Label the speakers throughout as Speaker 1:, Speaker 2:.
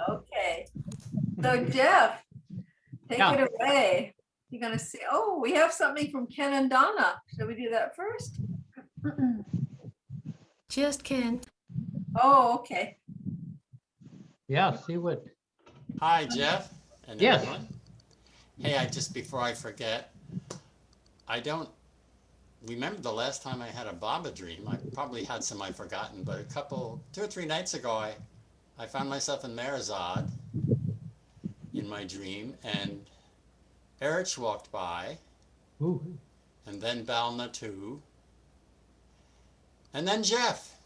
Speaker 1: Okay. So Jeff, take
Speaker 2: Yeah.
Speaker 1: it away. You're gonna see, oh, we have something from Ken and Donna. Should we do that first?
Speaker 3: Just Ken.
Speaker 1: Oh, okay.
Speaker 2: Yeah, see what,
Speaker 4: Hi, Jeff and
Speaker 2: Yes.
Speaker 4: everyone. Hey, before I forget, I don't remember the last time I had a Baba dream. I probably had some I've forgotten, but 2 or 3 nights ago, I found myself in Merzad in my dream, and Erich walked by,
Speaker 2: ooh,
Speaker 4: and then Balna too, and then Jeff.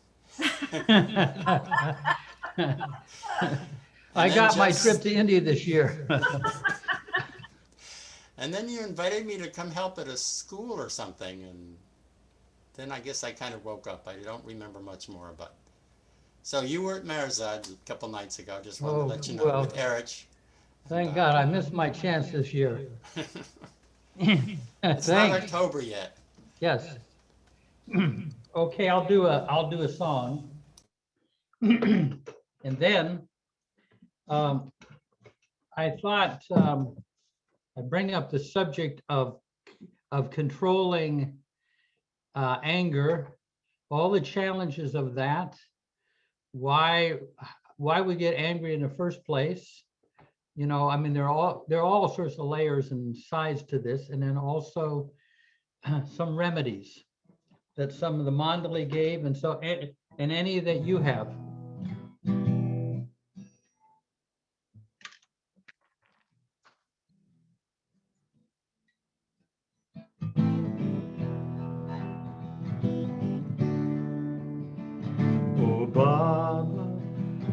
Speaker 2: I
Speaker 4: then
Speaker 2: got my
Speaker 4: Jeff's-
Speaker 2: trip to India this year.
Speaker 4: And then you invited me to come help at a school or something, and then I guess I kind of woke up. I don't remember much more, but so you were at Merzad a couple nights ago. Just wanted to let you know
Speaker 2: well,
Speaker 4: with Erich.
Speaker 2: Thank God, I missed my chance this year.
Speaker 4: It's not October yet.
Speaker 2: Yes. Okay, I'll do a song. And then I thought I'd bring up the subject of controlling anger, all the challenges of that, why we get angry in the first place. You know, I mean, there are all sorts of layers and sides to this, and then also some remedies that some of the Mandali gave, and so and any that you have.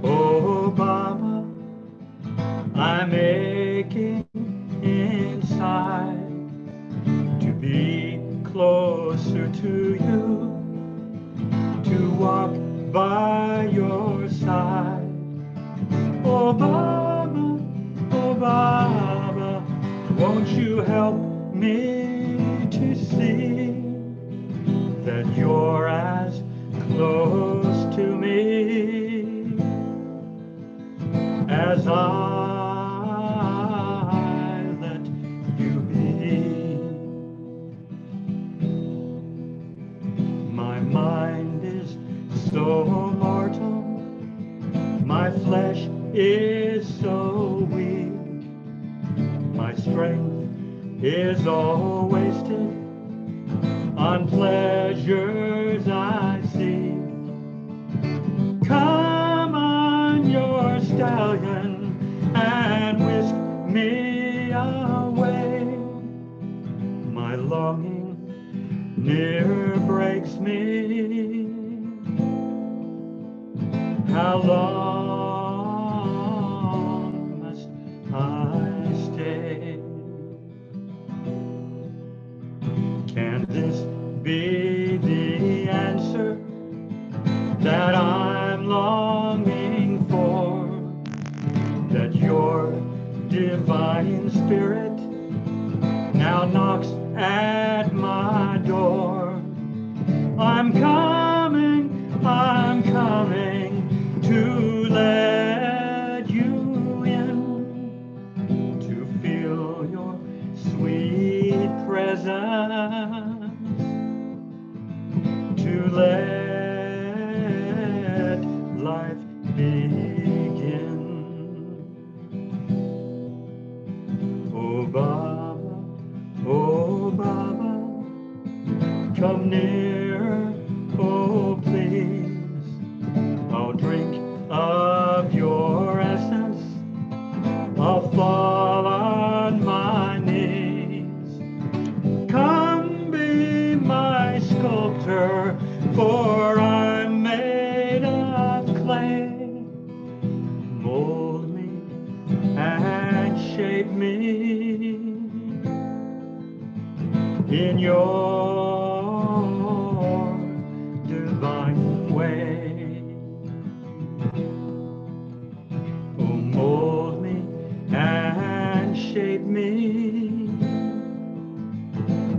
Speaker 2: Oh Baba, I'm aching inside to be closer to you, to walk by your side. Oh Baba, won't you help me to see that you're as close to me as I let you be. My mind is so mortal, my flesh is so weak, my strength is all wasted on pleasures I see. Come on your stallion and whisk me away. My longing near breaks me. How long must I stay? Can this be the answer that I'm longing for? That your divine spirit now knocks at my door. I'm coming to let you in, to feel your sweet presence, to let life begin. Oh Baba, come near, oh please. I'll drink of your essence, I'll fall on my knees. Come be my sculptor, for I'm made of clay. Mold me and shape me in your divine way. Oh, mold me and shape me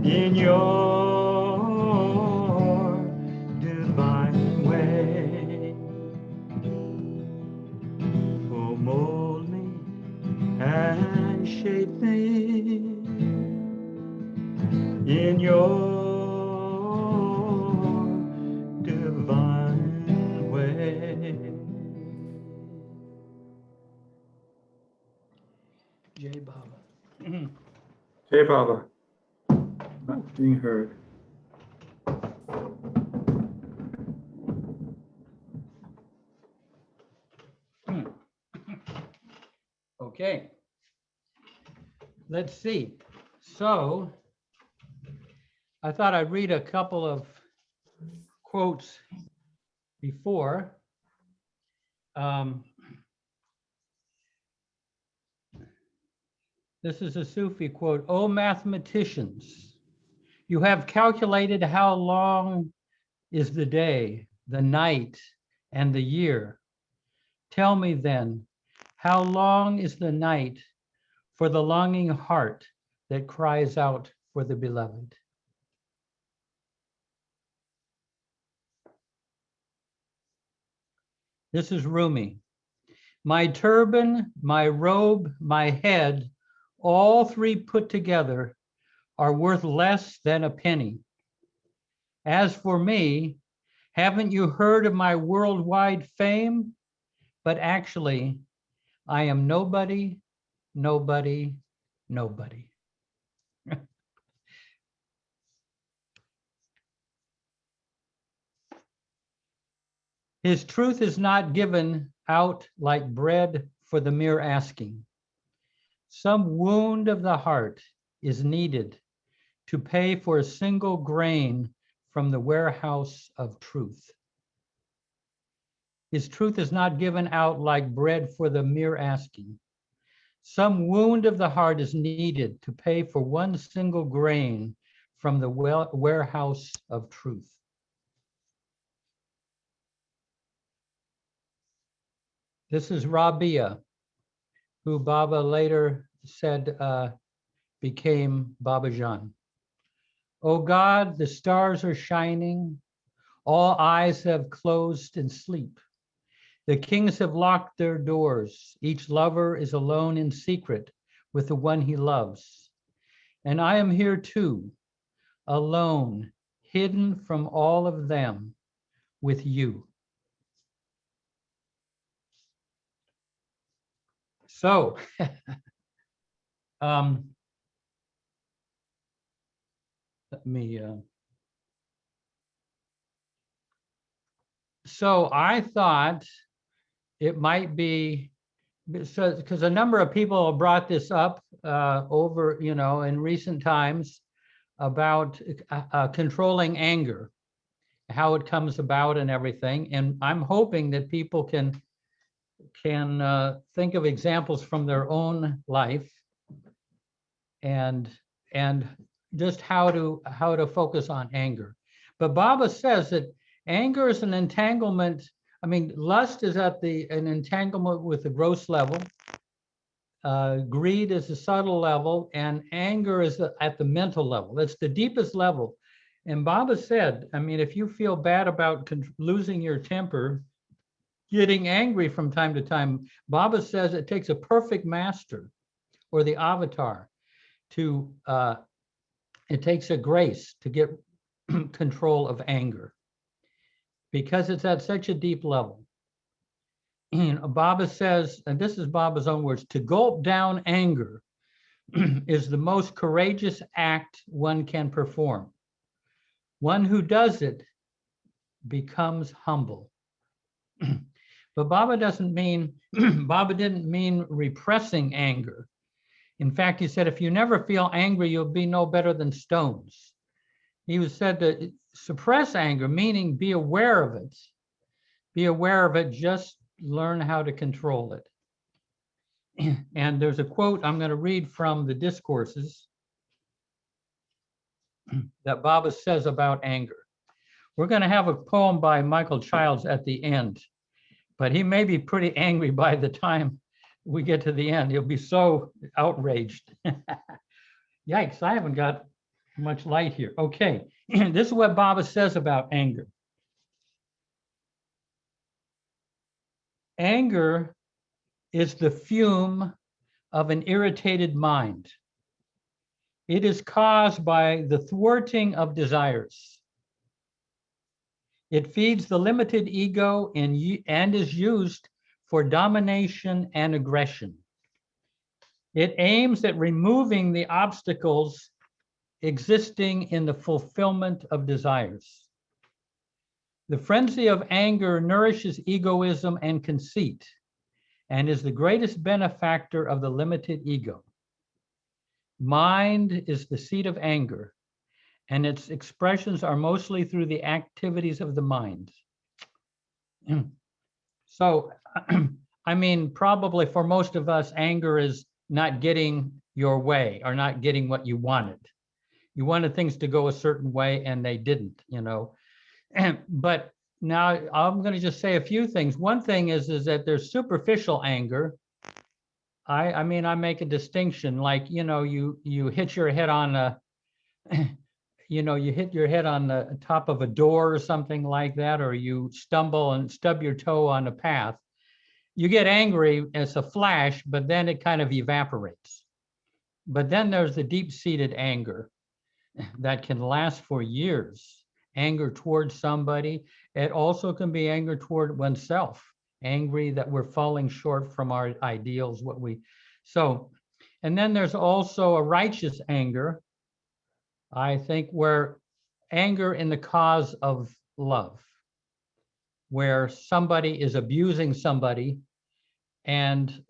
Speaker 2: in your divine way. Jay Baba.
Speaker 3: Jay Baba. Not being heard.
Speaker 2: Okay. Let's see. So I thought I'd read a couple of quotes before. This is a Sufi quote. "O mathematicians, you have calculated how long is the day, the night, and the year. Tell me then, how long is the night for the longing heart that cries out for the beloved?" This is Rumi. "My turban, my robe, my head, all three put together are worth less than a penny. As for me, haven't you heard of my worldwide fame? But actually, I am nobody, nobody, nobody." His truth is not given out like bread for the mere asking. Some wound of the heart is needed to pay for a single grain from the warehouse of truth. His truth is not given out like bread for the mere asking. Some wound of the heart is needed to pay for one single grain from the warehouse of truth. This is Rabia, who Baba later said became Baba Jan. "O God, the stars are shining. All eyes have closed in sleep. The kings have locked their doors. Each lover is alone in secret with the one he loves. And I am here too, alone, hidden from all of them with you." So, let me, so I thought it might be, so because a number of people have brought this up over, in recent times about controlling anger, how it comes about and everything. And I'm hoping that people can think of examples from their own life and just how to focus on anger. But Baba says that anger is an entanglement. I mean, lust is at an entanglement with the gross level. Greed is a subtle level, and anger is at the mental level. That's the deepest level. And Baba said, I mean, if you feel bad about losing your temper, getting angry from time to time, Baba says it takes a perfect master or the avatar to, it takes a grace to get control of anger because it's at such a deep level. Baba says, and this is Baba's own words, to gulp down anger is the most courageous act one can perform. One who does it becomes humble. But Baba didn't mean repressing anger. In fact, he said, if you never feel angry, you'll be no better than stones. He was said to suppress anger, meaning be aware of it. Be aware of it, just learn how to control it. And there's a quote I'm going to read from the discourses that Baba says about anger. We're going to have a poem by Michael Childs at the end, but he may be pretty angry by the time we get to the end. He'll be so outraged. Yikes, I haven't got much light here. Okay, this is what Baba says about anger. Anger is the fume of an irritated mind. It is caused by the thwarting of desires. It feeds the limited ego and is used for domination and aggression. It aims at removing the obstacles existing in the fulfillment of desires. The frenzy of anger nourishes egoism and conceit and is the greatest benefactor of the limited ego. Mind is the seat of anger, and its expressions are mostly through the activities of the mind. So, I mean, probably for most of us, anger is not getting your way or not getting what you wanted. You wanted things to go a certain way and they didn't, you know. But now I'm going to just say a few things. One thing is that there's superficial anger. I mean, I make a distinction, like, you know, you hit your head on a, you know, you hit your head on the top of a door or something like that, or you stumble and stub your toe on a path. You get angry, it's a flash, but then it kind of evaporates. But then there's the deep-seated anger that can last for years. Anger towards somebody. It also can be anger toward oneself, angry that we're falling short from our ideals, and then there's also a righteous anger, I think, where anger in the cause of love, where somebody is abusing somebody and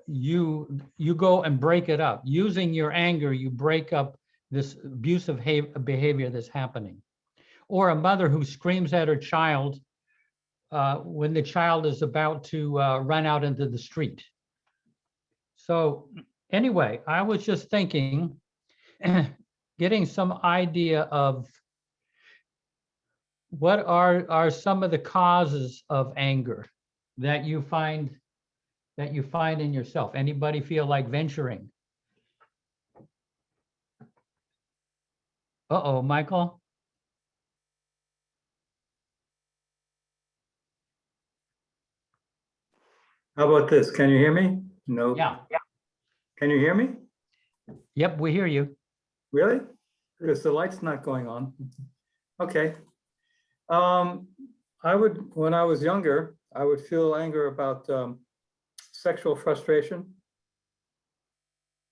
Speaker 2: you go and break it up. Using your anger, you break up this abusive behavior that's happening. Or a mother who screams at her child when the child is about to run out into the street. So anyway, I was just thinking, getting some idea of what are some of the causes of anger that you find in yourself. Anybody feel like venturing? Uh-oh, Michael?
Speaker 3: How about this? Can you hear me? No.
Speaker 2: Yeah.
Speaker 3: Can you hear me?
Speaker 2: Yep, we hear you.
Speaker 3: Really? Because the light's not going on. Okay. When I was younger, I would feel anger about sexual frustration.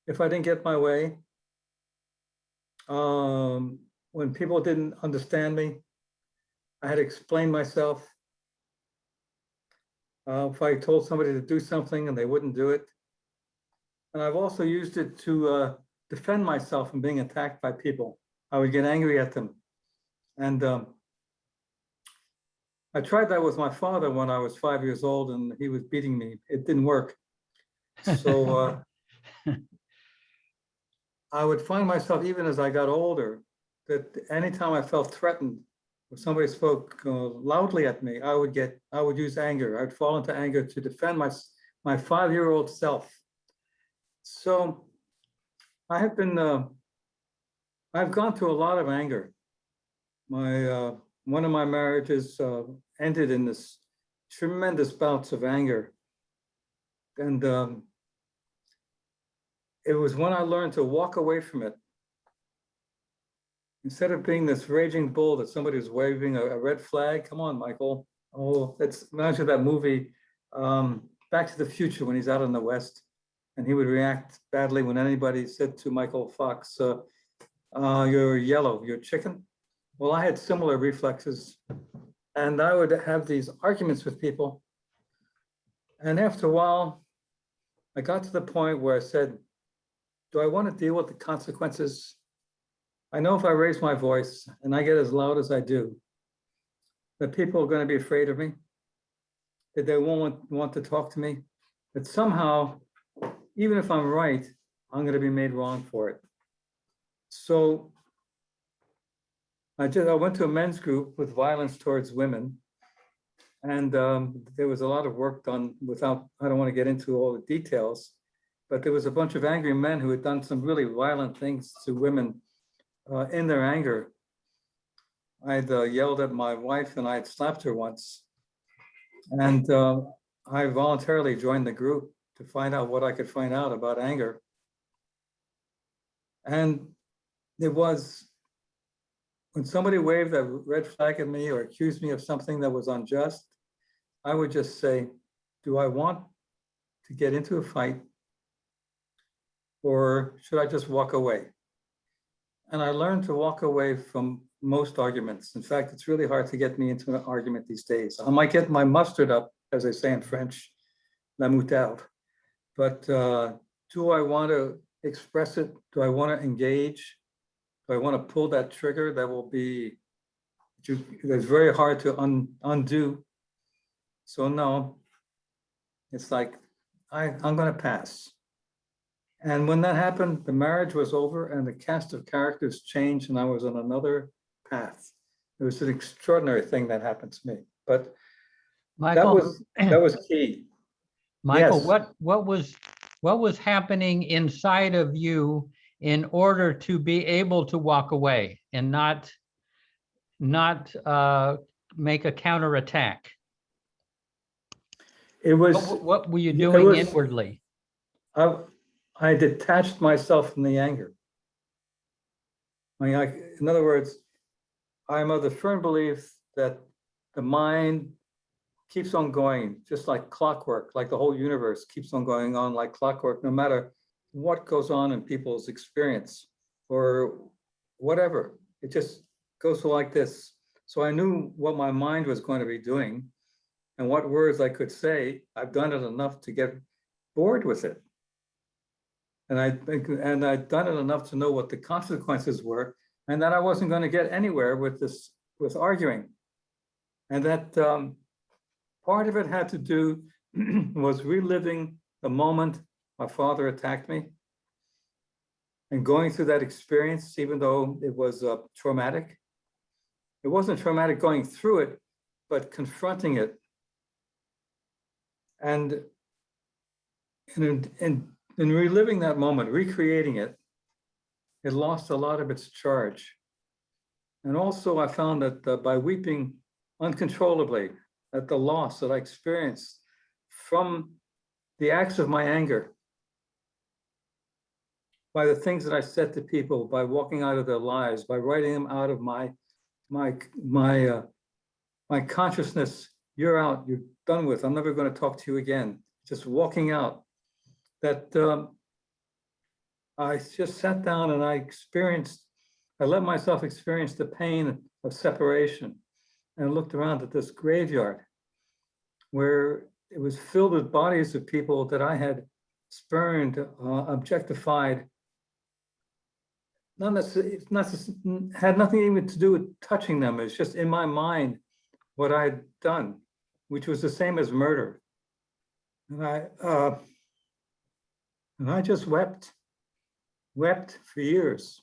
Speaker 3: If I didn't get my way, when people didn't understand me, I had to explain myself. If I told somebody to do something and they wouldn't do it. And I've also used it to defend myself from being attacked by people. I would get angry at them. And I tried that with my father when I was 5 years old and he was beating me. It didn't work. So I would find myself, even as I got older, that anytime I felt threatened, if somebody spoke loudly at me, I would use anger. I'd fall into anger to defend my 5-year-old self. So I have been, I've gone through a lot of anger. One of my marriages ended in this tremendous bouts of anger. And it was when I learned to walk away from it. Instead of being this raging bull that somebody was waving a red flag, come on, Michael. Oh, let's imagine that movie, Back to the Future, when he's out in the West, and he would react badly when anybody said to Michael Fox, you're yellow, you're chicken. Well, I had similar reflexes, and I would have these arguments with people. And after a while, I got to the point where I said, do I want to deal with the consequences? I know if I raise my voice and I get as loud as I do, that people are going to be afraid of me, that they won't want to talk to me, that somehow, even if I'm right, I'm going to be made wrong for it. So I went to a men's group with violence towards women, and there was a lot of work done I don't want to get into all the details, but there was a bunch of angry men who had done some really violent things to women in their anger. I'd yelled at my wife and I'd slapped her once. And I voluntarily joined the group to find out what I could find out about anger. And it was when somebody waved a red flag at me or accused me of something that was unjust, I would just say, do I want to get into a fight or should I just walk away? And I learned to walk away from most arguments. In fact, it's really hard to get me into an argument these days. I might get my mustard up, as they say in French, la moutarde. But do I want to express it? Do I want to engage? Do I want to pull that trigger that will be, that's very hard to undo? So no, it's like, I'm going to pass. And when that happened, the marriage was over and the cast of characters changed and I was on another path. It was an extraordinary thing that happened to me, but
Speaker 2: Michael,
Speaker 3: that was key.
Speaker 2: Michael,
Speaker 3: Yes.
Speaker 2: what was happening inside of you in order to be able to walk away and not make a counterattack?
Speaker 3: It was,
Speaker 2: What were you
Speaker 3: it
Speaker 2: doing
Speaker 3: was-
Speaker 2: inwardly?
Speaker 3: I detached myself from the anger. In other words, I'm of the firm belief that the mind keeps on going, just like clockwork, like the whole universe keeps on going on like clockwork, no matter what goes on in people's experience or whatever. It just goes like this. So I knew what my mind was going to be doing and what words I could say. I've done it enough to get bored with it. And I'd done it enough to know what the consequences were and that I wasn't going to get anywhere with this, with arguing. And that part of it had to do was reliving the moment my father attacked me and going through that experience, even though it was traumatic. It wasn't traumatic going through it, but confronting it. And in reliving that moment, recreating it, it lost a lot of its charge. And also I found that by weeping uncontrollably at the loss that I experienced from the acts of my anger, by the things that I said to people, by walking out of their lives, by writing them out of my consciousness, you're out, you're done with, I'm never going to talk to you again. Just walking out, that I just sat down and I let myself experience the pain of separation and looked around at this graveyard where it was filled with bodies of people that I had spurned, objectified. Not necessarily, had nothing even to do with touching them. It's just in my mind what I had done, which was the same as murder. And I just wept for years.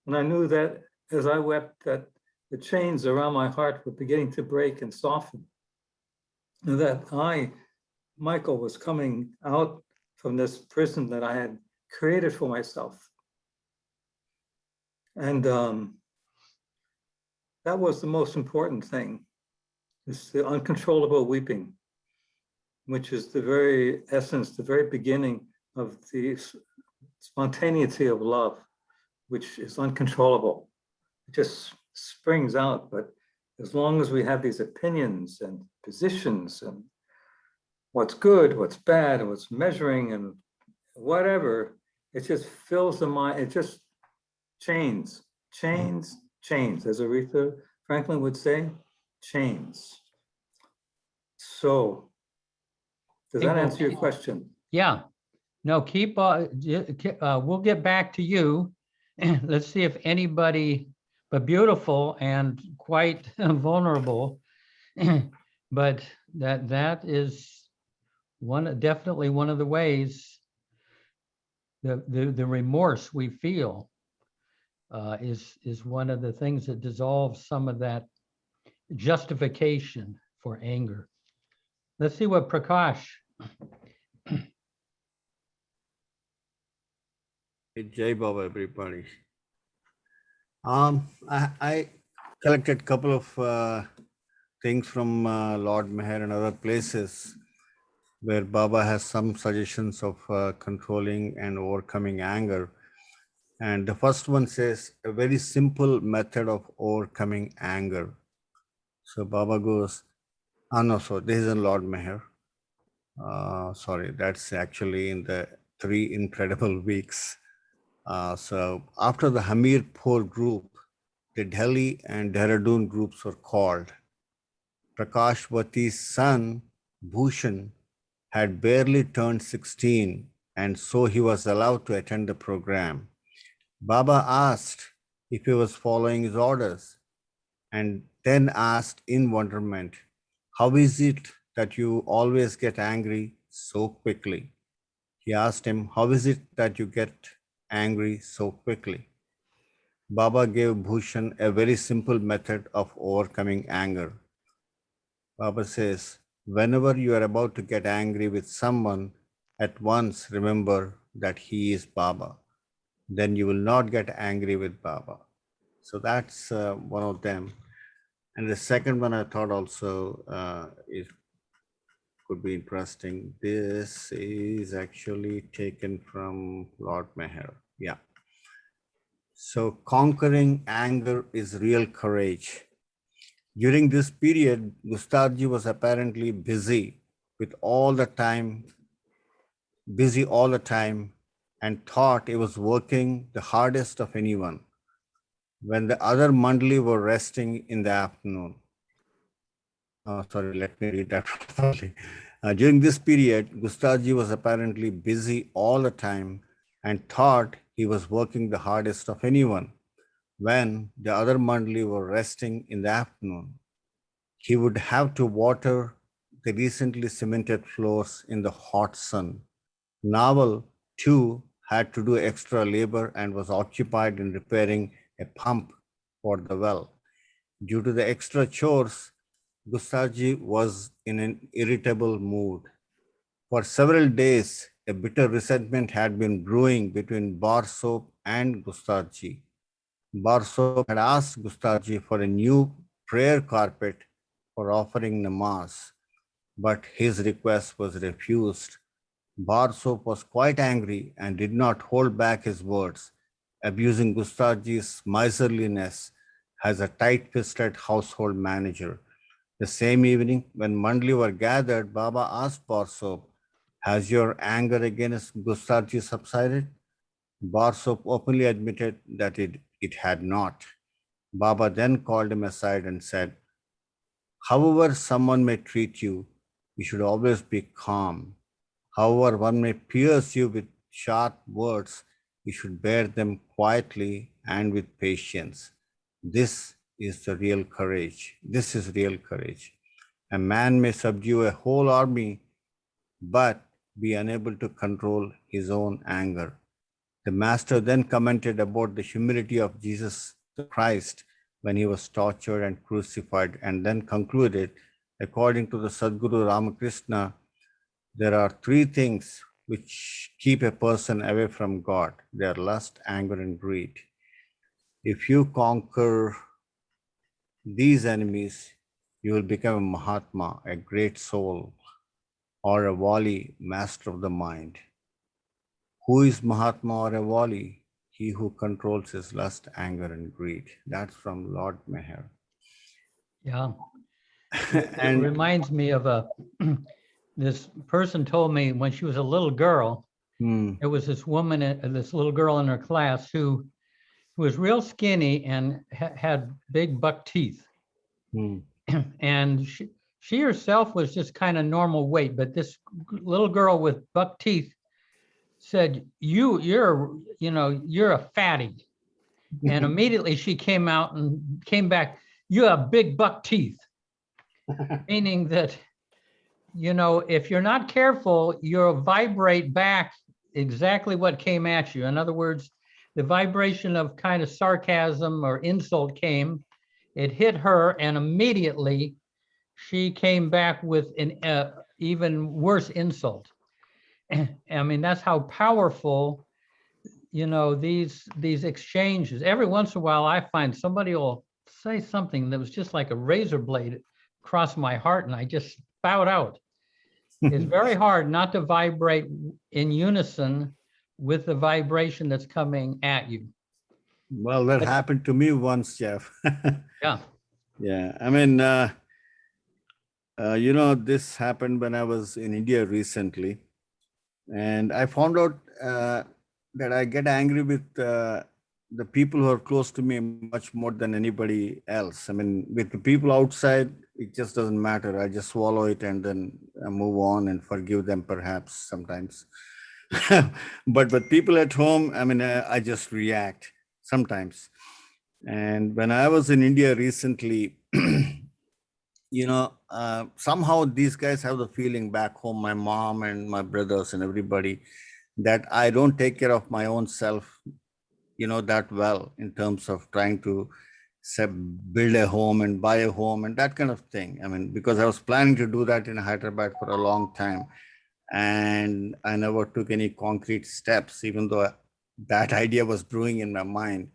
Speaker 3: And I knew that as I wept, that the chains around my heart were beginning to break and soften. And that I, Michael, was coming out from this prison that I had created for myself. And that was the most important thing, is the uncontrollable weeping, which is the very essence, the very beginning of the spontaneity of love, which is uncontrollable. It just springs out. But as long as we have these opinions and positions and what's good, what's bad, and what's measuring and whatever, it just fills the mind. It just chains, as Aretha Franklin would say, chains. So does that answer your question?
Speaker 2: Yeah. No, we'll get back to you. Let's see if anybody, but beautiful and quite vulnerable. But that is definitely one of the ways the remorse we feel is one of the things that dissolves some of that justification for anger. Let's see what Prakash.
Speaker 5: Jai Baba, everybody. I collected a couple of things from Lord Meher and other places where Baba has some suggestions of controlling and overcoming anger. And the first one says a very simple method of overcoming anger. So Baba goes, no, so this is in Lord Meher. Sorry, that's actually in the 3 incredible weeks. So after the Hamirpur group, the Delhi and Dehradun groups were called. Prakashvati's son, Bhushan, had barely turned 16, and so he was allowed to attend the program. Baba asked if he was following his orders, and then asked in wonderment, "How is it that you always get angry so quickly?" He asked him, "How is it that you get angry so quickly?" Baba gave Bhushan a very simple method of overcoming anger. Baba says, whenever you are about to get angry with someone, at once remember that he is Baba. Then you will not get angry with Baba. So that's one of them. And the second one I thought also it could be interesting. This is actually taken from Lord Meher. Yeah. So conquering anger is real courage. During this period, Gustavji was apparently busy all the time, and thought he was working the hardest of anyone when the other Mandali were resting in the afternoon. Oh, sorry, let me read that properly. During this period, Gustavji was apparently busy all the time and thought he was working the hardest of anyone when the other Mandali were resting in the afternoon. He would have to water the recently cemented floors in the hot sun. Naval, too, had to do extra labor and was occupied in repairing a pump for the well. Due to the extra chores, Gustaji was in an irritable mood. For several days, a bitter resentment had been brewing between Barsop and Gustaji. Barsop had asked Gustaji for a new prayer carpet for offering namaz, but his request was refused. Barsop was quite angry and did not hold back his words, abusing Gustaji's miserliness as a tight-fisted household manager. The same evening, when Mandli were gathered, Baba asked Barsop, "Has your anger against Gustaji subsided?" Barsop openly admitted that it had not. Baba then called him aside and said, "However someone may treat you, you should always be calm. However one may pierce you with sharp words, you should bear them quietly and with patience. This is the real courage. This is real courage. A man may subdue a whole army, but be unable to control his own anger." The master then commented about the humility of Jesus Christ when he was tortured and crucified, and then concluded, according to the Sadguru Ramakrishna, there are 3 things which keep a person away from God. They are lust, anger, and greed. If you conquer these enemies, you will become a Mahatma, a great soul, or a Wali, master of the mind. Who is Mahatma or a Wali? He who controls his lust, anger, and greed. That's from Lord Meher.
Speaker 2: Yeah. It
Speaker 5: And
Speaker 2: reminds me of this person told me when she was a little girl, there was this woman, this little girl in her class who was real skinny and had big buck teeth. And she herself was just kind of normal weight, but this little girl with buck teeth said, you're a fatty. And immediately she came out and came back, "You have big buck teeth." Meaning that, if you're not careful, you'll vibrate back exactly what came at you. In other words, the vibration of kind of sarcasm or insult came, it hit her, and immediately she came back with an even worse insult. I mean, that's how powerful, these exchanges. Every once in a while, I find somebody will say something that was just like a razor blade across my heart, and I just spout out. It's very hard not to vibrate in unison with the vibration that's coming at you.
Speaker 5: Well, that happened to me once, Jeff.
Speaker 2: Yeah.
Speaker 5: Yeah, I mean, this happened when I was in India recently. And I found out that I get angry with the people who are close to me much more than anybody else. I mean, with the people outside, it just doesn't matter. I just swallow it and then move on and forgive them perhaps sometimes. But with people at home, I mean, I just react sometimes. And when I was in India recently, somehow these guys have the feeling back home, my mom and my brothers and everybody, that I don't take care of my own self, that well in terms of trying to build a home and buy a home and that kind of thing. I mean, because I was planning to do that in Hyderabad for a long time and I never took any concrete steps, even though that idea was brewing in my mind.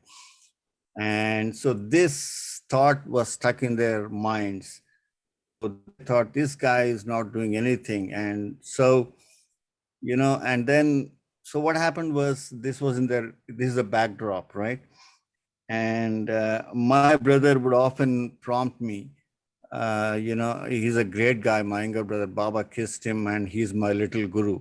Speaker 5: And so this thought was stuck in their minds. So they thought this guy is not doing anything. And so, and then, so what happened was this is a backdrop, right? And my brother would often prompt me, he's a great guy, my younger brother, Baba kissed him and he's my little guru.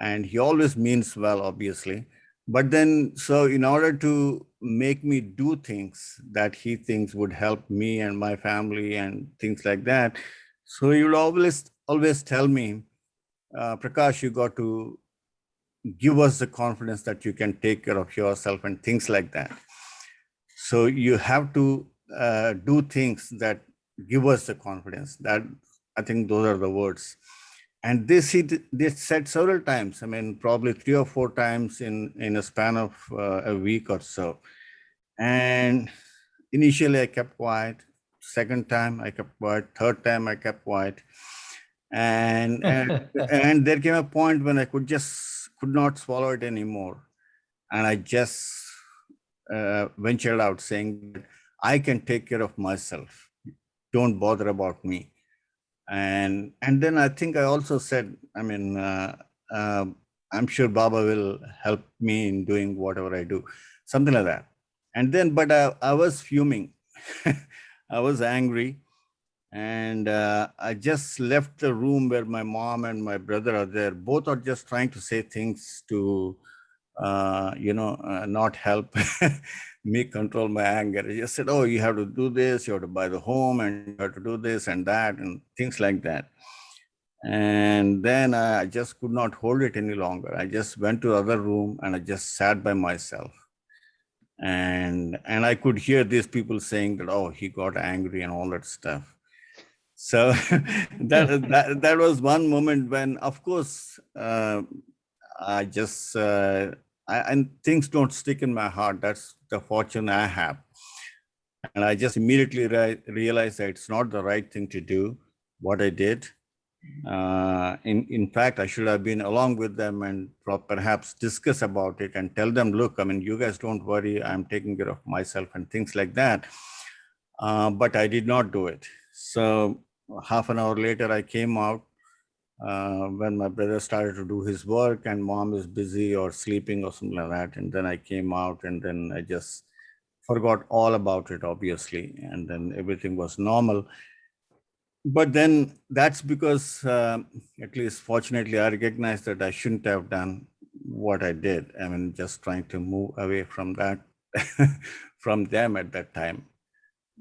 Speaker 5: And he always means well, obviously. But then, so in order to make me do things that he thinks would help me and my family and things like that, so he would always tell me, Prakash, you got to give us the confidence that you can take care of yourself and things like that. So you have to do things that give us the confidence. That, I think those are the words. And this he said several times. I mean, probably 3 or 4 times in a span of a week or so. And initially I kept quiet. Second time I kept quiet. Third time I kept quiet. And and there came a point when I could not swallow it anymore. And I just ventured out saying, I can take care of myself. Don't bother about me. And then I think I also said, I mean, I'm sure Baba will help me in doing whatever I do, something like that. And then, but I was fuming. I was angry. And I just left the room where my mom and my brother are there. Both are just trying to say things to, not help me control my anger. I just said, oh, you have to do this, you have to buy the home, and you have to do this and that, and things like that. And then I just could not hold it any longer. I just went to the other room and I just sat by myself. And I could hear these people saying that, oh, he got angry and all that stuff. So that was one moment when, of course, I just, and things don't stick in my heart. That's the fortune I have. And I just immediately realized that it's not the right thing to do, what I did. In fact, I should have been along with them and perhaps discuss about it and tell them, look, I mean, you guys don't worry, I'm taking care of myself and things like that. But I did not do it. So half an hour later, I came out when my brother started to do his work and mom is busy or sleeping or something like that. And then I came out and then I just forgot all about it, obviously. And then everything was normal. But then that's because, at least fortunately, I recognized that I shouldn't have done what I did. I mean, just trying to move away from that, from them at that time.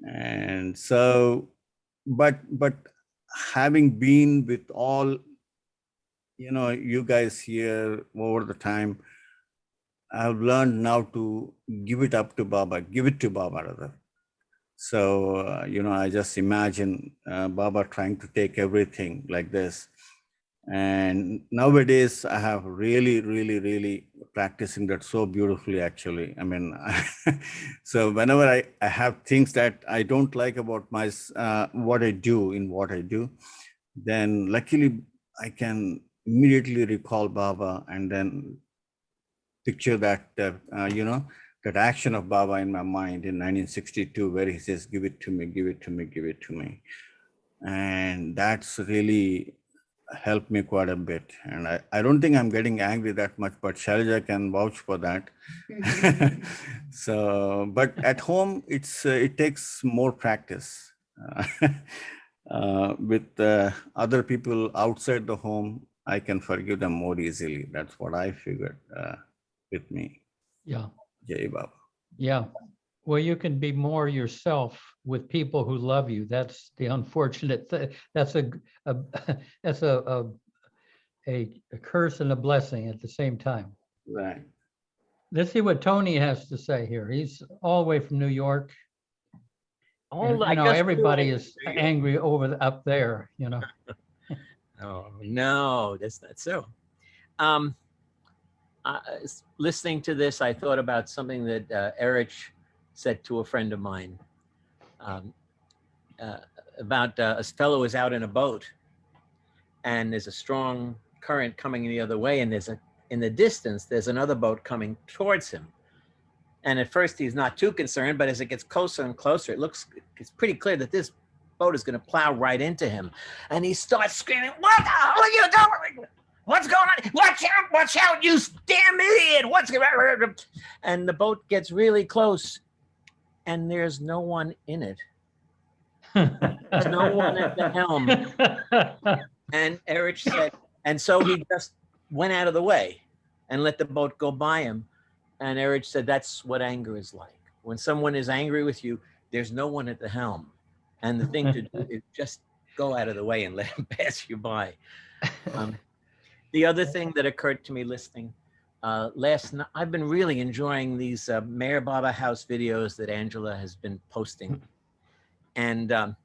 Speaker 5: And so, but having been with all, you guys here over the time, I've learned now to give it to Baba rather. So, I just imagine Baba trying to take everything like this. And nowadays I have really practicing that so beautifully, actually. I mean, so whenever I have things that I don't like about what I do, then luckily I can immediately recall Baba and then picture that, that action of Baba in my mind in 1962, where he says, give it to me, give it to me, give it to me. And that's really helped me quite a bit. And I don't think I'm getting angry that much, but Shailaja can vouch for that. So, but at home, it takes more practice. With other people outside the home, I can forgive them more easily. That's what I figured with me.
Speaker 2: Yeah,
Speaker 5: Jai Baba.
Speaker 2: yeah. Well, you can be more yourself with people who love you. That's the unfortunate thing. That's that's a curse and a blessing at the same time.
Speaker 5: Right.
Speaker 2: Let's see what Tony has to say here. He's all the way from New York. And,
Speaker 6: I
Speaker 2: you know,
Speaker 6: just
Speaker 2: everybody
Speaker 6: realized-
Speaker 2: is angry up there, you know.
Speaker 6: Oh, no, that's not so. Listening to this, I thought about something that Erich said to a friend of mine about a fellow is out in a boat and there's a strong current coming the other way, and in the distance, there's another boat coming towards him. And at first he's not too concerned, but as it gets closer and closer, it's pretty clear that this boat is going to plow right into him. And he starts screaming, "What the hell are you doing? What's going on? Watch out, you damn idiot. What's going on?" And the boat gets really close and there's no one in it. There's no one at the helm. And Erich said, and so he just went out of the way and let the boat go by him. And Erich said, that's what anger is like. When someone is angry with you, there's no one at the helm. And the thing to do is just go out of the way and let him pass you by. The other thing that occurred to me listening, last night, I've been really enjoying these Mayor Baba House videos that Angela has been posting. And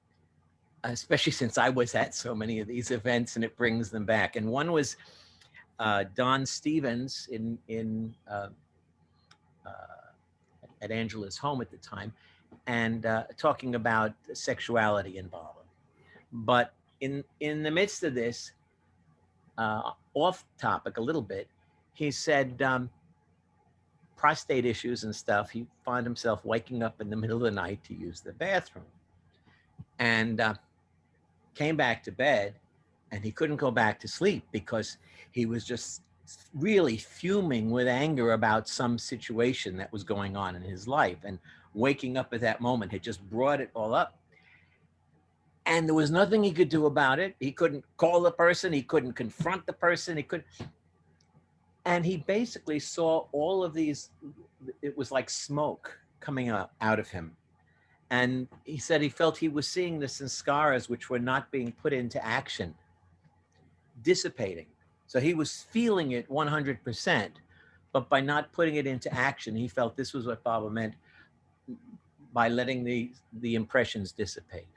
Speaker 6: especially since I was at so many of these events and it brings them back. And one was Don Stevens at Angela's home at the time, and talking about sexuality in Baba. But in the midst of this, off topic a little bit, he said prostate issues and stuff, he found himself waking up in the middle of the night to use the bathroom. And came back to bed, and he couldn't go back to sleep because he was just really fuming with anger about some situation that was going on in his life. And waking up at that moment had just brought it all up. And there was nothing he could do about it. He couldn't call the person. He couldn't confront the person. He couldn't. And he basically saw all of these, it was like smoke coming out of him. And he said he felt he was seeing the sanskaras, which were not being put into action, dissipating. So he was feeling it 100%, but by not putting it into action, he felt this was what Baba meant by letting the impressions dissipate.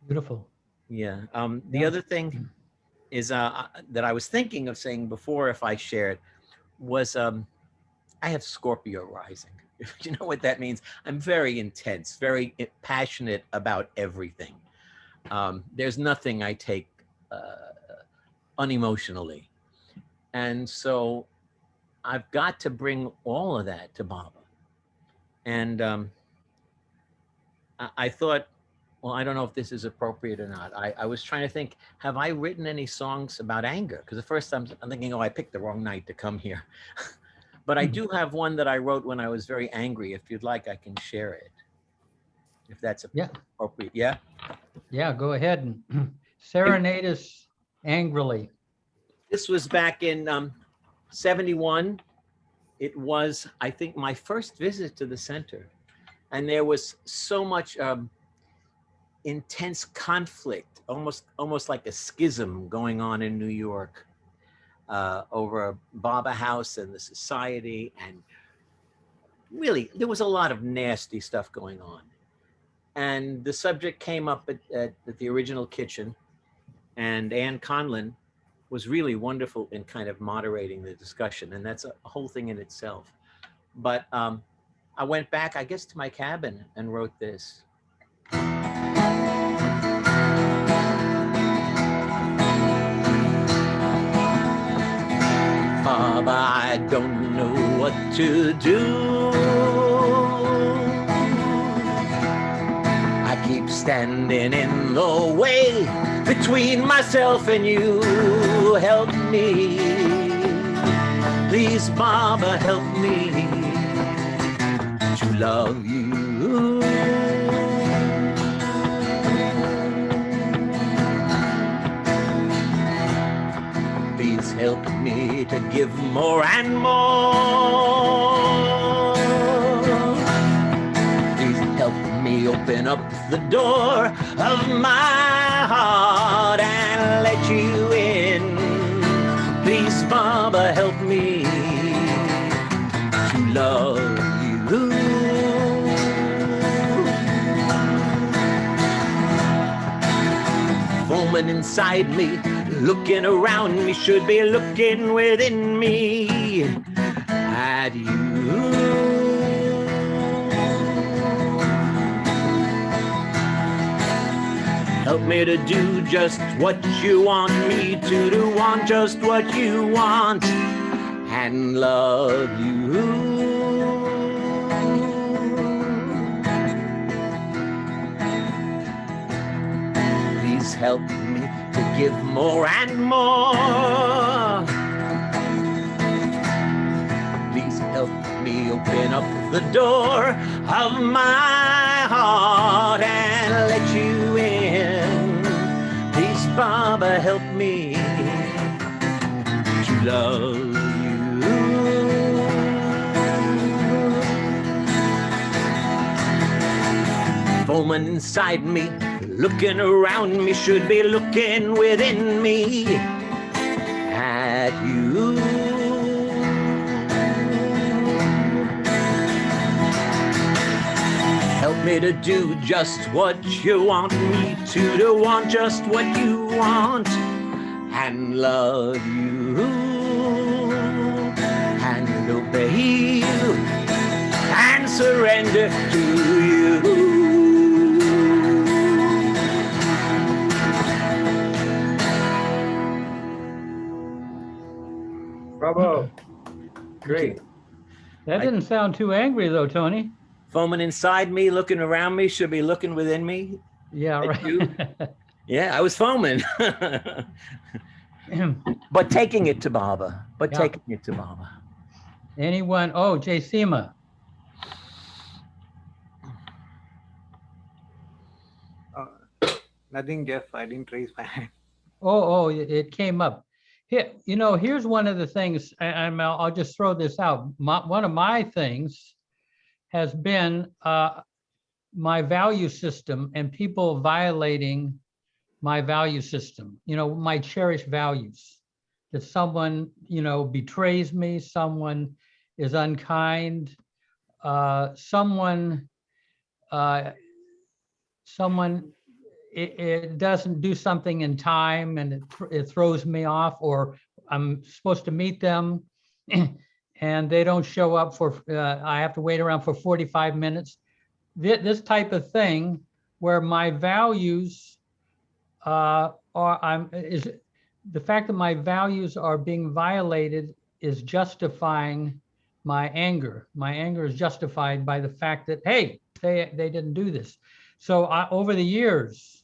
Speaker 2: Beautiful.
Speaker 6: Yeah. The
Speaker 2: Yeah.
Speaker 6: other thing is that I was thinking of saying before, if I shared, was I have Scorpio rising. You know what that means? I'm very intense, very passionate about everything. There's nothing I take unemotionally. And so I've got to bring all of that to Baba. And I thought, well, I don't know if this is appropriate or not. I was trying to think, have I written any songs about anger? Because at first I'm thinking, oh, I picked the wrong night to come here. But I do have one that I wrote when I was very angry. If you'd like, I can share it. If that's appropriate. Yeah?
Speaker 2: Yeah, go ahead and serenade us angrily.
Speaker 6: This was back in 71. It was, I think, my first visit to the center. And there was so much intense conflict, almost like a schism going on in New York. Over Baba House and the society, and really there was a lot of nasty stuff going on. And the subject came up at the original kitchen, and Ann Conlon was really wonderful in kind of moderating the discussion, and that's a whole thing in itself. But I went back, I guess, to my cabin and wrote this. Baba, I don't know what to do. I keep standing in the way between myself and you. Help me. Please, Baba, help me to love you. help me to give more and more. Please help me open up the door of my heart and let you in. Please, Baba, help me to love you. Woman inside me, looking around me, should be looking within me at you. Help me to do just what you want me to want just what you want, and love you. Please help me to give more and more. Please help me open up the door of my heart and let you in. Please, Baba, help me to love you. Woman inside me, looking around me, should be looking within me at you. Help me to do just what you want me to want just what you want, and love you, and obey you, and surrender to you.
Speaker 3: Bravo. Great.
Speaker 2: That didn't sound too angry though, Tony.
Speaker 6: Woman inside me, looking around me, should be looking within me.
Speaker 2: Yeah,
Speaker 6: Like
Speaker 2: right.
Speaker 6: you? Yeah, I was foaming. But taking it to Baba. But
Speaker 2: Yeah.
Speaker 6: taking it to Baba.
Speaker 2: Anyone? Oh, Jay Sema.
Speaker 5: Nothing, Jeff. I didn't raise my hand.
Speaker 2: Oh, it came up. Here, here's one of the things, and I'll just throw this out. One of my things has been my value system and people violating my value system, my cherished values. That someone, betrays me, someone is unkind, someone it doesn't do something in time and it throws me off, or I'm supposed to meet them and they don't show up for, I have to wait around for 45 minutes. This type of thing where my values the fact that my values are being violated is justifying my anger. My anger is justified by the fact that, hey, they didn't do this. So over the years,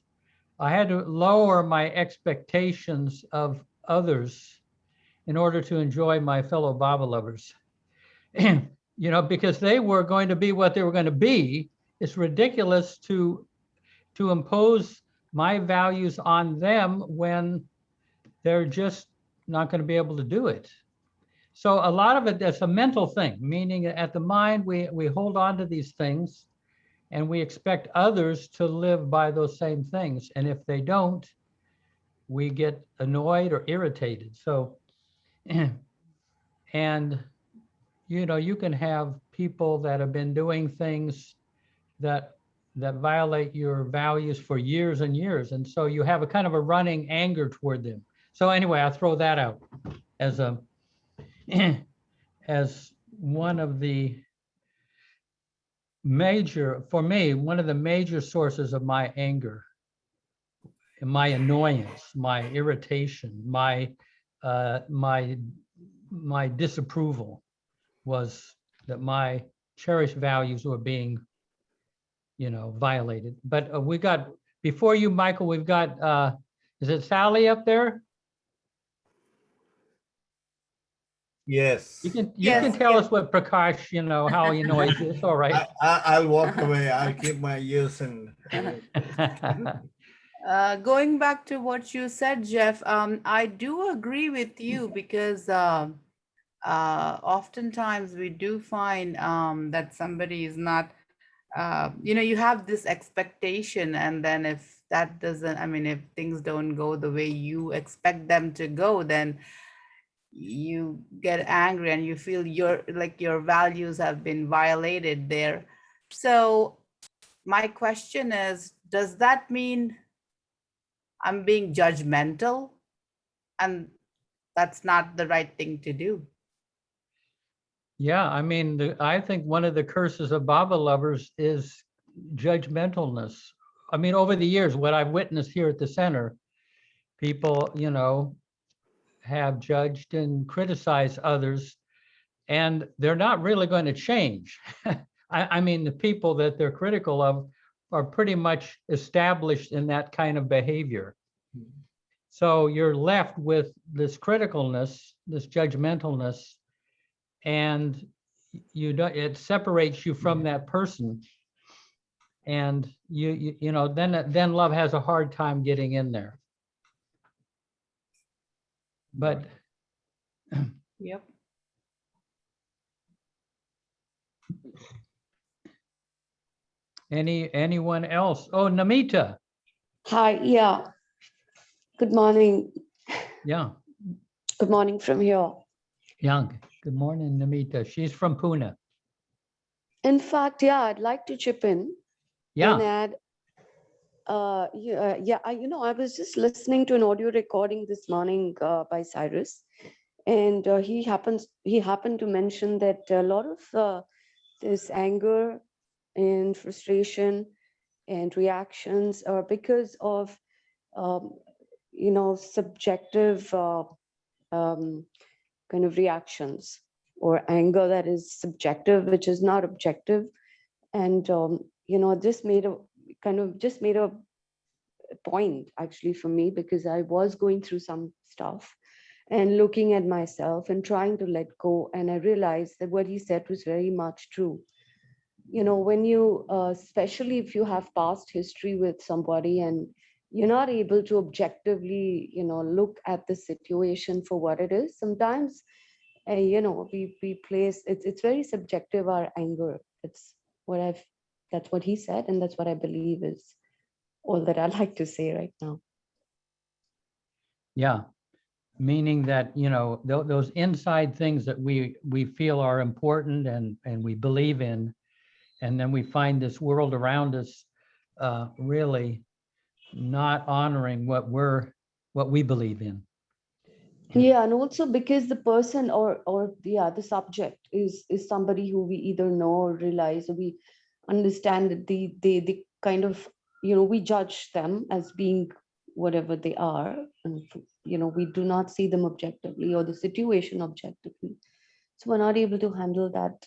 Speaker 2: I had to lower my expectations of others in order to enjoy my fellow Baba lovers. Because they were going to be what they were going to be. It's ridiculous to impose my values on them when they're just not going to be able to do it. So a lot of it, that's a mental thing, meaning at the mind, we hold on to these things and we expect others to live by those same things. And if they don't, we get annoyed or irritated. So, and, you can have people that have been doing things that violate your values for years and years. And so you have a kind of a running anger toward them. So anyway, I throw that out as as one of the one of the major sources of my anger, my annoyance, my irritation, my disapproval was that my cherished values were being violated. But we got, before you, Michael, we've got, is it Sally up there?
Speaker 5: Yes.
Speaker 2: You can
Speaker 1: Yes,
Speaker 2: tell
Speaker 1: yes.
Speaker 2: us what Prakash, how he knows. It's all right.
Speaker 5: I'll walk away. I'll keep my ears and
Speaker 7: Going back to what you said, Jeff, I do agree with you because oftentimes we do find that somebody is not, you have this expectation, and then if that doesn't, I mean, if things don't go the way you expect them to go, then you get angry and you feel your values have been violated there. So my question is, does that mean I'm being judgmental? And that's not the right thing to do.
Speaker 2: Yeah, I mean, I think one of the curses of Baba lovers is judgmentalness. I mean, over the years, what I've witnessed here at the center, people, have judged and criticized others, and they're not really going to change. I mean, the people that they're critical of are pretty much established in that kind of behavior. So you're left with this criticalness, this judgmentalness, and it separates you from that person. And then love has a hard time getting in there. But
Speaker 7: Yep.
Speaker 2: anyone else? Oh, Namita.
Speaker 8: Hi, yeah. Good morning.
Speaker 2: Yeah.
Speaker 8: Good morning from here.
Speaker 2: Young. Good morning, Namita. She's from Pune.
Speaker 8: In fact, yeah, I'd like to chip in and
Speaker 2: Yeah.
Speaker 8: add. I was just listening to an audio recording this morning by Cyrus, and he happened to mention that a lot of this anger and frustration and reactions are because of subjective kind of reactions, or anger that is subjective, which is not objective. And just made a point actually for me, because I was going through some stuff and looking at myself and trying to let go, and I realized that what he said was very much true. When you especially if you have past history with somebody and you're not able to objectively look at the situation for what it is, sometimes we place it's very subjective, our anger. That's what he said, and that's what I believe is all that I like to say right now.
Speaker 2: Yeah. Meaning that, those inside things that we feel are important and we believe in, and then we find this world around us really not honoring what we believe in.
Speaker 8: Yeah, and also because the person or the subject is somebody who we either know or realize, or we understand that the kind of we judge them as being whatever they are, and we do not see them objectively or the situation objectively. So we're not able to handle that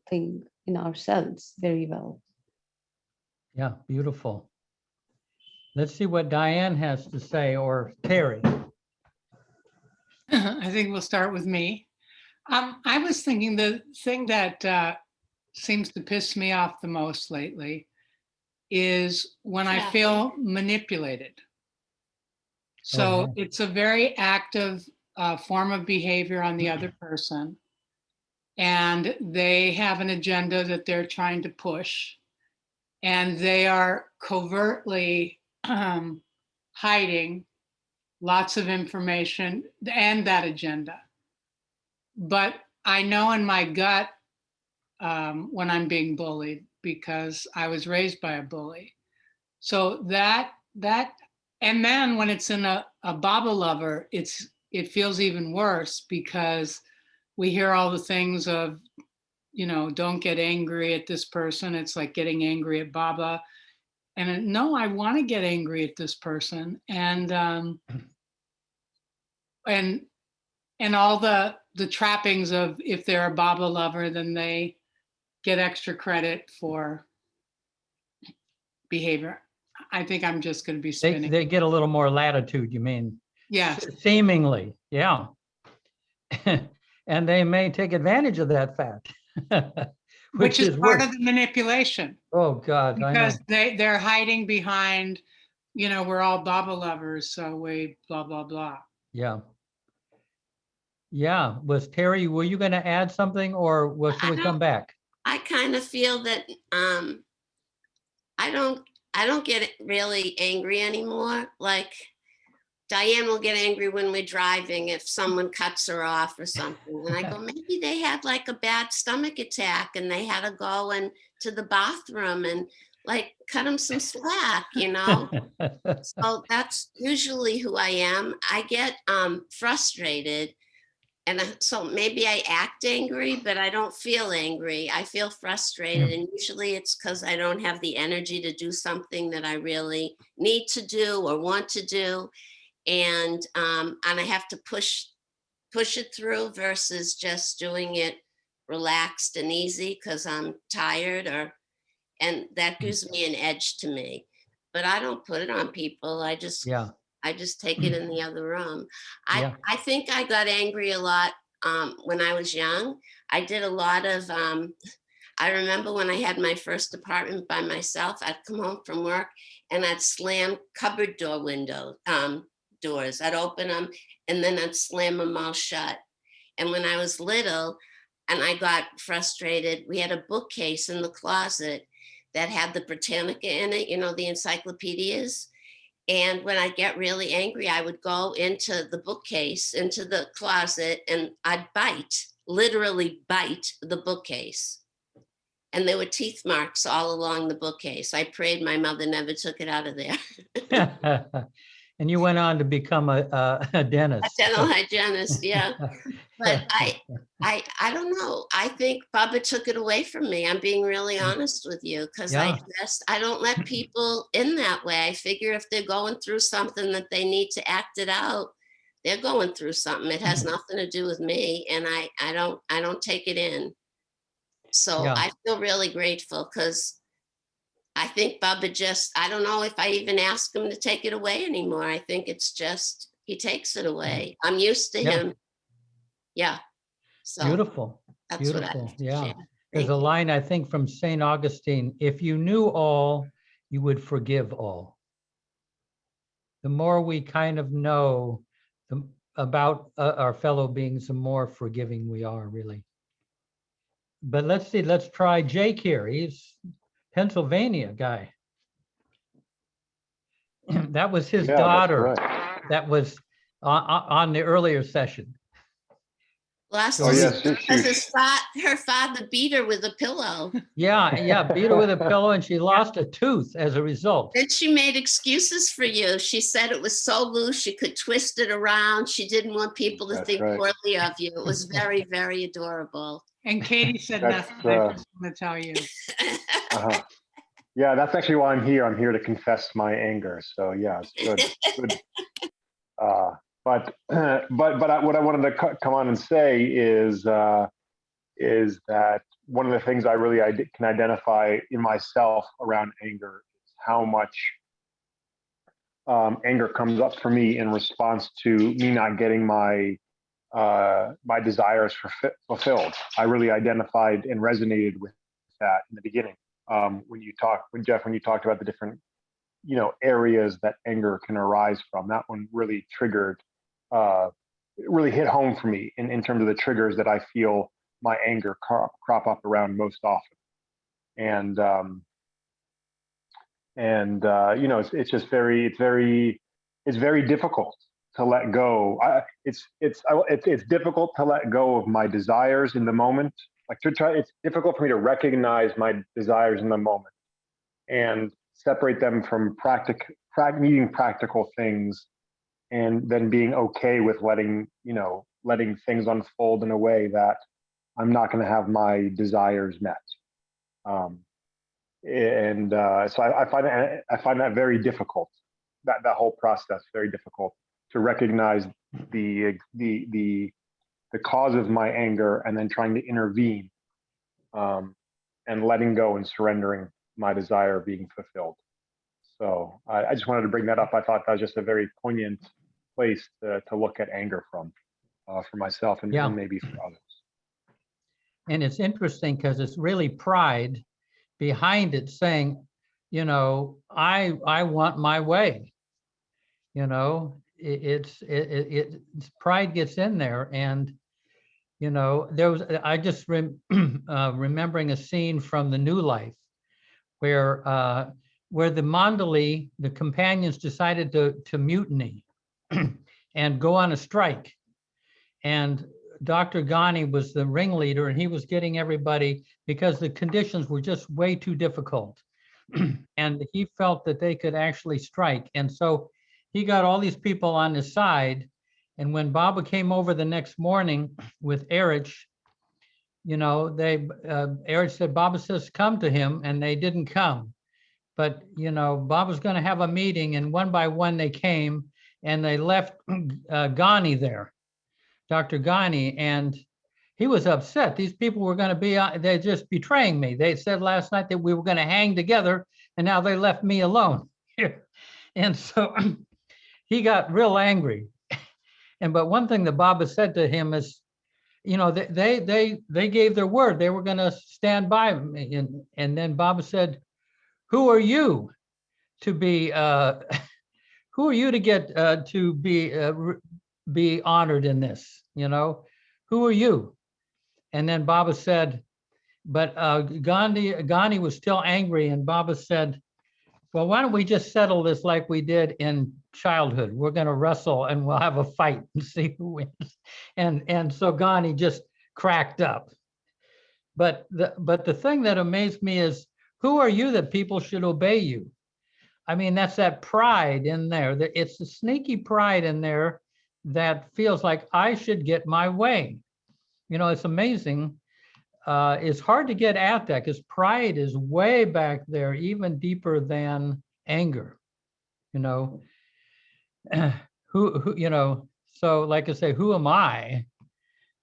Speaker 8: thing in ourselves very well.
Speaker 2: Yeah, beautiful. Let's see what Diane has to say, or Terry.
Speaker 9: I think we'll start with me. I was thinking the thing that seems to piss me off the most lately is when I feel manipulated. So it's a very active form of behavior on the other person, and they have an agenda that they're trying to push, and they are covertly hiding lots of information and that agenda. But I know in my gut when I'm being bullied, because I was raised by a bully. So that and then when it's in a Baba lover, it feels even worse, because we hear all the things of, don't get angry at this person. It's like getting angry at Baba. And no, I want to get angry at this person. And all the trappings of, if they're a Baba lover, then they get extra credit for behavior. I think I'm just going to be spinning.
Speaker 2: They get a little more latitude, you mean?
Speaker 9: Yeah.
Speaker 2: Seemingly, yeah. And they may take advantage of that fact.
Speaker 9: Which is part
Speaker 2: worse.
Speaker 9: of the manipulation.
Speaker 2: Oh, God,
Speaker 9: because
Speaker 2: I know.
Speaker 9: they're hiding behind we're all Baba lovers, so we blah, blah, blah.
Speaker 2: Yeah. Yeah, was Terry, were you going to add something or should we come back?
Speaker 10: I kind of feel that I don't get really angry anymore. Like Diane will get angry when we're driving if someone cuts her off or something. And I go, maybe they had like a bad stomach attack and they had to go into the bathroom and like cut them some slack, So that's usually who I am. I get frustrated. And so maybe I act angry, but I don't feel angry. I feel frustrated. And usually it's because I don't have the energy to do something that I really need to do or want to do. And I have to push it through versus just doing it relaxed and easy because I'm tired and that gives me an edge to me. But I don't put it on people. I just take it in the other room. I think I got angry a lot when I was young. I did a lot of, I remember when I had my first apartment by myself, I'd come home from work and I'd slam cupboard doors. I'd open them and then I'd slam them all shut. And when I was little and I got frustrated, we had a bookcase in the closet that had the Britannica in it, the encyclopedias. And when I get really angry, I would go into the bookcase, into the closet, and I'd literally bite the bookcase. And there were teeth marks all along the bookcase. I prayed my mother never took it out of there.
Speaker 2: And you went on to become a dentist.
Speaker 10: A dental hygienist, yeah. But I don't know. I think Baba took it away from me. I'm being really honest with you because I don't let people in that way. I figure if they're going through something that they need to act it out, they're going through something. It has nothing to do with me, and I don't take it in. So I feel really grateful because I think Baba I don't know if I even ask him to take it away anymore. I think it's just, he takes it away. I'm used to him. Yeah. So
Speaker 2: beautiful.
Speaker 10: That's
Speaker 2: Beautiful.
Speaker 10: What
Speaker 2: Yeah. There's a line, I think, from St. Augustine, if you knew all, you would forgive all. The more we kind of know about our fellow beings, the more forgiving we are, really. But let's see, let's try Jake here. He's Pennsylvania guy. That was his daughter that was on the earlier session.
Speaker 10: Lost because her father beat her with a pillow.
Speaker 2: Yeah, beat her with a pillow and she lost a tooth as a result.
Speaker 10: Then she made excuses for you. She said it was so loose she could twist it around. She didn't want people to think poorly of you. It was very, very adorable.
Speaker 9: And Katie said nothing. I just want to tell you.
Speaker 11: Yeah, that's actually why I'm here. I'm here to confess my anger. So yeah, it's good. But what I wanted to come on and say is that one of the things I really can identify in myself around anger is how much anger comes up for me in response to me not getting my desires fulfilled. I really identified and resonated with that in the beginning. When you talked about the different, areas that anger can arise from, that one really triggered, really hit home for me in terms of the triggers that I feel my anger crop up around most often. And it's just very difficult to let go. It's difficult to let go of my desires in the moment. It's difficult for me to recognize my desires in the moment and separate them from needing practical things, and then being okay with letting things unfold in a way that I'm not going to have my desires met. So I find that very difficult. That whole process very difficult to recognize the cause of my anger and then trying to intervene, and letting go and surrendering my desire being fulfilled. So I just wanted to bring that up. I thought that was just a very poignant place to look at anger from, for myself and maybe for others.
Speaker 2: And it's interesting because it's really pride behind it saying, I want my way. It's pride gets in there, and there was I just remembering a scene from the New Life where the Mandali, the companions, decided to mutiny and go on a strike. And Dr. Ghani was the ringleader, and he was getting everybody because the conditions were just way too difficult. And he felt that they could actually strike. And so he got all these people on his side. And when Baba came over the next morning with Erich, Erich said, Baba says, come to him, and they didn't come. But, Baba's going to have a meeting, and one by one they came, and they left Ghani there, Dr. Ghani, and he was upset. These people were going to be, they're just betraying me. They said last night that we were going to hang together, and now they left me alone. And so he got real angry. But one thing that Baba said to him is, they gave their word. They were going to stand by me. And then Baba said, who are you to be, who are you to get to be honored in this? Who are you? And then Baba said, but Gandhi was still angry, and Baba said, well, why don't we just settle this like we did in childhood? We're going to wrestle and we'll have a fight and see who wins. And so Gandhi just cracked up. But the thing that amazed me is, who are you that people should obey you? I mean, that's that pride in there. It's the sneaky pride in there that feels like I should get my way. It's amazing. It's hard to get at that because pride is way back there, even deeper than anger. Who so like I say, who am I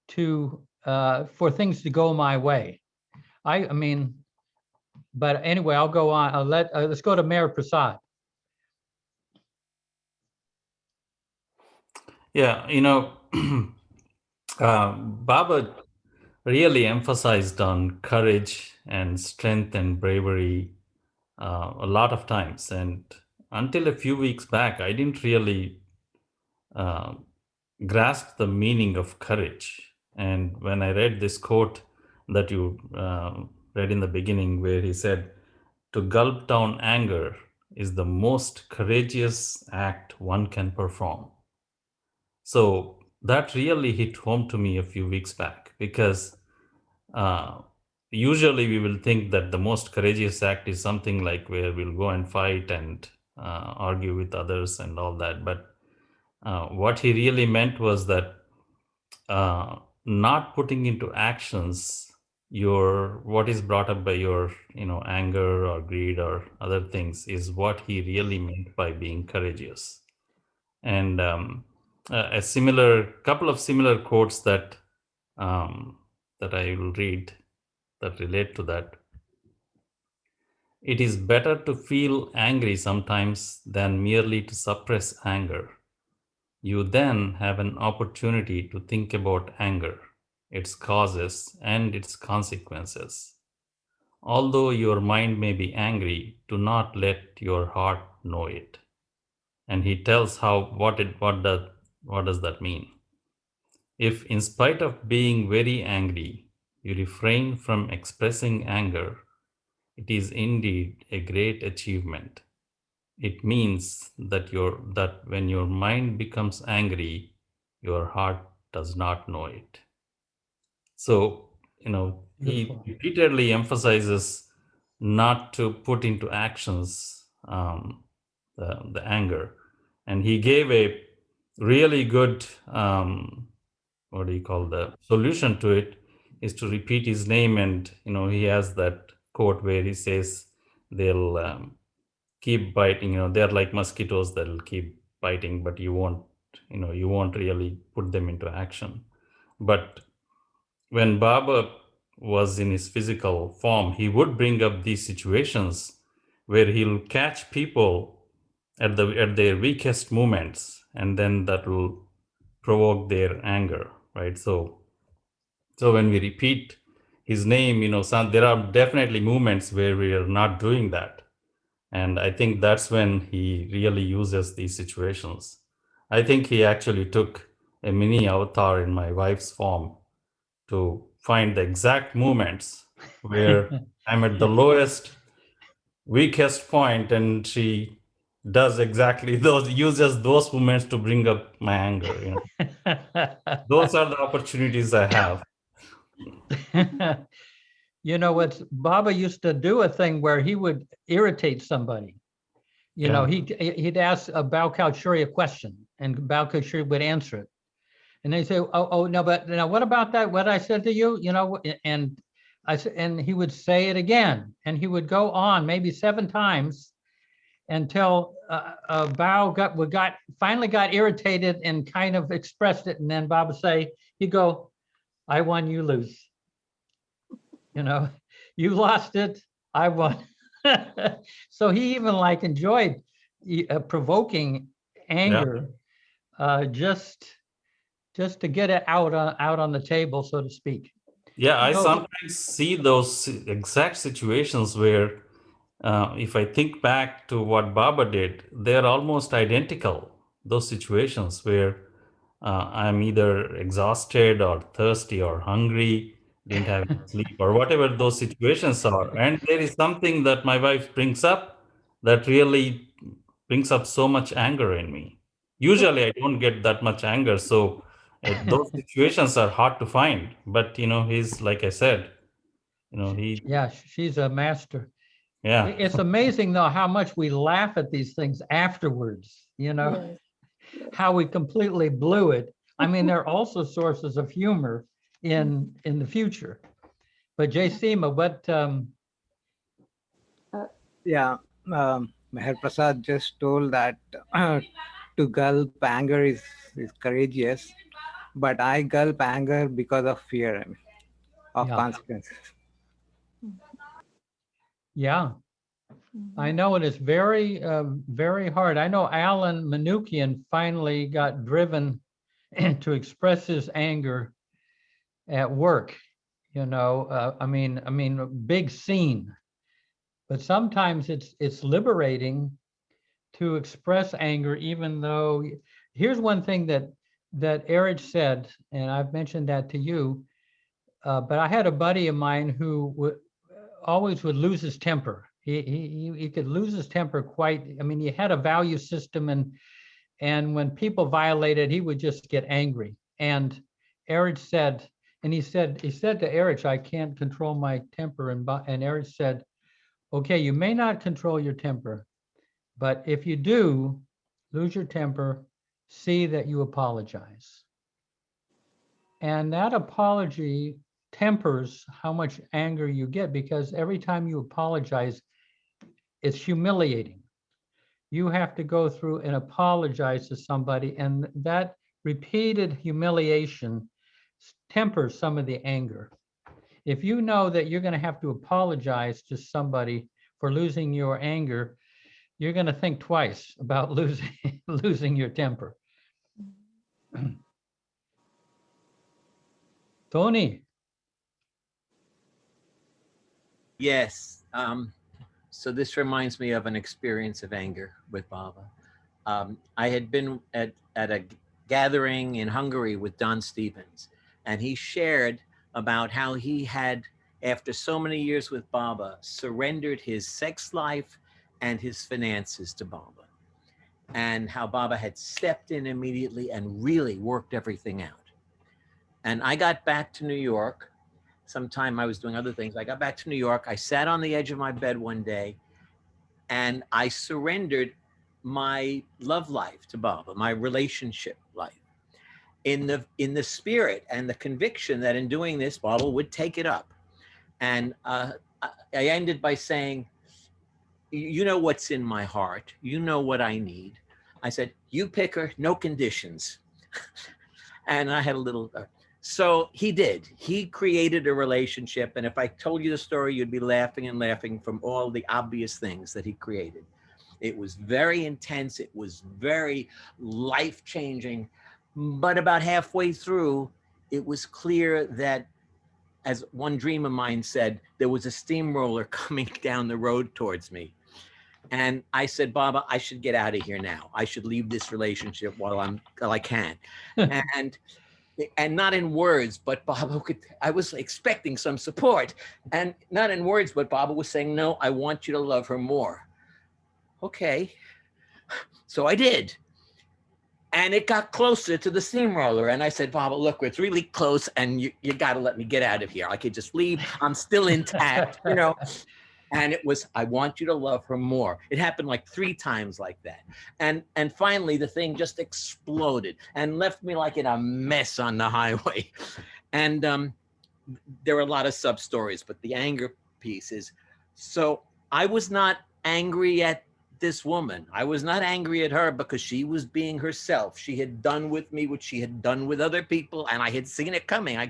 Speaker 2: to for things to go my way? I mean, but anyway, I'll go on. Let's go to Mayor Prasad.
Speaker 12: Yeah, Baba really emphasized on courage and strength and bravery a lot of times. And until a few weeks back, I didn't really grasp the meaning of courage. And when I read this quote that you read in the beginning, where he said, to gulp down anger is the most courageous act one can perform. So that really hit home to me a few weeks back, because usually we will think that the most courageous act is something like where we'll go and fight and argue with others and all that. But what he really meant was that not putting into actions what is brought up by your anger or greed or other things is what he really meant by being courageous. And a couple of similar quotes that that I will read that relate to that. It is better to feel angry sometimes than merely to suppress anger. You then have an opportunity to think about anger, its causes, and its consequences. Although your mind may be angry, do not let your heart know it. And he tells what does that mean? If in spite of being very angry, you refrain from expressing anger, it is indeed a great achievement. It means that when your mind becomes angry, your heart does not know it. So, he repeatedly emphasizes not to put into actions the anger. And he gave a really good, the solution to it is to repeat his name. And, he has that quote where he says they'll keep biting, they're like mosquitoes that'll keep biting, but you won't really put them into action. But when Baba was in his physical form, he would bring up these situations where he'll catch people at their weakest moments, and then that will provoke their anger, right? So when we repeat his name, there are definitely moments where we are not doing that. And I think that's when he really uses these situations. I think he actually took a mini avatar in my wife's form to find the exact moments where I'm at the lowest, weakest point, and she does exactly those, uses those moments to bring up my anger. You know, those are the opportunities I have.
Speaker 2: You know, what Baba used to do a thing where he would irritate somebody. You know, he'd ask a Bao Shuri a question, and Bao Shuri would answer it. And they say, oh, no, but now what about that? What I said to you, you know, and and he would say it again, and he would go on maybe 7 times until Bao finally got irritated and kind of expressed it. And then Baba say, he'd go, I won, you lose. You know, you lost it, I won. So he even like enjoyed provoking anger, just to get it out on the table, so to speak.
Speaker 12: Yeah, I
Speaker 2: No.
Speaker 12: sometimes see those exact situations where, if I think back to what Baba did, they're almost identical. Those situations where I'm either exhausted or thirsty or hungry, didn't have enough sleep, or whatever those situations are. And there is something that my wife brings up that really brings up so much anger in me. Usually I don't get that much anger, so those situations are hard to find. But you know, he's, like I said, you know,
Speaker 2: Yeah, she's a master.
Speaker 12: yeah.
Speaker 2: It's amazing though how much we laugh at these things afterwards, you know.
Speaker 8: Yes.
Speaker 2: How we completely blew it. I mean, there are also sources of humor in the future. But Jay Seema, what
Speaker 13: Yeah, Meher Prasad just told that to gulp anger is courageous, but I gulp anger because of fear of
Speaker 2: Yeah.
Speaker 13: consequences.
Speaker 2: Yeah, I know it is very, very hard. I know Alan Manukian finally got driven to express his anger at work. You know, I mean, a big scene. But sometimes it's liberating to express anger, even though here's one thing that Eric said, and I've mentioned that to you. But I had a buddy of mine who always would lose his temper. He could lose his temper quite. I mean, he had a value system, and when people violated, he would just get angry. And Eric said, and he said to Eric, I can't control my temper. And Eric said, okay, you may not control your temper, but if you do lose your temper, see that you apologize. And that apology tempers how much anger you get, because every time you apologize, it's humiliating. You have to go through and apologize to somebody, and that repeated humiliation tempers some of the anger. If you know that you're going to have to apologize to somebody for losing your anger, you're going to think twice about losing your temper. Tony.
Speaker 6: Yes. So this reminds me of an experience of anger with Baba. I had been at a gathering in Hungary with Don Stevens, and he shared about how he had, after so many years with Baba, surrendered his sex life and his finances to Baba, and how Baba had stepped in immediately and really worked everything out. And I got back to New York. Sometime I was doing other things. I got back to New York. I sat on the edge of my bed one day and I surrendered my love life to Baba, my relationship life, in the spirit and the conviction that in doing this, Baba would take it up. And I ended by saying, you know what's in my heart. You know what I need. I said, you pick her, no conditions. And I had a little, so he did. He created a relationship. And if I told you the story, you'd be laughing and laughing from all the obvious things that he created. It was very intense. It was very life-changing. But about halfway through, it was clear that, as one dream of mine said, there was a steamroller coming down the road towards me. And I said, Baba, I should get out of here now. I should leave this relationship while I can. And not in words, but Baba I was expecting some support. And not in words, but Baba was saying, no, I want you to love her more. Okay. So I did. And it got closer to the steamroller. And I said, Baba, look, it's really close and you got to let me get out of here. I could just leave. I'm still intact, you know. And it was, I want you to love her more. It happened like 3 times like that. And finally, the thing just exploded and left me like in a mess on the highway. And there are a lot of sub stories, but the anger piece is, so I was not angry at this woman. I was not angry at her because she was being herself. She had done with me what she had done with other people, and I had seen it coming. I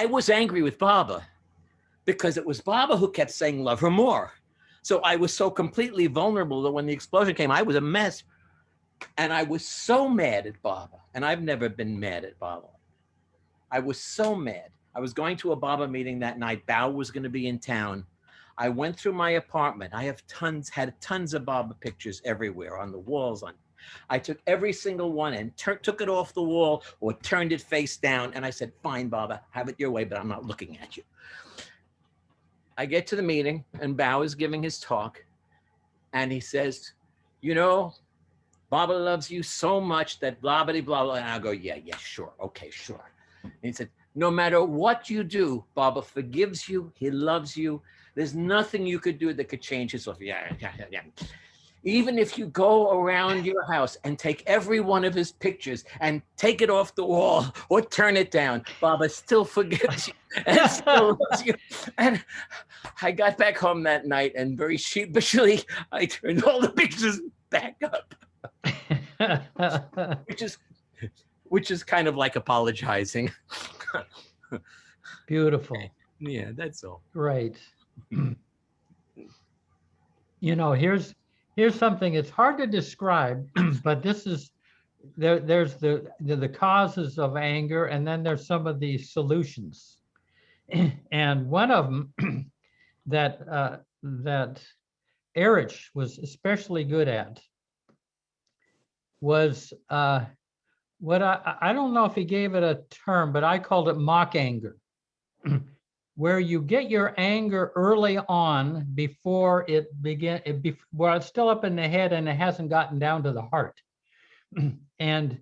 Speaker 6: was angry with Baba because it was Baba who kept saying, love her more. So I was so completely vulnerable that when the explosion came, I was a mess. And I was so mad at Baba. And I've never been mad at Baba. I was so mad. I was going to a Baba meeting that night. Bao was going to be in town. I went through my apartment. I have had tons of Baba pictures everywhere on the walls. I took every single one and took it off the wall or turned it face down. And I said, fine, Baba, have it your way, but I'm not looking at you. I get to the meeting and Bao is giving his talk. And he says, you know, Baba loves you so much that blah, blah, blah, blah. And I go, yeah, sure. Okay, sure. And he said, no matter what you do, Baba forgives you. He loves you. There's nothing you could do that could change his life. Yeah. Even if you go around your house and take every one of his pictures and take it off the wall or turn it down, Baba still forgives you and still loves you. And I got back home that night and very sheepishly, I turned all the pictures back up, which is kind of like apologizing.
Speaker 2: Beautiful.
Speaker 6: Yeah, that's all.
Speaker 2: Right. You know, here's something, it's hard to describe, but this is, there's the causes of anger, and then there's some of the solutions. And one of them that Erich was especially good at was what I don't know if he gave it a term, but I called it mock anger, where you get your anger early on before while it's still up in the head and it hasn't gotten down to the heart. And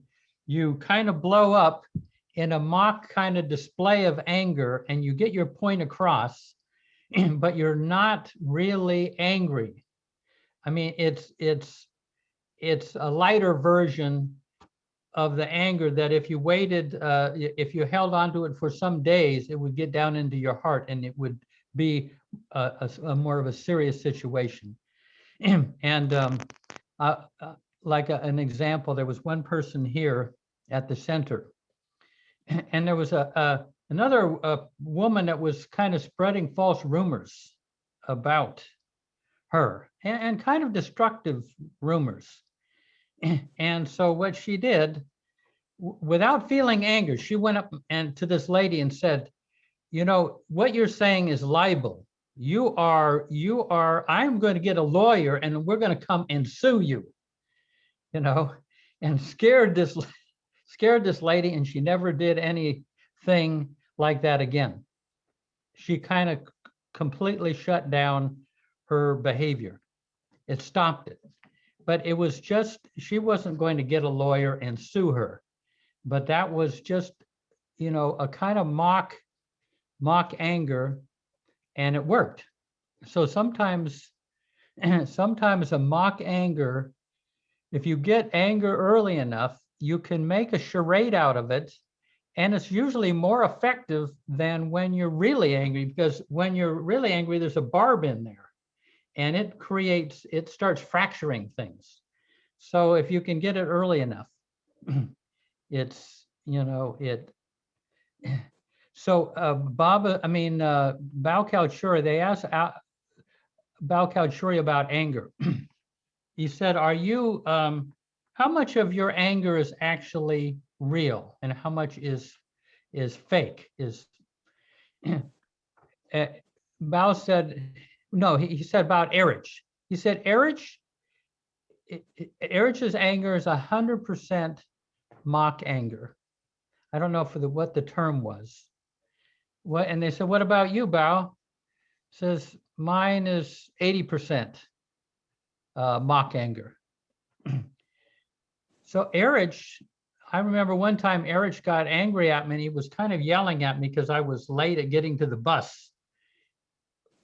Speaker 2: you kind of blow up in a mock kind of display of anger and you get your point across, but you're not really angry. I mean, it's a lighter version of the anger that if you waited, if you held onto it for some days, it would get down into your heart and it would be a more of a serious situation. And like an example, there was one person here at the center, and there was another woman that was kind of spreading false rumors about her and kind of destructive rumors. And so what she did, without feeling anger, she went up and to this lady and said, you know, what you're saying is libel. I'm going to get a lawyer and we're going to come and sue you, you know, and scared this lady, and she never did anything like that again. She kind of completely shut down her behavior. It stopped it. But it was just, she wasn't going to get a lawyer and sue her. But that was just, you know, a kind of mock anger, and it worked. So sometimes a mock anger, if you get anger early enough, you can make a charade out of it. And it's usually more effective than when you're really angry, because when you're really angry, there's a barb in there. And it starts fracturing things. So if you can get it early enough, it's, you know, so Bao Kalchuri, they asked Bao Kalchuri about anger. He said, how much of your anger is actually real and how much is fake? Bao said, no, he said about Erich. he said, Erich's anger is 100% mock anger. I don't know what the term was. What, and they said, what about you, Bao? Says, mine is 80% mock anger. So Erich, I remember one time Erich got angry at me and he was kind of yelling at me because I was late at getting to the bus.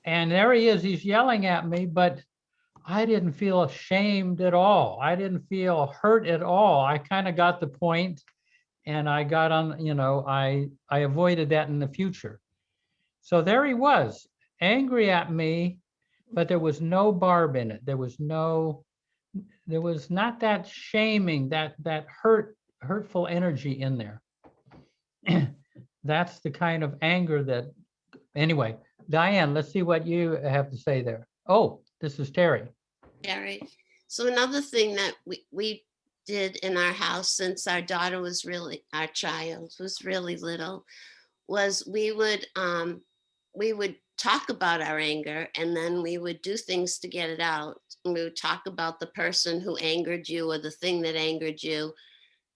Speaker 2: And there he is, he's yelling at me, but I didn't feel ashamed at all. I didn't feel hurt at all. I kind of got the point and I got on, you know, I avoided that in the future. So there he was, angry at me, but there was no barb in it. There was not that shaming, that hurtful energy in there. That's the kind of anger that, anyway, Diane, let's see what you have to say there. Oh, this is Terry.
Speaker 10: Terry. So another thing that we did in our house since our daughter was really, our child was really little, was we would talk about our anger and then we would do things to get it out. And we would talk about the person who angered you or the thing that angered you,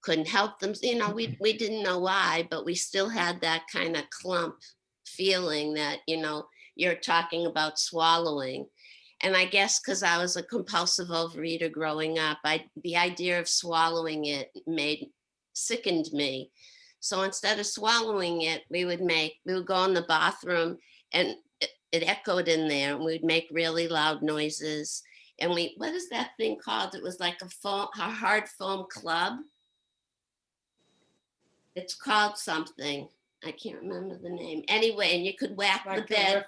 Speaker 10: couldn't help them. You know, we didn't know why, but we still had that kind of clump feeling that, you know, you're talking about swallowing. And I guess because I was a compulsive overeater growing up, the idea of swallowing it sickened me. So instead of swallowing it, we would go in the bathroom and it echoed in there and we'd make really loud noises. And what is that thing called? It was like a hard foam club. It's called something. I can't remember the name. Anyway, and you could whack
Speaker 9: Like
Speaker 10: the bed.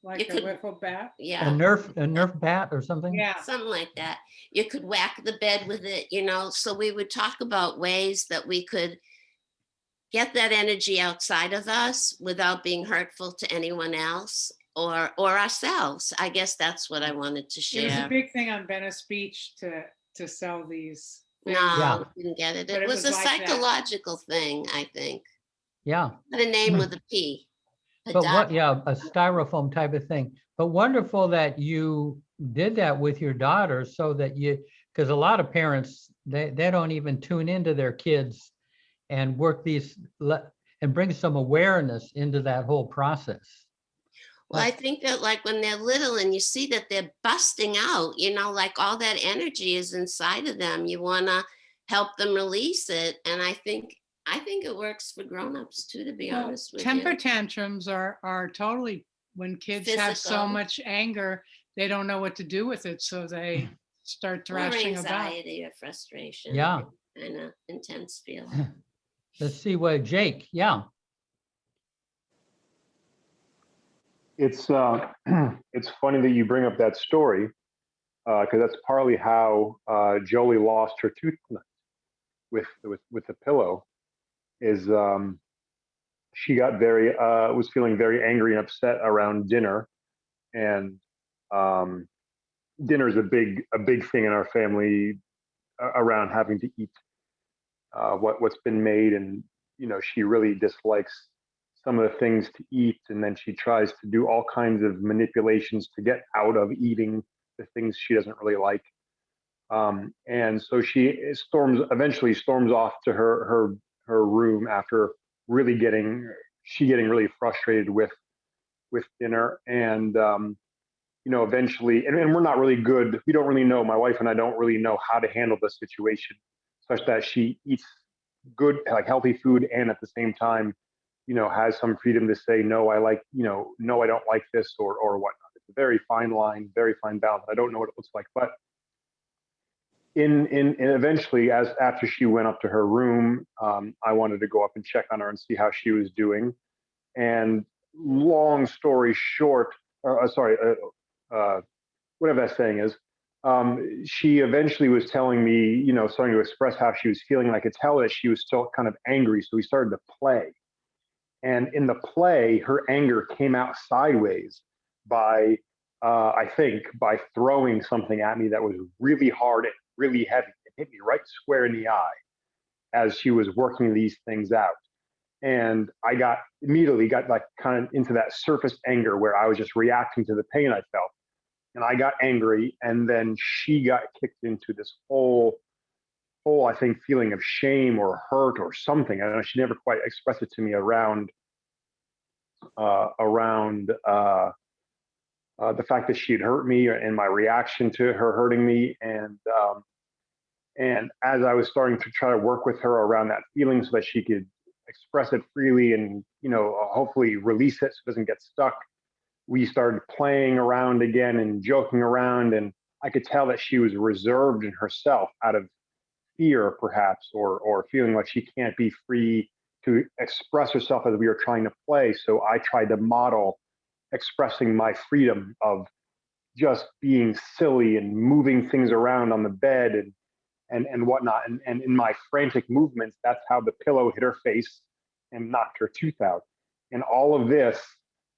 Speaker 9: Like a wiffle bat?
Speaker 10: Yeah.
Speaker 2: A Nerf bat or something?
Speaker 9: Yeah.
Speaker 10: Something like that. You could whack the bed with it, you know. So we would talk about ways that we could get that energy outside of us without being hurtful to anyone else or ourselves. I guess that's what I wanted to
Speaker 9: It was a
Speaker 10: share.
Speaker 9: big thing on Venice Beach to sell these. things.
Speaker 10: No,
Speaker 2: Yeah.
Speaker 10: we didn't get it.
Speaker 9: But
Speaker 10: It was a
Speaker 9: like that.
Speaker 10: psychological thing, I think.
Speaker 2: Yeah.
Speaker 10: But a name with a P.
Speaker 2: But what, yeah, a styrofoam type of thing. But wonderful that you did that with your daughter so that because a lot of parents, they don't even tune into their kids and work and bring some awareness into that whole process.
Speaker 10: Well, I think that like when they're little and you see that they're busting out, you know, like all that energy is inside of them. You want to help them release it. And I think it works for grown-ups too, to be
Speaker 9: Well,
Speaker 10: honest with
Speaker 9: temper
Speaker 10: you.
Speaker 9: tantrums are totally, when kids have so
Speaker 10: Physical.
Speaker 9: much anger, they don't know what to do with it. So they start thrashing
Speaker 10: Or
Speaker 9: about.
Speaker 10: anxiety or frustration.
Speaker 2: Yeah.
Speaker 10: Kind of intense feeling.
Speaker 2: Let's see what Jake, yeah.
Speaker 11: It's it's funny that you bring up that story because that's partly how Jolie lost her tooth tonight with the pillow. Is she got was feeling very angry and upset around dinner, and dinner is a big thing in our family around having to eat what's been made, and you know she really dislikes some of the things to eat, and then she tries to do all kinds of manipulations to get out of eating the things she doesn't really like. And so she eventually storms off to her room after really getting really frustrated with dinner. And you know, eventually, and we're not really good. We don't really know. My wife and I don't really know how to handle the situation, such that she eats good, like healthy food, and at the same time, you know, has some freedom to say, no, I like, you know, no, I don't like this or whatnot. It's a very fine line, very fine balance. I don't know what it looks like, but in eventually, after she went up to her room, I wanted to go up and check on her and see how she was doing. And long story short, whatever that saying is, she eventually was telling me, you know, starting to express how she was feeling. And I could tell that she was still kind of angry. So we started to play. And in the play, her anger came out sideways by, I think, by throwing something at me that was really hard and really heavy. It hit me right square in the eye as she was working these things out. And I immediately got like kind of into that surface anger where I was just reacting to the pain I felt. and I got angry, and then she got kicked into this whole I think feeling of shame or hurt or something. I don't know. She never quite expressed it to me around the fact that she had hurt me and my reaction to her hurting me. And as I was starting to try to work with her around that feeling so that she could express it freely and, hopefully release it so it doesn't get stuck, we started playing around again and joking around. And I could tell that she was reserved in herself out of fear, perhaps, or feeling like she can't be free to express herself as we were trying to play. So I tried to model expressing my freedom of just being silly and moving things around on the bed and whatnot. And in my frantic movements, that's how the pillow hit her face and knocked her tooth out. And all of this,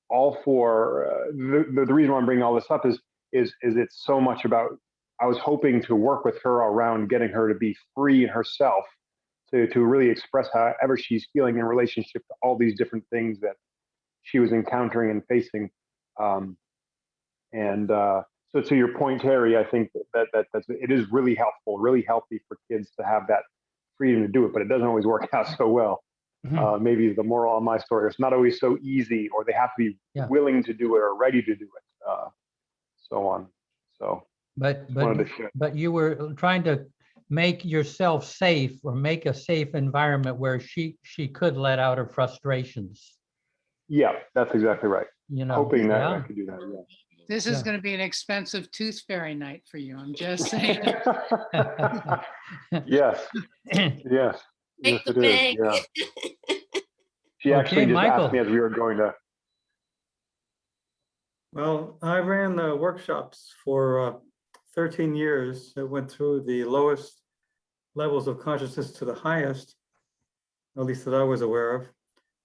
Speaker 11: all for the reason why I'm bringing all this up is it's so much about, I was hoping to work with her around getting her to be free in herself, to really express however she's feeling in relationship to all these different things that she was encountering and facing. So to your point, Terry, I think that's it is really helpful, really healthy for kids to have that freedom to do it, but it doesn't always work out so well. Maybe the moral of my story, it's not always so easy, or they have to be willing to do it or ready to do it, so on. So,
Speaker 2: but you were trying to make yourself safe, or make a safe environment where she could let out her frustrations.
Speaker 11: Yeah, that's exactly right. Hoping that
Speaker 2: yeah.
Speaker 11: I could do that. Yeah.
Speaker 9: This is going to be an expensive tooth fairy night for you. I'm just saying.
Speaker 11: Yes. Yes. Yes, it is. Yeah. She actually just
Speaker 2: Michael.
Speaker 11: asked me as we were going to.
Speaker 3: Well, I ran workshops for 13 years. It went through the lowest levels of consciousness to the highest, at least that I was aware of.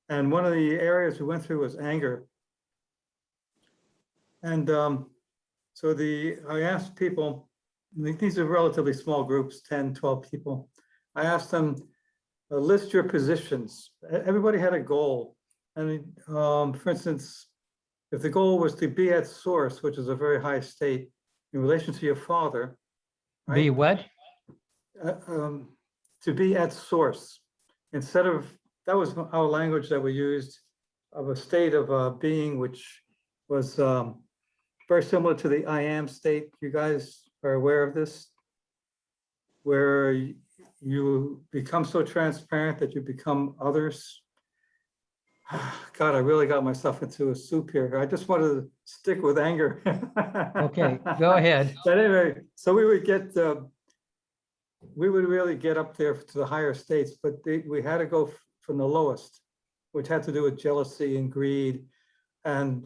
Speaker 3: And one of the areas we went through was anger. And so I asked people, these are relatively small groups, 10, 12 people. I asked them, list your positions. Everybody had a goal. And for instance, if the goal was to be at source, which is a very high state in relation to your father. Right?
Speaker 2: Be what?
Speaker 3: To be at source. Instead of, that was our language that we used, of a state of being, which was very similar to the I am state. You guys are aware of this, where you become so transparent that you become others. God, I really got myself into a soup here. I just wanted to stick with anger.
Speaker 2: Okay, go ahead.
Speaker 3: But anyway, so we would really get up there to the higher states, but we had to go from the lowest, which had to do with jealousy and greed and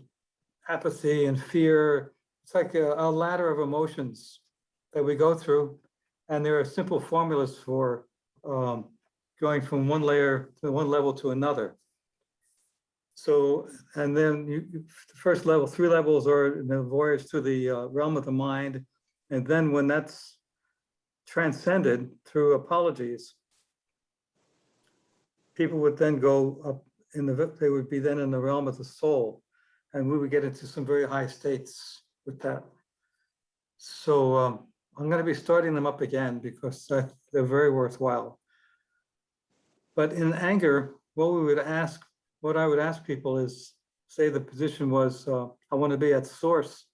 Speaker 3: apathy and fear. It's like a ladder of emotions that we go through. And there are simple formulas for going from one layer to one level to another. So, and then the first level, 3 levels are the voyage to the realm of the mind. And then when that's transcended through apologies, people would then go up they would be then in the realm of the soul. And we would get into some very high states with that. So I'm going to be starting them up again because they're very worthwhile. But in anger, what I would ask people is, say the position was, I want to be at source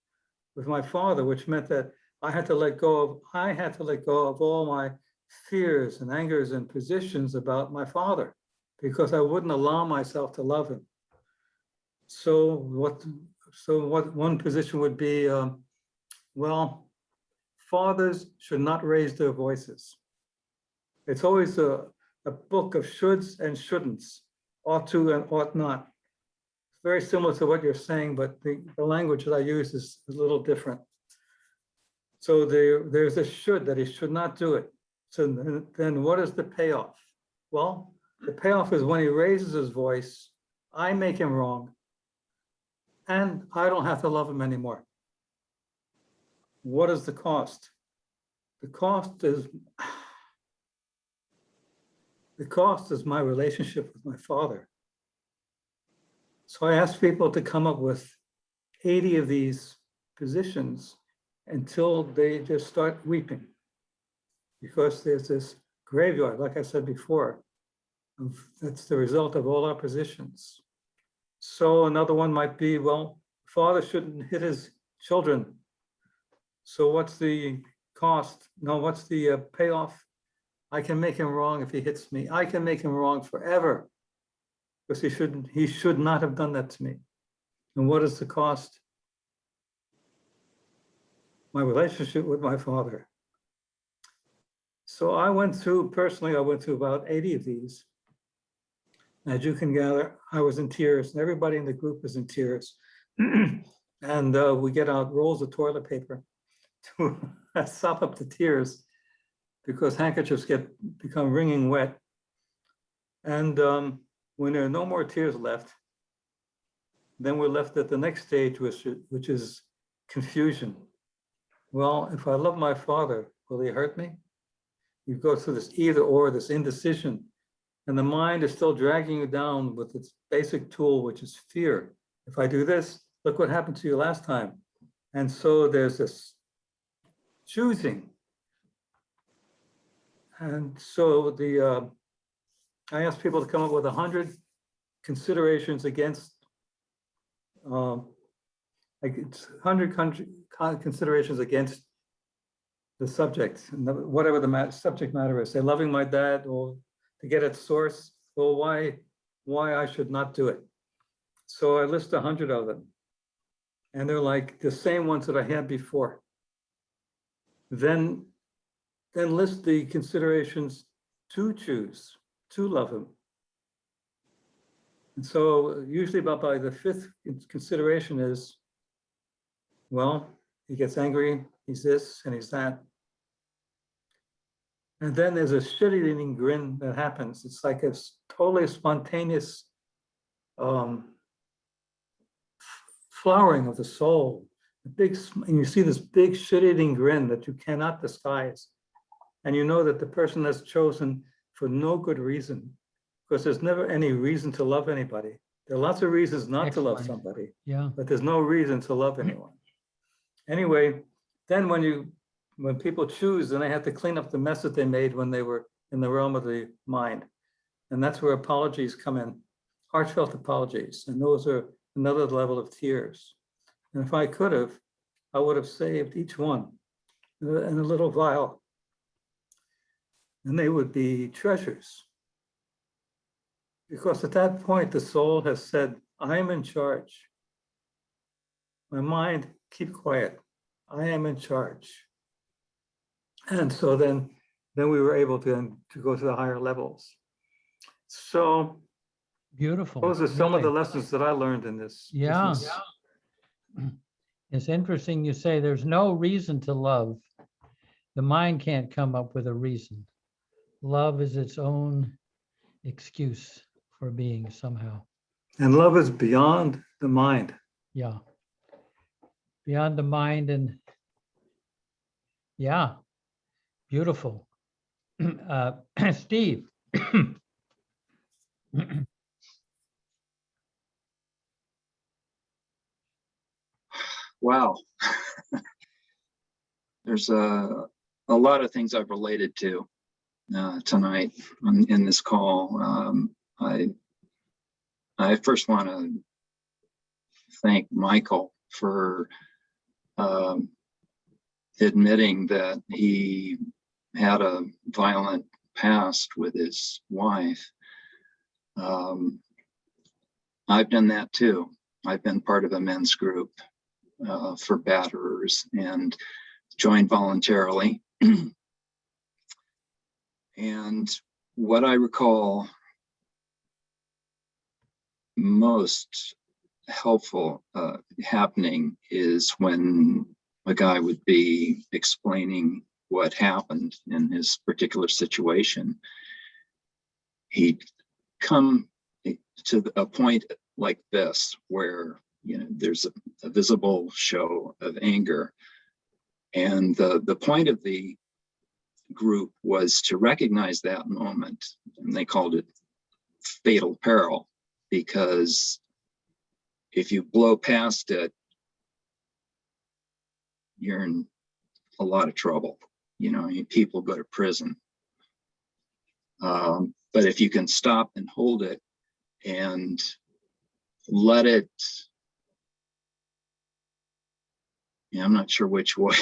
Speaker 3: with my father, which meant that I had to let go of all my fears and angers and positions about my father, because I wouldn't allow myself to love him. So what one position would be, well, fathers should not raise their voices. It's always a book of shoulds and shouldn'ts, ought to and ought not. It's very similar to what you're saying, but the language that I use is a little different. So there's a should, that he should not do it. So then what is the payoff? Well, the payoff is when he raises his voice, I make him wrong, and I don't have to love him anymore. What is the cost? The cost is my relationship with my father. So I asked people to come up with 80 of these positions until they just start weeping. Because there's this graveyard, like I said before, that's the result of all our positions. So another one might be, well, father shouldn't hit his children. So what's the cost? No, what's the payoff? I can make him wrong if he hits me. I can make him wrong forever because he should not have done that to me. And what is the cost? My relationship with my father. So I went through about 80 of these. As you can gather, I was in tears, and everybody in the group was in tears. And we get out rolls of toilet paper to sop up the tears because handkerchiefs become wringing wet. And when there are no more tears left, then we're left at the next stage, which is confusion. Well, if I love my father, will he hurt me? You go through this either or, this indecision, and the mind is still dragging you down with its basic tool, which is fear. If I do this, look what happened to you last time. And so there's this choosing. And so I asked people to come up with 100 considerations against, like it's 100 considerations against the subject, whatever the subject matter is. Say, loving my dad, or to get at source, well, why I should not do it. So I list 100 of them. And they're like the same ones that I had before. Then list the considerations to choose, to love him. And so usually by the fifth consideration is, well, he gets angry, he's this and he's that. And then there's a shit-eating grin that happens. It's like a totally spontaneous flowering of the soul. And you see this big shit-eating grin that you cannot disguise. And you know that the person that's chosen for no good reason, because there's never any reason to love anybody. There are lots of reasons not to love somebody, but there's no reason to love anyone. Anyway, then when people choose, then they have to clean up the mess that they made when they were in the realm of the mind. And that's where apologies come in, heartfelt apologies. And those are another level of tears. And if I could have, I would have saved each one in a little vial. And they would be treasures. Because at that point, the soul has said, I am in charge. My mind, keep quiet. I am in charge. And so then we were able to go to the higher levels. So
Speaker 2: beautiful.
Speaker 3: Those are some of the lessons that I learned in this.
Speaker 2: Yeah.
Speaker 3: business.
Speaker 2: It's interesting you say there's no reason to love. The mind can't come up with a reason. Love is its own excuse for being somehow.
Speaker 3: And love is beyond the mind.
Speaker 2: Yeah. Beyond the mind and yeah, beautiful. Steve.
Speaker 14: Wow. There's a lot of things I've related to tonight in this call. I first want to thank Michael for admitting that he had a violent past with his wife. I've done that too. I've been part of a men's group for batterers and joined voluntarily. And what I recall most helpful happening is when a guy would be explaining what happened in his particular situation. He'd come to a point like this where there's a visible show of anger, and the point of the group was to recognize that moment, and they called it fatal peril, because if you blow past it, you're in a lot of trouble. You know, people go to prison. But if you can stop and hold it and let it, I'm not sure which way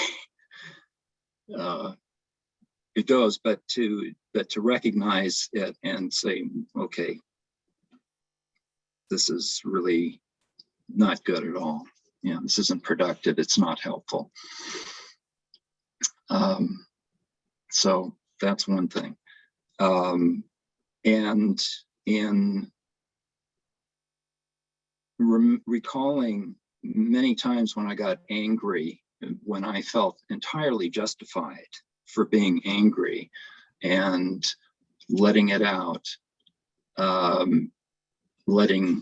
Speaker 14: it goes, but to recognize it and say, okay, this is really not good at all. This isn't productive. It's not helpful. So that's one thing. And in recalling many times when I got angry, when I felt entirely justified for being angry and letting it out, letting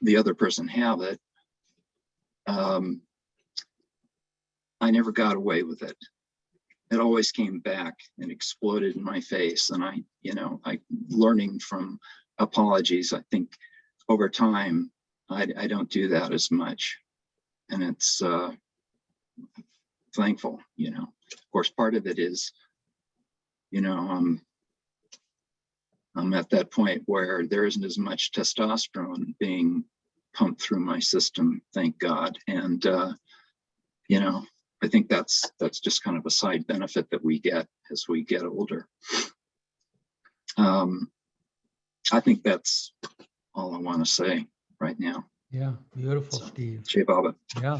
Speaker 14: the other person have it, I never got away with it. It always came back and exploded in my face. And I learning from apologies, I think over time, I don't do that as much. And it's thankful, Of course, part of it is, I'm at that point where there isn't as much testosterone being pumped through my system, thank God. And, I think that's just kind of a side benefit that we get as we get older. I think that's all I want to say right now.
Speaker 2: Yeah, beautiful, Steve.
Speaker 14: Jai Baba.
Speaker 2: Yeah.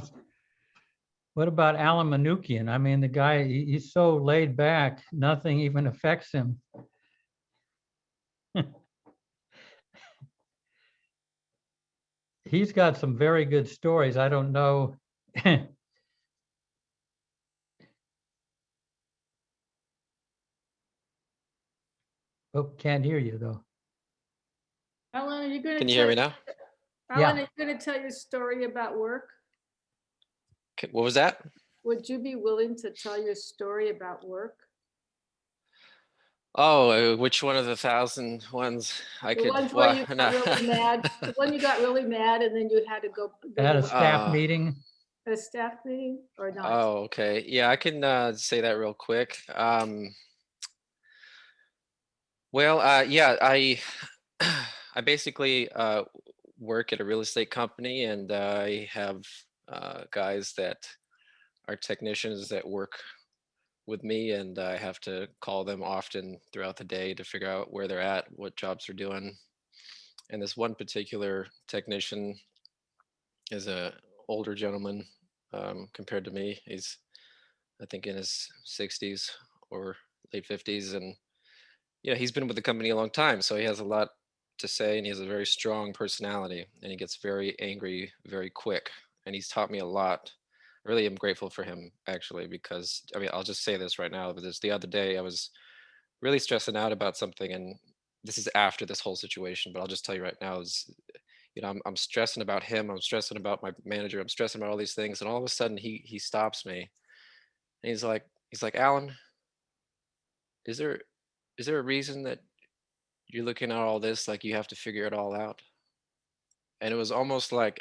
Speaker 2: What about Alan Manukian? I mean, the guy, he's so laid back, nothing even affects him. He's got some very good stories. I don't know. Oh, can't hear you though.
Speaker 15: Alan, are you going to?
Speaker 6: Can you hear me now?
Speaker 15: Alan,
Speaker 2: Yeah.
Speaker 15: are you going to tell your story about work?
Speaker 6: What was that?
Speaker 15: Would you be willing to tell your story about work?
Speaker 6: Oh, which one of the 1,000 ones I
Speaker 15: The
Speaker 6: could?
Speaker 15: ones where you
Speaker 6: no.
Speaker 15: got really mad. The one you got really mad, and then you had to go
Speaker 2: At a
Speaker 15: to
Speaker 2: staff meeting.
Speaker 15: a staff meeting or not?
Speaker 6: Oh, okay. Yeah, I can say that real quick. Well, yeah, I basically work at a real estate company, and I have guys that are technicians that work with me, and I have to call them often throughout the day to figure out where they're at, what jobs they're doing. And this one particular technician is a older gentleman compared to me. He's, I think, in his 60s or late 50s, and he's been with the company a long time, so he has a lot to say, and he has a very strong personality, and he gets very angry very quick, and he's taught me a lot. I really am grateful for him, actually, because I'll just say this right now, but the other day I was really stressing out about something, and this is after this whole situation, but I'll just tell you right now is, I'm stressing about him, I'm stressing about my manager, I'm stressing about all these things, and all of a sudden he stops me, and he's like, Alan, is there a reason that you're looking at all this like you have to figure it all out? And it was almost like,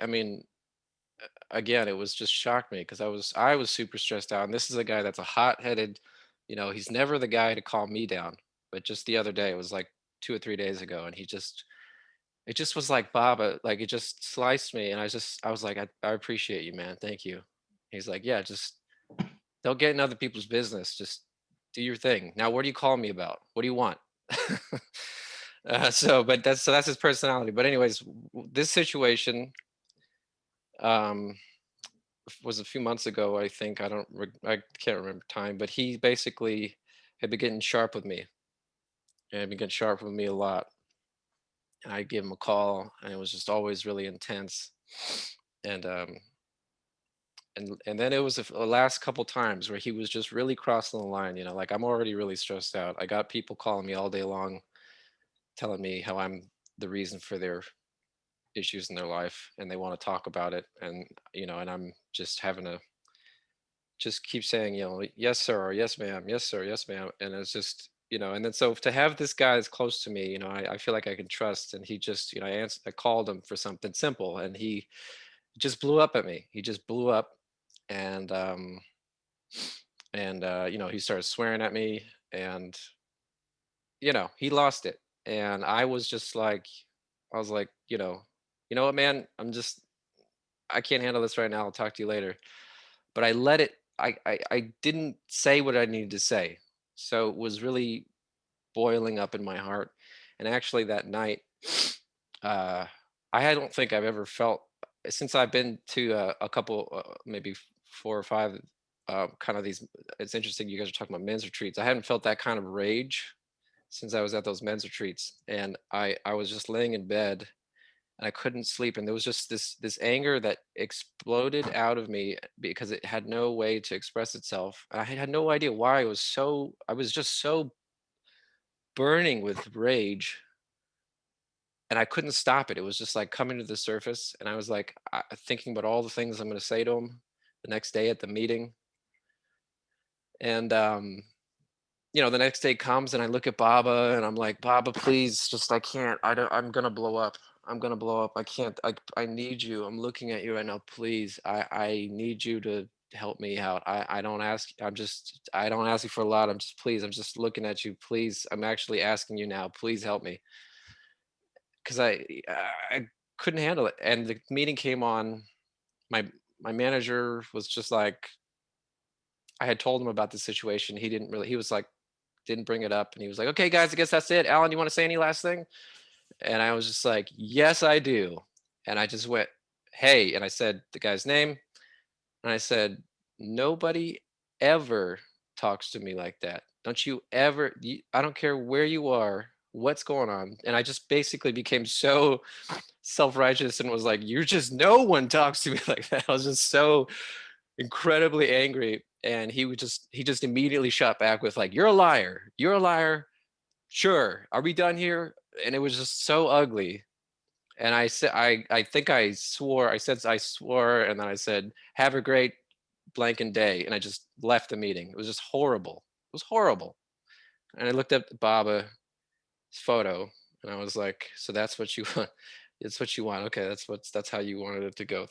Speaker 6: again, it was just shocked me, because I was super stressed out, and this is a guy that's a hot-headed, he's never the guy to calm me down, but just the other day, it was like 2 or 3 days ago, and it just was like, Bob, like it just sliced me, and I was like, I appreciate you, man, thank you. He's like, yeah, just don't get in other people's business, just do your thing. Now, what are you calling me about? What do you want? But that's his personality. But anyways, this situation was a few months ago, I think. I can't remember time, but he basically had been getting sharp with me, and had been getting sharp with me a lot. And I gave him a call, and it was just always really intense. And and then it was the last couple times where he was just really crossing the line. Like, I'm already really stressed out. I got people calling me all day long, telling me how I'm the reason for their issues in their life, and they want to talk about it, and and I'm just having to just keep saying, yes sir, or yes ma'am, yes sir, yes ma'am, and it's just, and then so to have this guy as close to me, I feel like I can trust. And he just, I called him for something simple, and he just blew up at me. He just blew up, and
Speaker 16: And, he started swearing at me, and, he lost it. And I was just like, I was like, you know what, man, I can't handle this right now. I'll talk to you later. But I let it, I didn't say what I needed to say. So it was really boiling up in my heart. And actually that night, uh, don't think I've ever felt, since I've been to a couple, maybe 4 or 5, kind of these, it's interesting you guys are talking about men's retreats. I hadn't felt that kind of rage since I was at those men's retreats. And I was just laying in bed and I couldn't sleep. And there was just this anger that exploded out of me because it had no way to express itself. And I had no idea why. I was just so burning with rage, and I couldn't stop it. It was just like coming to the surface. And I was like, thinking about all the things I'm going to say to him the next day at the meeting. And, the next day comes and I look at Baba and I'm like, Baba, please, just, I can't, I'm going to blow up. I'm going to blow up. I can't, I need you. I'm looking at you right now. Please. I need you to help me out. I don't ask, I don't ask you for a lot. I'm just looking at you. Please. I'm actually asking you now. Please help me. Cause I couldn't handle it. And the meeting came on. My manager was just like, I had told him about the situation. He was like, didn't bring it up. And he was like, okay, guys, I guess that's it. Alan, you want to say any last thing? And I was just like, yes, I do. And I just went, hey, and I said the guy's name. And I said, nobody ever talks to me like that. Don't you ever, I don't care where you are, what's going on. And I just basically became so self-righteous and was like, no one talks to me like that. I was just so incredibly angry. And he just immediately shot back with like, you're a liar. You're a liar. Sure. Are we done here? And it was just so ugly. And I said, I think I swore, I swore, and then I said, have a great blanking day. And I just left the meeting. It was just horrible. It was horrible. And I looked up Baba's photo and I was like, so that's what you want. It's what you want. Okay. That's how you wanted it to go.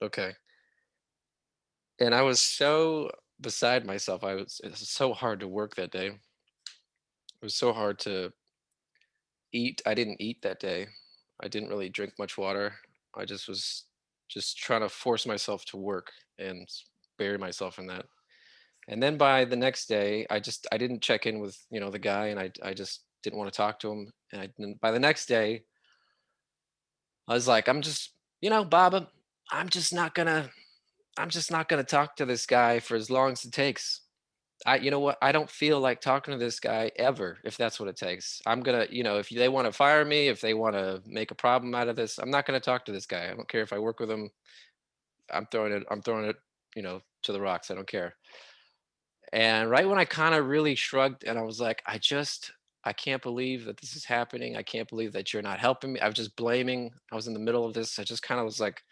Speaker 16: Okay. And I was so beside myself. It was so hard to work that day. It was so hard to eat. I didn't eat that day. I didn't really drink much water. I just was just trying to force myself to work and bury myself in that. And then by the next day, I didn't check in with, the guy, and I just didn't want to talk to him. And by the next day, I was like, Baba, I'm just not gonna talk to this guy for as long as it takes. You know what? I don't feel like talking to this guy ever, if that's what it takes. I'm gonna, if they want to fire me, if they want to make a problem out of this, I'm not gonna talk to this guy. I don't care if I work with him. I'm throwing it, to the rocks. I don't care. And right when I kind of really shrugged and I was like, I can't believe that this is happening. I can't believe that you're not helping me. I was just blaming. I was in the middle of this. I just kind of was like,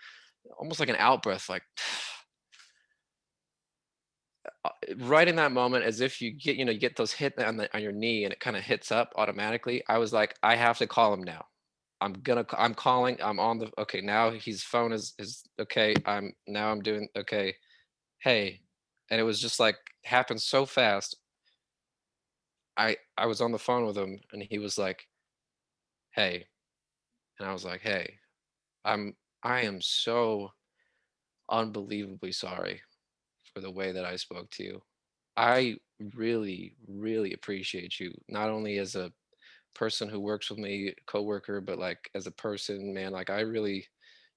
Speaker 16: almost like an outbreath, like, right in that moment, as if you get those hit on your knee and it kind of hits up automatically. I was like, I have to call him now. I'm calling. I'm on the, okay, now his phone is okay. I'm doing okay. Hey. And it was just like happened so fast. I was on the phone with him and he was like, hey. And I was like, hey, I am so unbelievably sorry for the way that I spoke to you. I really, really appreciate you, not only as a person who works with me, coworker, but like as a person, man. Like I really,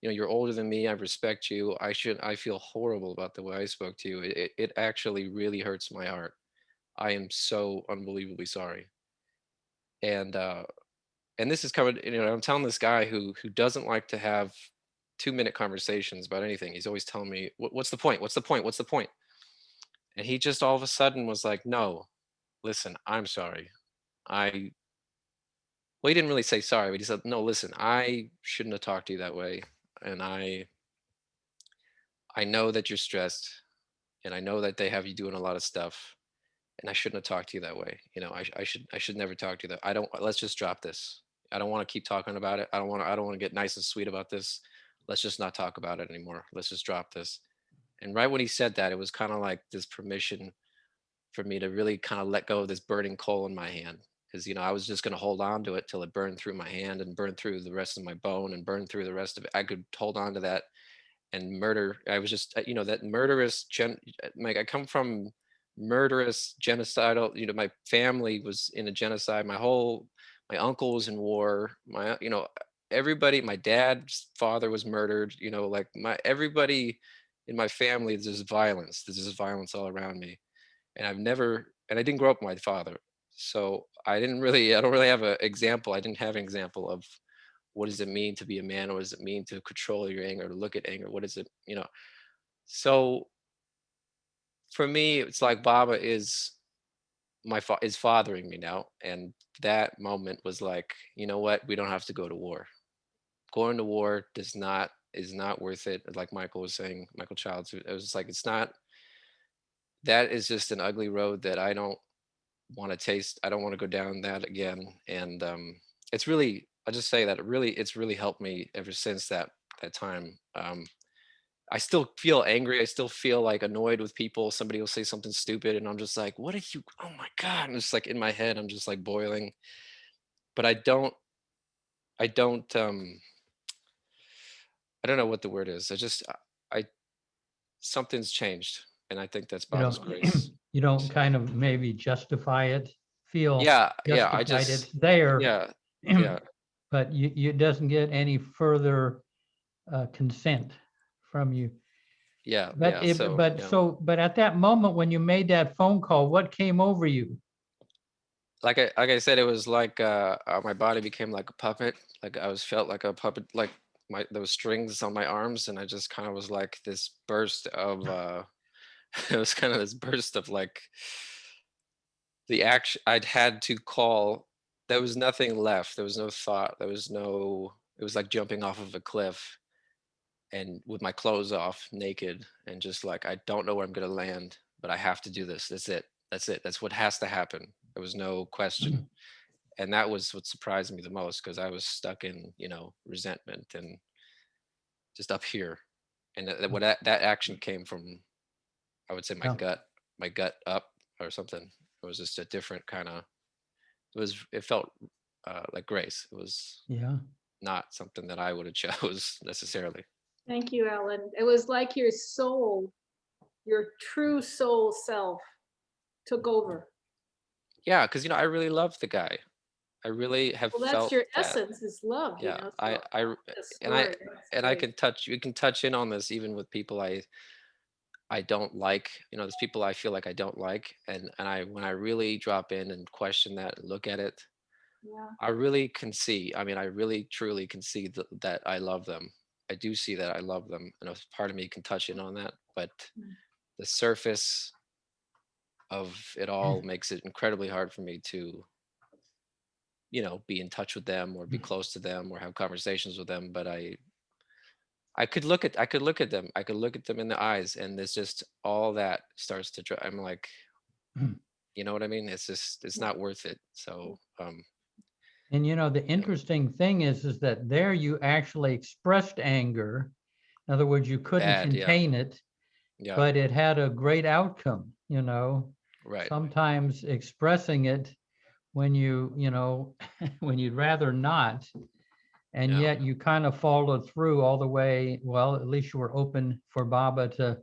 Speaker 16: you're older than me. I respect you. I feel horrible about the way I spoke to you. It actually really hurts my heart. I am so unbelievably sorry. And this is coming, I'm telling this guy who doesn't like to have 2-minute conversations about anything. He's always telling me, what's the point? What's the point? What's the point? And he just all of a sudden was like, no, listen, I'm sorry. Well, he didn't really say sorry, but he said, no, listen, I shouldn't have talked to you that way. And I know that you're stressed and I know that they have you doing a lot of stuff and I shouldn't have talked to you that way. I should never talk to you that. Let's just drop this. I don't want to keep talking about it. I don't want to get nice and sweet about this. Let's just not talk about it anymore. Let's just drop this. And right when he said that, it was kind of like this permission for me to really kind of let go of this burning coal in my hand. Because, you know, I was just going to hold on to it till it burned through my hand and burned through the rest of my bone and burned through the rest of it. I could hold on to that and murder. I was just, you know, that murderous, like I come from murderous, genocidal, you know, my family was in a genocide. My uncle was in war. You know, everybody, my dad's father was murdered, you know, like everybody in my family, there's violence all around me. And I didn't grow up with my father. So I don't really have an example. I didn't have an example of what does it mean to be a man? What does it mean to control your anger, to look at anger? What is it, you know? So for me, it's like Baba is fathering me now. And that moment was like, you know what? We don't have to go to war. Going to war is not worth it. Like Michael was saying, Michael Childs, it was like, that is just an ugly road that I don't want to taste. I don't want to go down that again. And it's really, I'll just say that it's really helped me ever since that time. I still feel angry. I still feel like annoyed with people. Somebody will say something stupid and I'm just like, what are you, oh my God. And it's like in my head, I'm just like boiling. But I don't know what the word is. Something's changed. And I think that's Baba's grace.
Speaker 2: You don't kind of maybe justify it, feel
Speaker 16: Yeah,
Speaker 2: justified, it's there.
Speaker 16: yeah.
Speaker 2: But it doesn't get any further consent from you.
Speaker 16: Yeah,
Speaker 2: But
Speaker 16: yeah.
Speaker 2: but at that moment when you made that phone call, what came over you?
Speaker 16: Like I said, it was like my body became like a puppet. Like felt like a puppet, like there was strings on my arms, and I just kind of was like this burst of it was kind of this burst of like the action I'd had to call. There was nothing left. There was no thought. It was like jumping off of a cliff and with my clothes off, naked, and just like, I don't know where I'm going to land, but I have to do this. That's it. That's what has to happen. There was no question. And that was what surprised me the most, because I was stuck in, you know, resentment and just up here. And that action came from, I would say, my gut up or something. It was just a different kind of, it felt like grace. It was not something that I would have chose necessarily.
Speaker 15: Thank you, Alan. It was like your soul, your true soul self took over.
Speaker 16: Yeah, because, you know, I really love the guy. I really have felt
Speaker 15: that's your
Speaker 16: that.
Speaker 15: essence is love.
Speaker 16: Yeah,
Speaker 15: you know?
Speaker 16: I can touch, we can touch in on this even with people I don't like. You know, there's people I feel like I don't like, and when I really drop in and question that and look at it, I really can see. I mean, I really truly can see that I love them. I do see that I love them, and a part of me can touch in on that. But the surface of it all makes it incredibly hard for me to, you know, be in touch with them or be close to them or have conversations with them. But I could look at them. I could look at them in the eyes, and there's just all that starts to. I'm like, you know what I mean? It's just, it's not worth it. So.
Speaker 2: And you know, the interesting thing is that there you actually expressed anger. In other words, you couldn't contain it, but it had a great outcome. You know, sometimes expressing it when you know, when you'd rather not. And yet you kind of followed through all the way. Well, at least you were open for Baba to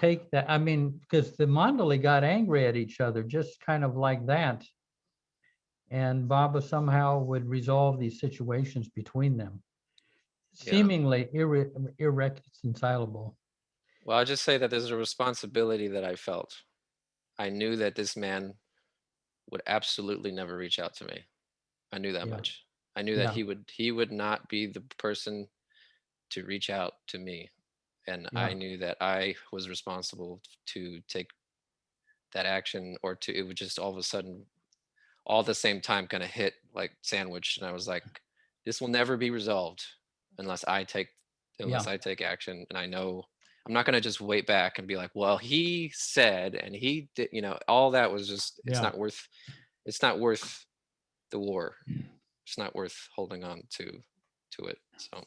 Speaker 2: take that. I mean, because the Mandali got angry at each other, just kind of like that. And Baba somehow would resolve these situations between them, seemingly irreconcilable.
Speaker 16: Well, I'll just say that there's a responsibility that I felt. I knew that this man would absolutely never reach out to me. I knew that much. I knew that he would not be the person to reach out to me. And I knew that I was responsible to take that action, or it would just all of a sudden, all at the same time, kind of hit like sandwich. And I was like, this will never be resolved unless I take action. And I know I'm not going to just wait back and be like, well, he said, and he did, you know, all that was just, it's not worth the war. It's not worth holding on to it. So.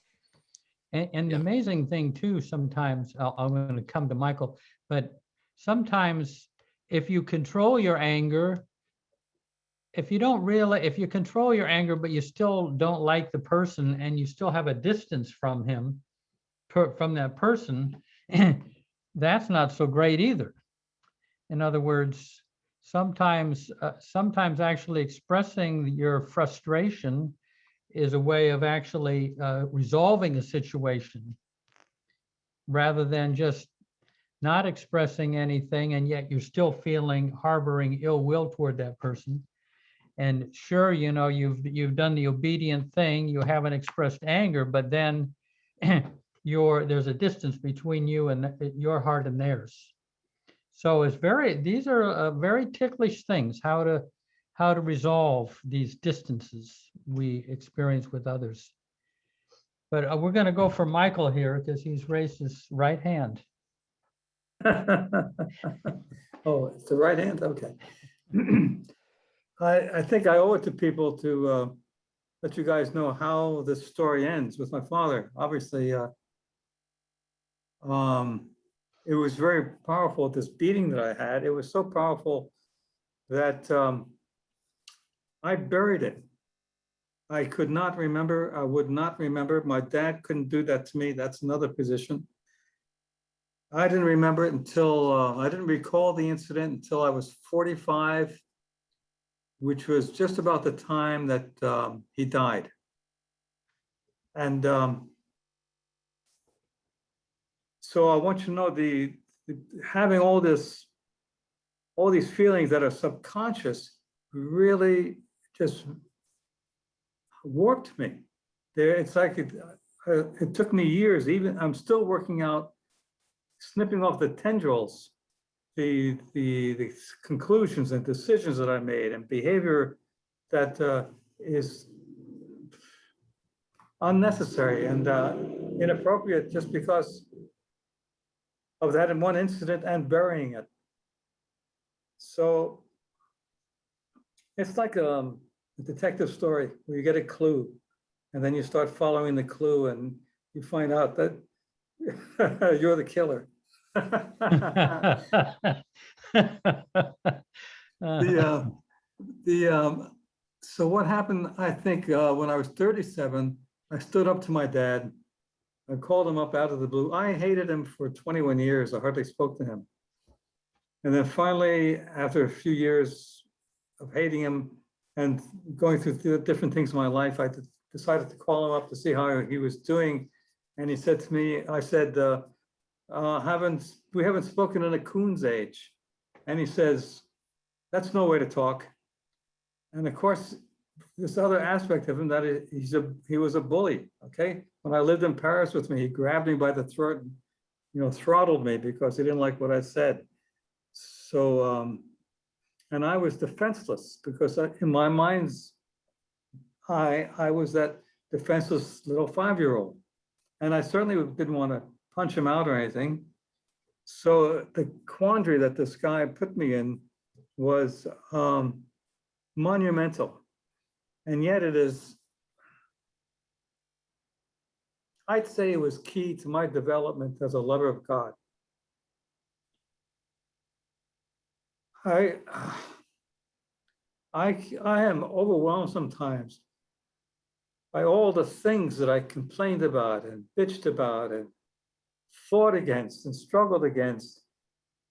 Speaker 2: And the amazing thing too, sometimes I'm going to come to Michael, but sometimes if you control your anger, if you control your anger, but you still don't like the person and you still have a distance from him, from that person, that's not so great either. In other words, sometimes actually expressing your frustration is a way of actually resolving a situation rather than just not expressing anything, and yet you're still harboring ill will toward that person. And sure, you've done the obedient thing, you haven't expressed anger, but then there's a distance between you and your heart and theirs. So these are very ticklish things, how to resolve these distances we experience with others. But we're going to go for Michael here because he's raised his right hand.
Speaker 3: Oh, it's the right hand, okay. I think I owe it to people to let you guys know how this story ends with my father. Obviously, it was very powerful, this beating that I had. It was so powerful that I buried it. I could not remember, I would not remember. My dad couldn't do that to me. That's another position. I didn't remember it until, I didn't recall the incident until I was 45, which was just about the time that he died. And so I want you to know having all these feelings that are subconscious really just warped me. It's like it took me years. Even I'm still working out, snipping off the tendrils, the conclusions and decisions that I made and behavior that is unnecessary and inappropriate just because of that one incident and burying it. So it's like a detective story where you get a clue and then you start following the clue and you find out that you're the killer. So what happened, I think, when I was 37, I stood up to my dad. I called him up out of the blue. I hated him for 21 years. I hardly spoke to him. And then finally, after a few years of hating him and going through different things in my life, I decided to call him up to see how he was doing. And he said to me, I said, we haven't spoken in a coon's age. And he says, that's no way to talk. And of course, this other aspect of him, that he was a bully, okay? When I lived in Paris with me, he grabbed me by the throat and, throttled me because he didn't like what I said. So, and I was defenseless because in my mind's eye, I was that defenseless little 5-year-old. And I certainly didn't want to punch him out or anything. So the quandary that this guy put me in was monumental. And yet it is, I'd say it was key to my development as a lover of God. I am overwhelmed sometimes by all the things that I complained about and bitched about and fought against and struggled against.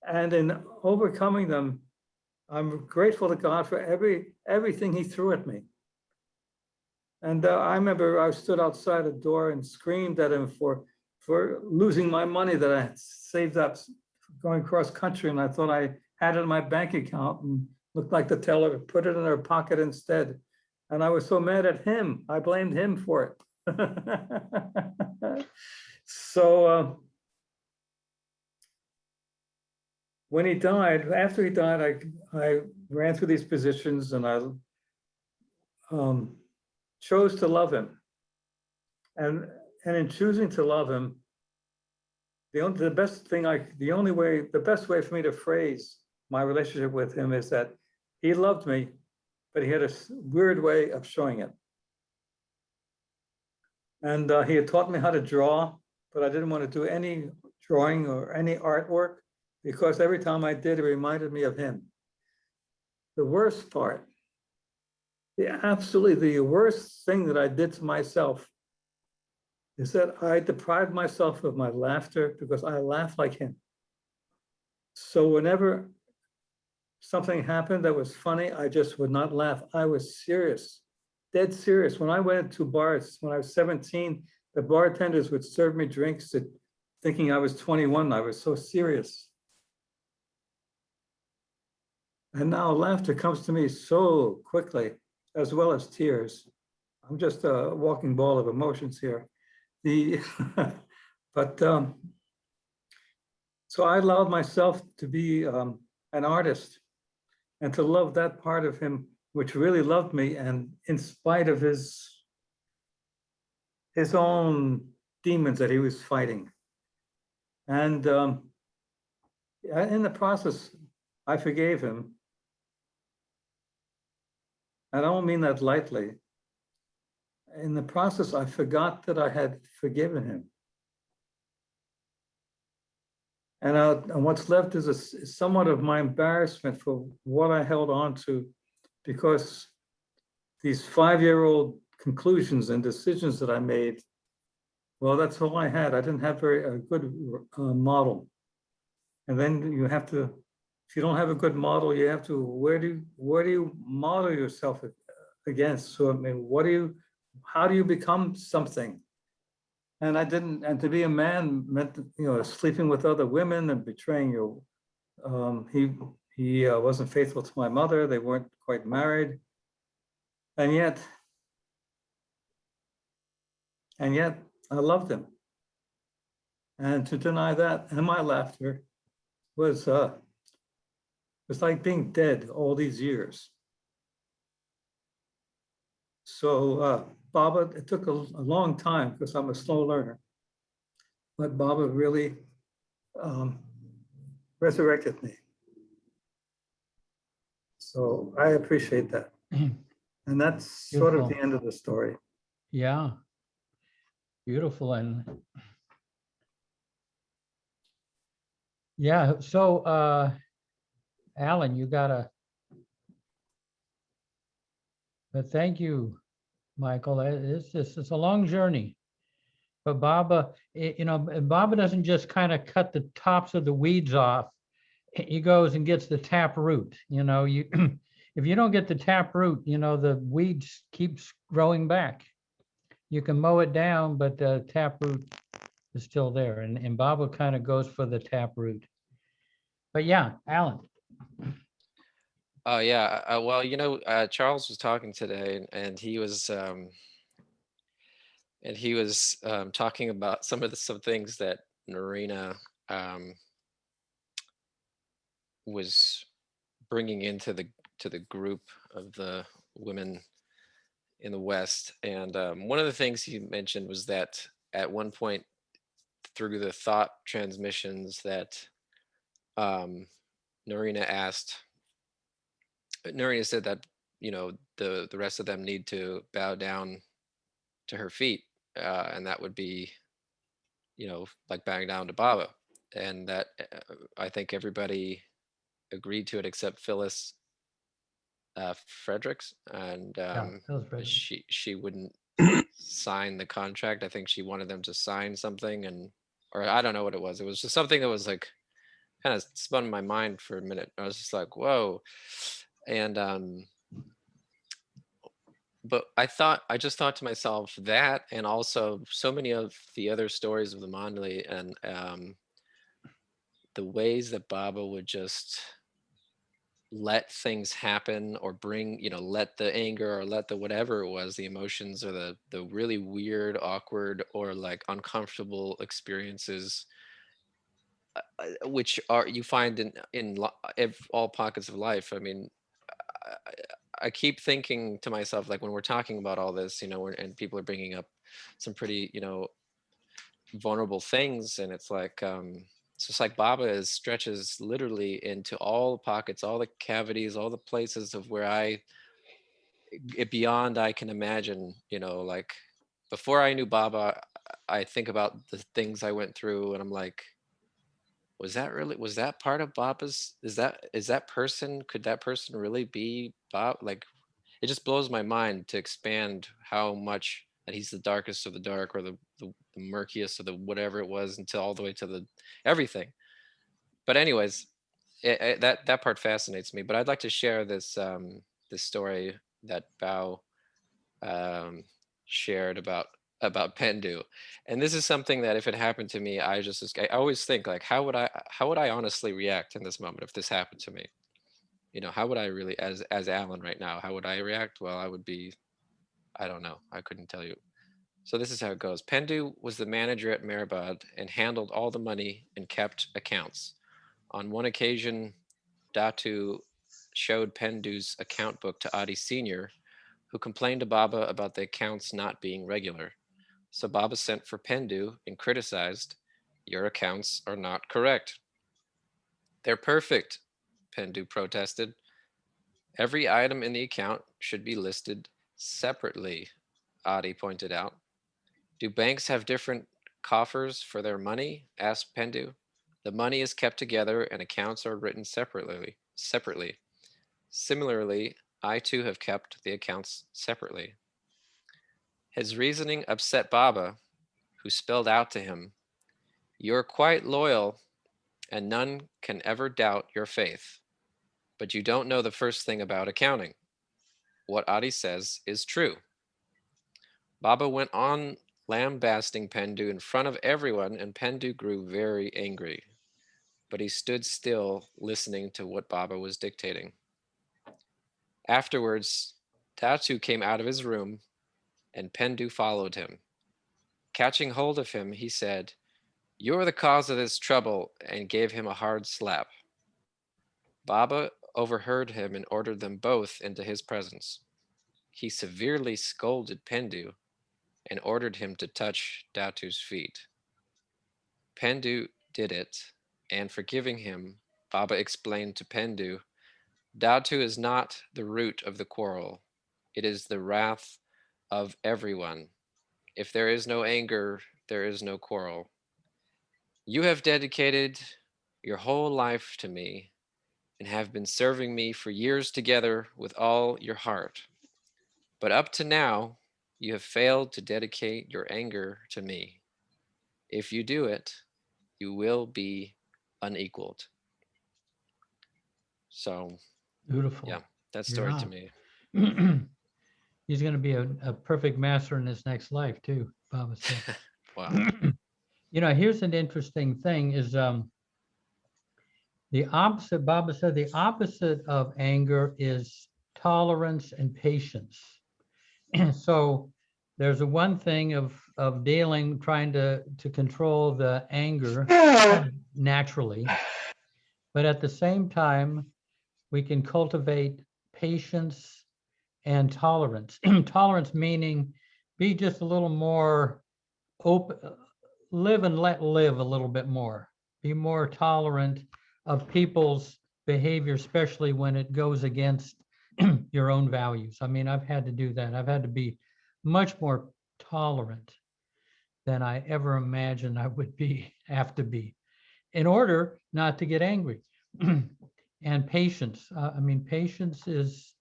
Speaker 3: And in overcoming them, I'm grateful to God for everything he threw at me. And I remember I stood outside a door and screamed at him for losing my money that I had saved up going cross country, and I thought I had it in my bank account and looked like the teller, put it in her pocket instead. And I was so mad at him, I blamed him for it. So when he died, after he died, I ran through these positions and I chose to love him. And in choosing to love him, the best way for me to phrase my relationship with him is that he loved me, but he had a weird way of showing it. And he had taught me how to draw, but I didn't want to do any drawing or any artwork because every time I did, it reminded me of him. The worst part, absolutely the worst thing that I did to myself is that I deprived myself of my laughter because I laugh like him. So whenever something happened that was funny, I just would not laugh. I was serious, dead serious. When I went to bars when I was 17, the bartenders would serve me drinks thinking I was 21. I was so serious. And now laughter comes to me so quickly, as well as tears. I'm just a walking ball of emotions here. But so I allowed myself to be an artist and to love that part of him, which really loved me, and in spite of his own demons that he was fighting. And in the process, I forgave him. I don't mean that lightly. In the process, I forgot that I had forgiven him. And what's left is somewhat of my embarrassment for what I held on to, because these 5-year-old conclusions and decisions that I made, well, that's all I had. I didn't have a good model. And then you have to, if you don't have a good model, you have to, where do you model yourself against? So I mean, how do you become something? And I didn't, and to be a man meant, sleeping with other women and betraying your, he wasn't faithful to my mother. They weren't quite married. And yet I loved him. And to deny that and my laughter was like being dead all these years. So Baba, it took a long time because I'm a slow learner, but Baba really resurrected me. So I appreciate that. And that's sort of the end of the story.
Speaker 2: Yeah, beautiful. And yeah, so Alan, you gotta, but thank you, Michael. It's a long journey. But Baba, Baba doesn't just kind of cut the tops of the weeds off. He goes and gets the tap root. If you don't get the tap root, the weeds keeps growing back. You can mow it down, but the tap root is still there. And Baba kind of goes for the tap root. But yeah, Alan.
Speaker 16: Oh yeah. Well, Charles was talking today, and he was talking about some things that Narina was bringing into the group of the women in the West. And one of the things he mentioned was that at one point through the thought transmissions that Narina said that the rest of them need to bow down to her feet, and that would be like bowing down to Baba. And that I think everybody agreed to it except Phyllis Fredericks, and she wouldn't sign the contract. I think she wanted them to sign something, or I don't know what it was. It was just something that was like kind of spun in my mind for a minute. I was just like, whoa. And but I just thought to myself that, and also so many of the other stories of the Mandali, and the ways that Baba would just let things happen, or bring, let the anger, or let the whatever it was, the emotions, or the really weird, awkward, or like uncomfortable experiences, which are you find in all pockets of life. I mean, I keep thinking to myself, like when we're talking about all this, and people are bringing up some pretty, vulnerable things, and it's like it's just like Baba stretches literally into all the pockets, all the cavities, all the places of where beyond I can imagine. Like before I knew Baba, I think about the things I went through, and I'm like, was that part of Baba's, is that person, could that person really be Bob? Like, it just blows my mind to expand how much that he's the darkest of the dark, or the murkiest of the whatever it was, until all the way to the everything. But anyways, that part fascinates me. But I'd like to share this this story that Bao shared about Pendu. And this is something that if it happened to me, I always think, like, how would I honestly react in this moment if this happened to me? You know, how would I really, as Alan right now, how would I react? Well, I would be, I don't know, I couldn't tell you. So this is how it goes. Pendu was the manager at Mehrabad and handled all the money and kept accounts. On one occasion, Datu showed Pendu's account book to Adi Sr., who complained to Baba about the accounts not being regular. So Baba sent for Pendu and criticized, "Your accounts are not correct." "They're perfect," Pendu protested. "Every item in the account should be listed separately," Adi pointed out. "Do banks have different coffers for their money?" asked Pendu. "The money is kept together and accounts are written separately. Similarly, I too have kept the accounts separately." His reasoning upset Baba, who spelled out to him, "You're quite loyal and none can ever doubt your faith. But you don't know the first thing about accounting. What Adi says is true." Baba went on lambasting Pendu in front of everyone, and Pendu grew very angry. But he stood still, listening to what Baba was dictating. Afterwards, Datu came out of his room, and Pendu followed him. Catching hold of him, he said, "You're the cause of this trouble," and gave him a hard slap. Baba overheard him and ordered them both into his presence. He severely scolded Pendu and ordered him to touch Datu's feet. Pendu did it, and forgiving him, Baba explained to Pendu, "Datu is not the root of the quarrel. It is the wrath of everyone. If there is no anger, there is no quarrel. You have dedicated your whole life to me and have been serving me for years together with all your heart. But up to now, you have failed to dedicate your anger to me. If you do it, you will be unequaled." So,
Speaker 2: Beautiful.
Speaker 16: yeah, that story to
Speaker 2: Yeah.
Speaker 16: me.
Speaker 2: He's going to be a perfect master in his next life too, Baba said.
Speaker 16: Wow.
Speaker 2: You know, here's an interesting thing is the opposite, Baba said, the opposite of anger is tolerance and patience. So there's a one thing of dealing, trying to control the anger naturally, but at the same time, we can cultivate patience and tolerance. Tolerance meaning be just a little more open, live and let live a little bit more. Be more tolerant of people's behavior, especially when it goes against your own values. I mean, I've had to do that. I've had to be much more tolerant than I ever imagined I would have to be in order not to get angry. And patience. I mean, patience is,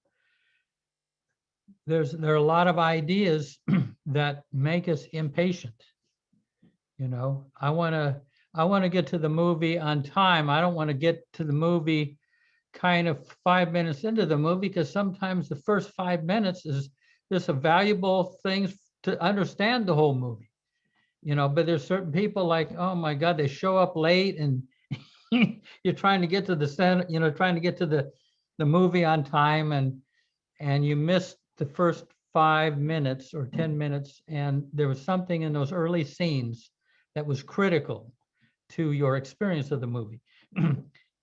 Speaker 2: there are a lot of ideas that make us impatient. You know, I want to get to the movie on time. I don't want to get to the movie kind of 5 minutes into the movie, because sometimes the first 5 minutes is just a valuable things to understand the whole movie. You know, but there's certain people like, oh my God, they show up late and you're trying to get to the center, you know, trying to get to the movie on time, and you missed the first 5 minutes or 10 minutes. And there was something in those early scenes that was critical to your experience of the movie.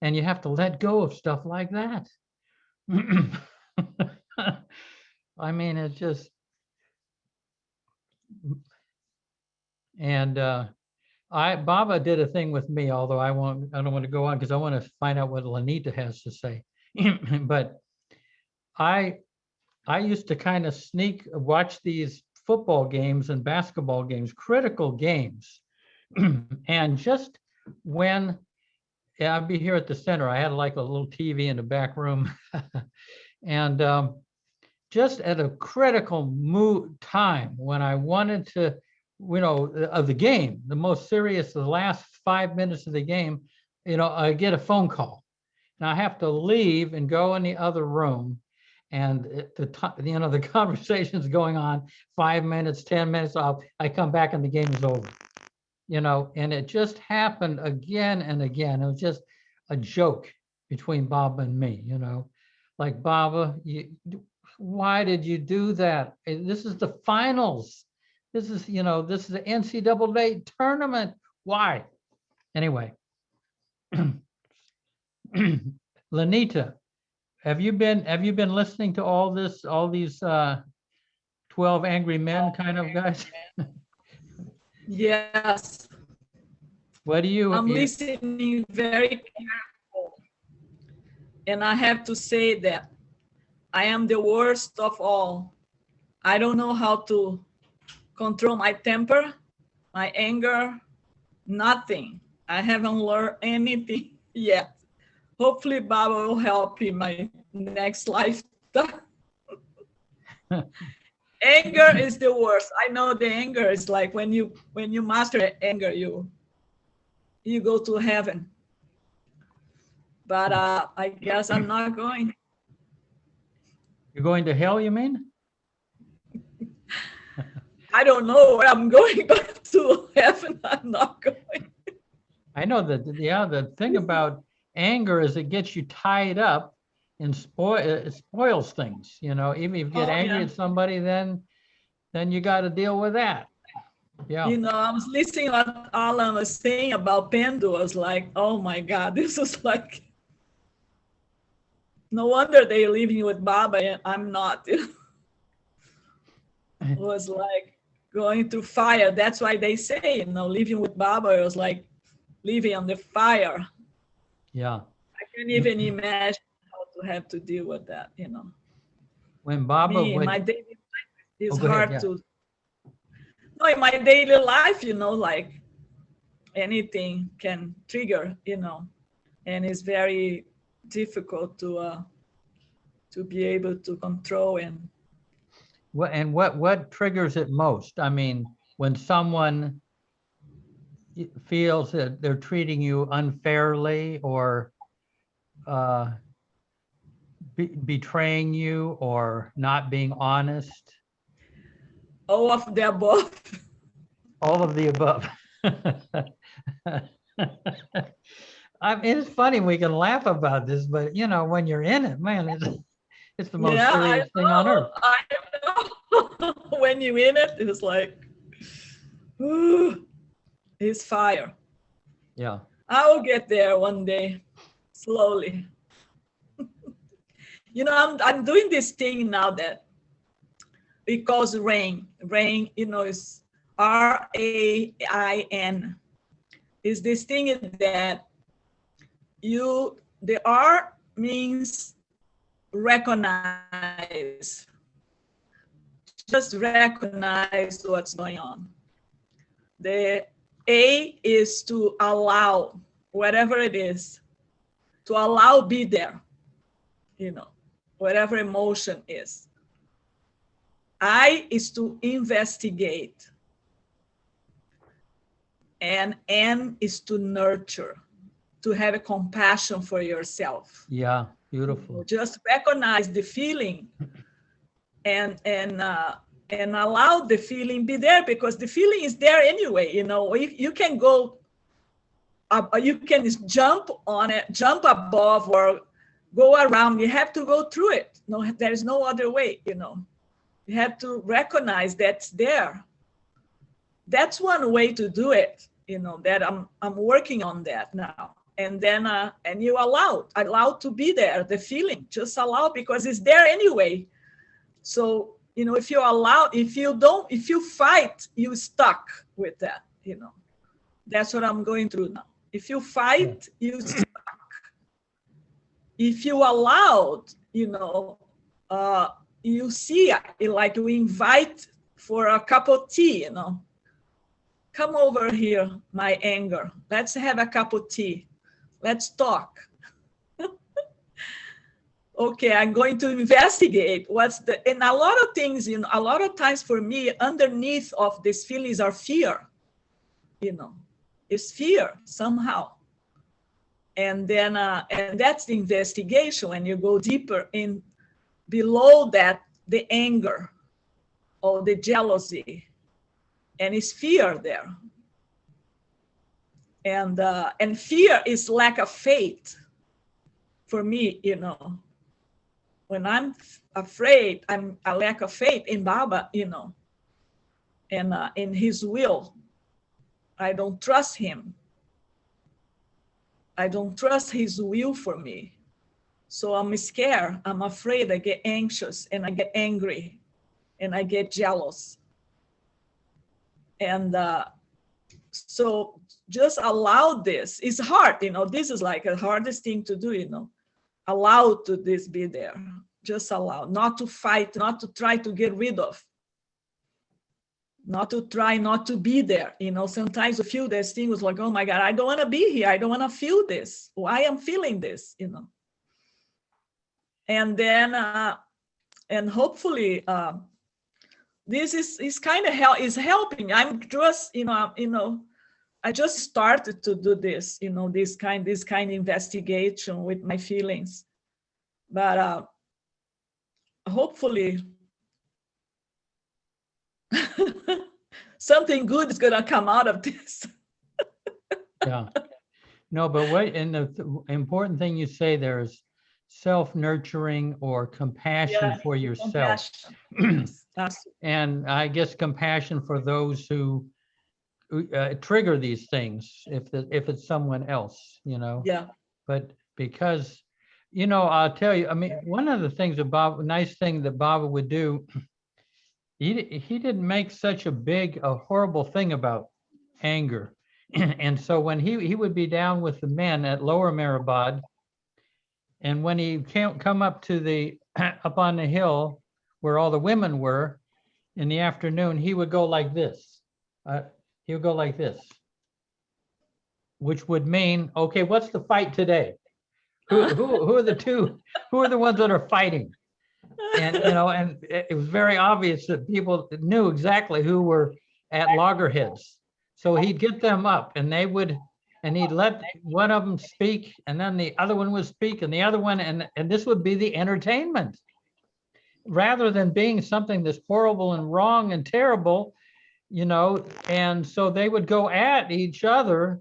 Speaker 2: And you have to let go of stuff like that. I mean, it's just, and Baba did a thing with me, although I don't want to go on because I want to find out what Lanita has to say. But I used to kind of watch these football games and basketball games, critical games. And just when Yeah, I'd be here at the center. I had like a little TV in the back room. And just at a critical time when I wanted to, of the game, the most serious, the last 5 minutes of the game, I get a phone call. And I have to leave and go in the other room. And at the time, the conversation's going on 5 minutes, 10 minutes, I come back and the game is over. And it just happened again and again. It was just a joke between Baba and me, like, Baba, why did you do that? This is the finals. This is the NCAA tournament. Why? Anyway, Lanita, have you been listening to all these 12 angry men kind of guys?
Speaker 17: Yes,
Speaker 2: What do you?
Speaker 17: I'm listening very careful. And I have to say that I am the worst of all. I don't know how to control my temper, my anger, nothing. I haven't learned anything yet. Hopefully Baba will help in my next lifetime. Anger is the worst. I know the anger is like when you master anger, you go to heaven. But I guess I'm not going.
Speaker 2: You're going to hell, you mean?
Speaker 17: I don't know where I'm going, but to heaven, I'm not going.
Speaker 2: I know that, the thing about anger is it gets you tied up and it spoils things, even if you get angry at somebody, then you got to deal with that. Yeah.
Speaker 17: I was listening to what Alan was saying about Pendu. I was like, oh my God, this is like, no wonder they're living with Baba and I'm not. It was like going through fire. That's why they say, living with Baba, it was like living on the fire.
Speaker 2: Yeah.
Speaker 17: I can't even imagine how to have to deal with that,
Speaker 2: When Baba
Speaker 17: in my daily life, it's
Speaker 2: go ahead,
Speaker 17: hard to. No, in my daily life, like anything can trigger, and it's very difficult to be able to control and.
Speaker 2: What triggers it most? I mean, when someone feels that they're treating you unfairly or betraying you or not being honest?
Speaker 17: All of the above.
Speaker 2: All of the above. I mean, it's funny, we can laugh about this, but when you're in it, man, it's the most serious thing on earth.
Speaker 17: I know. When you're in it, it's like, ooh, it's fire.
Speaker 2: Yeah.
Speaker 17: I will get there one day, slowly. I'm doing this thing now that because rain, is RAIN. Is this thing that the R means recognize. Just recognize what's going on. The A is to allow, whatever it is, to allow be there, whatever emotion is. I is to investigate. And N is to nurture, to have a compassion for yourself.
Speaker 2: Yeah, beautiful.
Speaker 17: Just recognize the feeling and allow the feeling be there, because the feeling is there anyway. You can go up, you can jump on it, jump above or go around. You have to go through it. No, there's no other way. You have to recognize that's there. That's one way to do it. That I'm working on that now. And then and you allow to be there, the feeling, just allow, because it's there anyway. So if you allow, if you fight, you stuck with that. That's what I'm going through now. If you fight, you stuck. If you allowed, you see, like you invite for a cup of tea, Come over here, my anger. Let's have a cup of tea. Let's talk. Okay, I'm going to investigate and a lot of things, a lot of times for me, underneath of these feelings are fear, it's fear somehow. And then, and that's the investigation. When you go deeper in below that, the anger or the jealousy, and it's fear there. And fear is lack of faith for me, when I'm afraid, I lack of faith in Baba, and in his will. I don't trust him. I don't trust his will for me. So I'm scared, I'm afraid, I get anxious and I get angry and I get jealous. And so just allow this. It's hard, this is like the hardest thing to do, allow to this be there. Just allow, not to fight, not to try to get rid of, not to try not to be there. Sometimes you feel this thing was like, oh my God, I don't want to be here. I don't want to feel this. Why I'm feeling this, And then, and hopefully, this is kind of is helping. I'm just, I just started to do this, this kind of investigation with my feelings. But hopefully something good is gonna come out of this.
Speaker 2: Yeah. No, but and the important thing you say there is self-nurturing or compassion for yourself. And I guess compassion for those who trigger these things, if it's someone else,
Speaker 17: Yeah.
Speaker 2: But because, I'll tell you, I mean, one of the things about nice thing that Baba would do, he didn't make such a horrible thing about anger. And so when he would be down with the men at Lower Mehrabad, and when he can't come up to up on the hill where all the women were in the afternoon, he would go like this. He would go like this, which would mean, okay, what's the fight today? Who are the two? Who are the ones that are fighting? And and it was very obvious that people knew exactly who were at loggerheads. So he'd get them up, and he'd let one of them speak, and then the other one would speak, and the other one, and this would be the entertainment, rather than being something that's horrible and wrong and terrible, And so they would go at each other,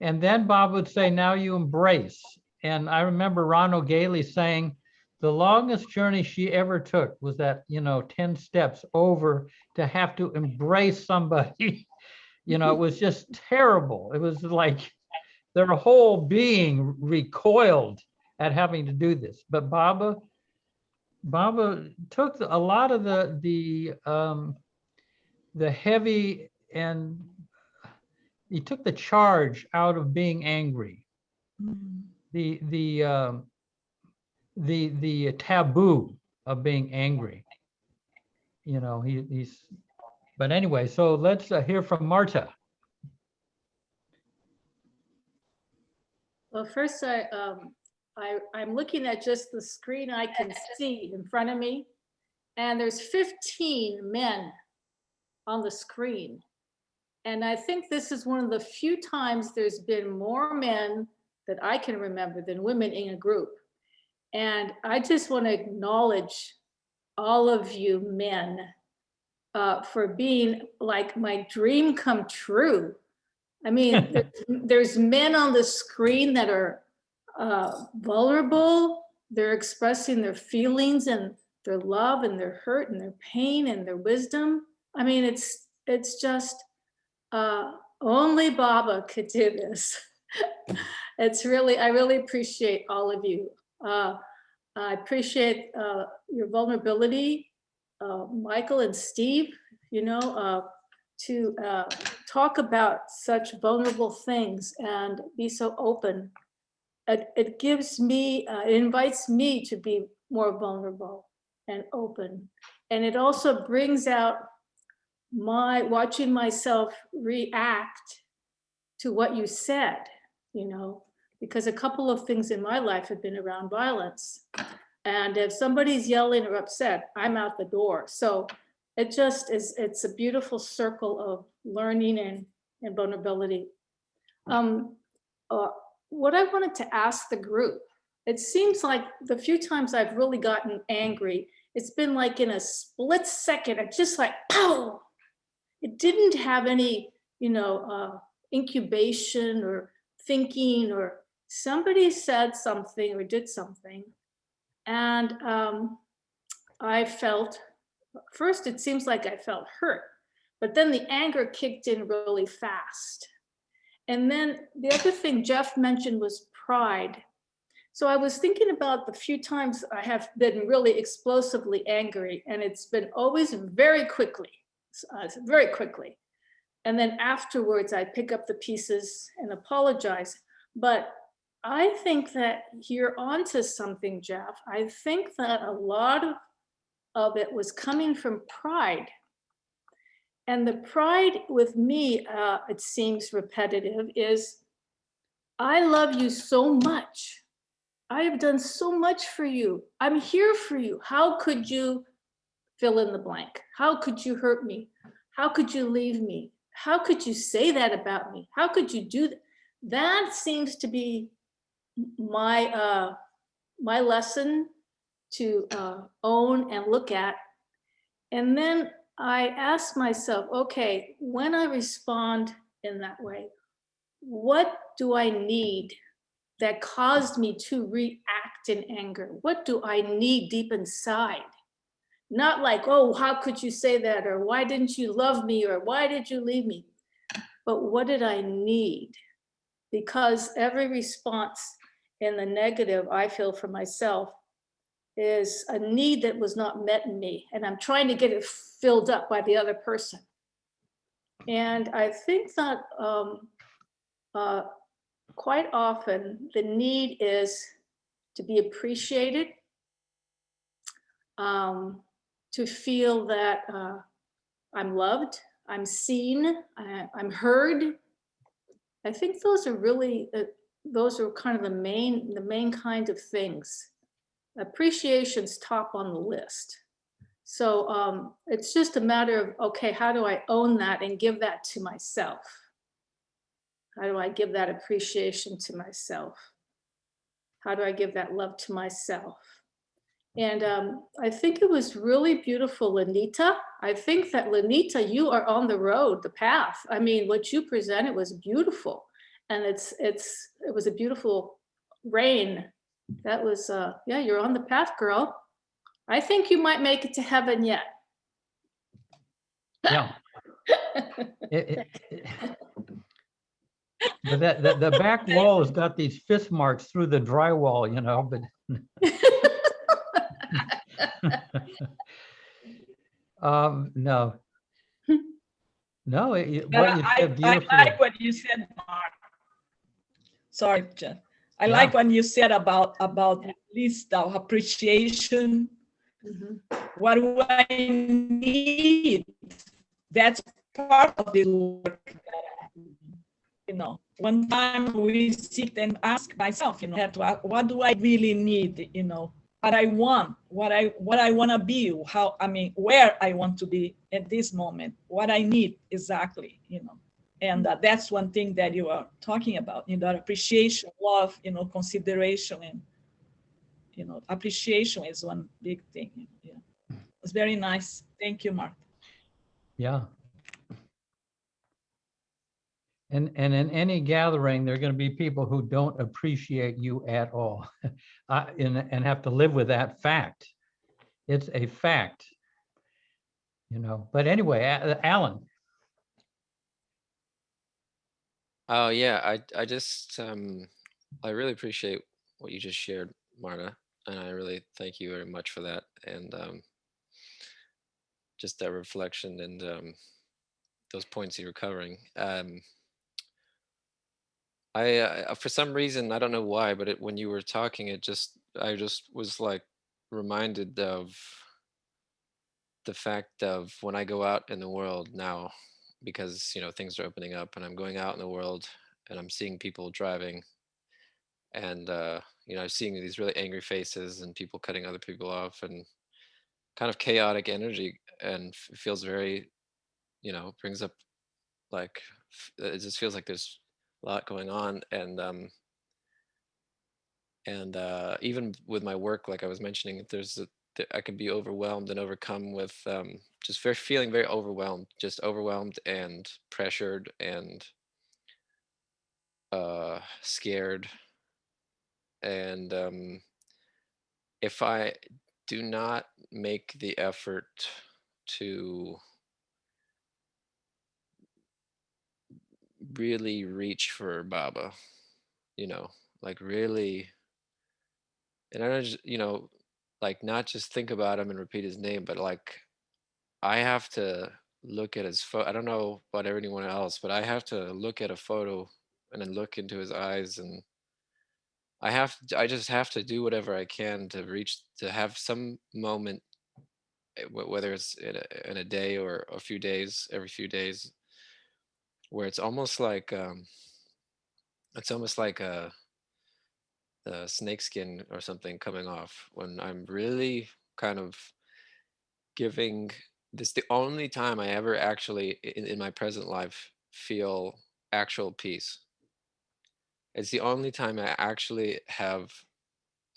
Speaker 2: and then Bob would say, "Now you embrace." And I remember Ronald Gailey saying, the longest journey she ever took was that, 10 steps over to have to embrace somebody. It was just terrible. It was like their whole being recoiled at having to do this. But Baba took a lot of the heavy, and he took the charge out of being angry. The taboo of being angry. He's. But anyway, so let's hear from Marta.
Speaker 15: Well, first I'm looking at just the screen I can see in front of me, and there's 15 men on the screen. And I think this is one of the few times there's been more men that I can remember than women in a group. And I just want to acknowledge all of you men for being like my dream come true. I mean, there's men on the screen that are vulnerable. They're expressing their feelings and their love and their hurt and their pain and their wisdom. I mean, it's just only Baba could do this. I really appreciate all of you. I appreciate your vulnerability, Michael and Steve, to talk about such vulnerable things and be so open. It gives me, it invites me to be more vulnerable and open. And it also brings out watching myself react to what you said, because a couple of things in my life have been around violence. And if somebody's yelling or upset, I'm out the door. So it just is, it's a beautiful circle of learning and vulnerability. What I wanted to ask the group, it seems like the few times I've really gotten angry, it's been like in a split second, it's just like, pow! It didn't have any, incubation or thinking, or somebody said something or did something. And I felt, first it seems like I felt hurt, but then the anger kicked in really fast. And then the other thing Jeff mentioned was pride. So I was thinking about the few times I have been really explosively angry, and it's been always very quickly. And then afterwards, I pick up the pieces and apologize. But I think that you're onto something, Jeff. I think that a lot of it was coming from pride. And the pride with me, it seems repetitive, is I love you so much. I have done so much for you. I'm here for you. How could you fill in the blank? How could you hurt me? How could you leave me? How could you say that about me? How could you do that? That seems to be my my lesson to own and look at. And then I ask myself, okay, when I respond in that way, what do I need that caused me to react in anger? What do I need deep inside? Not like, oh, how could you say that? Or why didn't you love me? Or why did you leave me? But what did I need? Because every response in the negative I feel for myself is a need that was not met in me. And I'm trying to get it filled up by the other person. And I think that quite often the need is to be appreciated, to feel that I'm loved, I'm seen, I'm heard. I think those are really, those are kind of the main kind of things. Appreciation's top on the list. So it's just a matter of, okay, how do I own that and give that to myself? How do I give that appreciation to myself? How do I give that love to myself? And I think it was really beautiful, Lenita. I think that, Lenita, you are on the road, the path. I mean, what you presented was beautiful. And it was a beautiful rain. That was, yeah, you're on the path, girl. I think you might make it to heaven yet.
Speaker 2: Yeah. But the back wall has got these fist marks through the drywall, but. No. No, what you said beautifully.
Speaker 17: I like what you said, Mark. Sorry, Jeff. I like when you said about at least our appreciation.
Speaker 15: Mm-hmm.
Speaker 17: What do I need? That's part of the work. One time we sit and ask myself, what do I really need? What I want, what I want to be, where I want to be at this moment, what I need exactly, and that's one thing that you are talking about, that appreciation, love, consideration, and appreciation is one big thing. Yeah, it's very nice. Thank you, Mark.
Speaker 2: Yeah. And in any gathering, there are going to be people who don't appreciate you at all, and have to live with that fact. It's a fact, But anyway, Alan.
Speaker 16: Oh yeah, I just I really appreciate what you just shared, Marta, and I really thank you very much for that, and just that reflection and those points you were covering. I for some reason, I don't know why, but when you were talking, I just was like reminded of the fact of when I go out in the world now, because things are opening up and I'm going out in the world and I'm seeing people driving And seeing these really angry faces and people cutting other people off and kind of chaotic energy, and feels very, brings up like it just feels like there's a lot going on. And even with my work, like I was mentioning, I can be overwhelmed and overcome with just feeling very overwhelmed and pressured and scared. And if I do not make the effort to really reach for Baba, like really, and I don't just, like not just think about him and repeat his name, but like I have to look at his photo. I don't know about anyone else, but I have to look at a photo and then look into his eyes, and I just have to do whatever I can to have some moment, whether it's in a day or a few days, every few days, where it's almost like a snake skin or something coming off, when I'm really kind of giving this, the only time I ever actually in my present life feel actual peace. It's the only time I actually have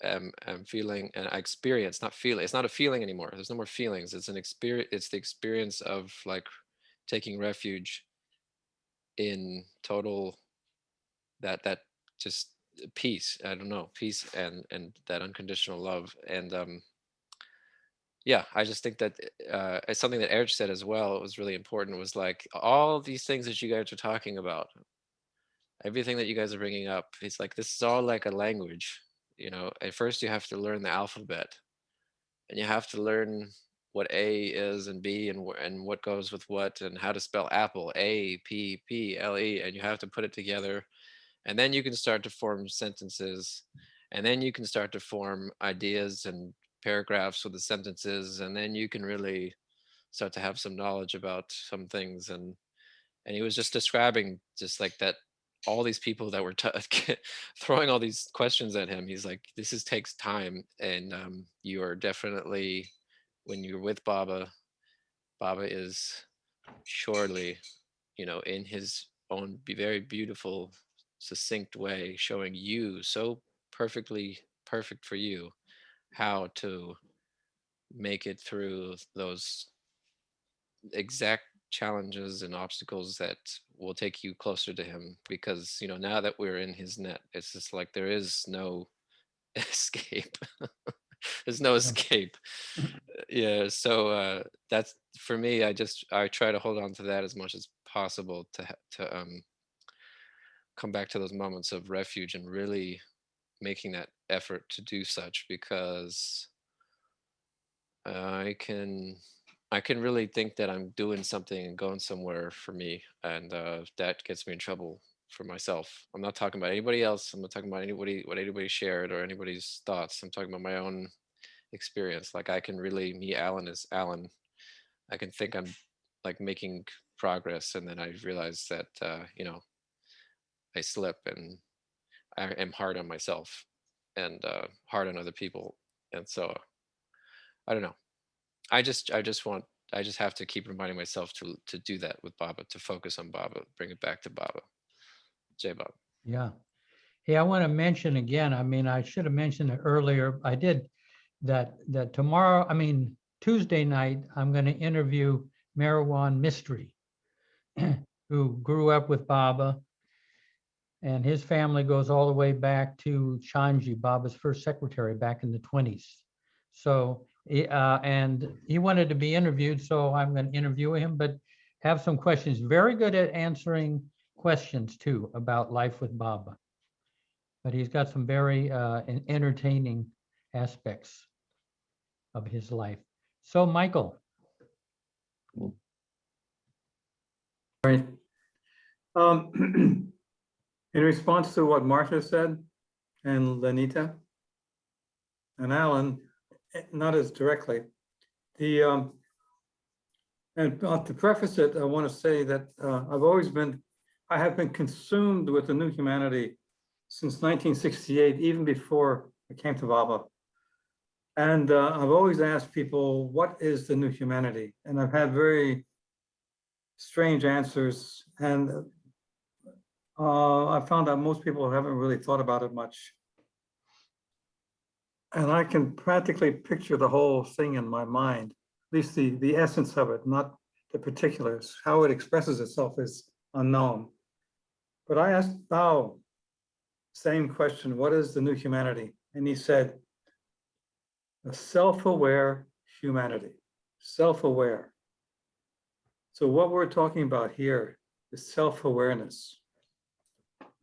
Speaker 16: am feeling, and I experience, not feeling. It's not a feeling anymore. There's no more feelings. It's an experience. It's the experience of like taking refuge in total that just peace. I don't know, peace and that unconditional love. And yeah, I just think that it's something that Eric said as well. It was really important. Was like all these things that you guys are talking about, everything that you guys are bringing up. It's like this is all like a language. At first you have to learn the alphabet, and you have to learn what A is and B and what goes with what, and how to spell apple, APPLE, and you have to put it together, and then you can start to form sentences, and then you can start to form ideas and paragraphs with the sentences, and then you can really start to have some knowledge about some things. And he was just describing just like that, all these people that were throwing all these questions at him. He's like, takes time, and you are definitely, when you're with Baba is surely, in his own very beautiful, succinct way, showing you so perfectly perfect for you how to make it through those exact challenges and obstacles that will take you closer to him. Because now that we're in his net, it's just like there is no escape. There's no escape. Yeah, so that's, for me, I try to hold on to that as much as possible to come back to those moments of refuge and really making that effort to do such, because I can really think that I'm doing something and going somewhere for me, and that gets me in trouble for myself. I'm not talking about anybody else. I'm not talking about what anybody shared or anybody's thoughts. I'm talking about my own experience. Like I can really, me, Alan is Alan. I can think I'm like making progress, and then I realize that I slip, and I am hard on myself and hard on other people, and so I don't know. I just have to keep reminding myself to do that with Baba, to focus on Baba, bring it back to Baba. Jai Baba.
Speaker 2: Yeah. Hey, I want to mention again, I mean, I should have mentioned it earlier. I did that tomorrow, Tuesday night, I'm going to interview Marwan Mystery, who grew up with Baba, and his family goes all the way back to Chanji, Baba's first secretary back in the 20s. So, and he wanted to be interviewed, so I'm going to interview him, but have some questions. Very good at answering questions too about life with Baba. But he's got some very entertaining aspects of his life. So, Michael.
Speaker 3: Right. In response to what Martha said, and Lenita, and Alan, not as directly, and to preface it, I want to say that I have been consumed with the new humanity since 1968, even before I came to Baba. And I've always asked people, what is the new humanity? And I've had very strange answers. And I found that most people haven't really thought about it much. And I can practically picture the whole thing in my mind, at least the essence of it, not the particulars. How it expresses itself is unknown. But I asked Tao, same question, what is the new humanity? And he said, a self-aware humanity, self-aware. So what we're talking about here is self-awareness.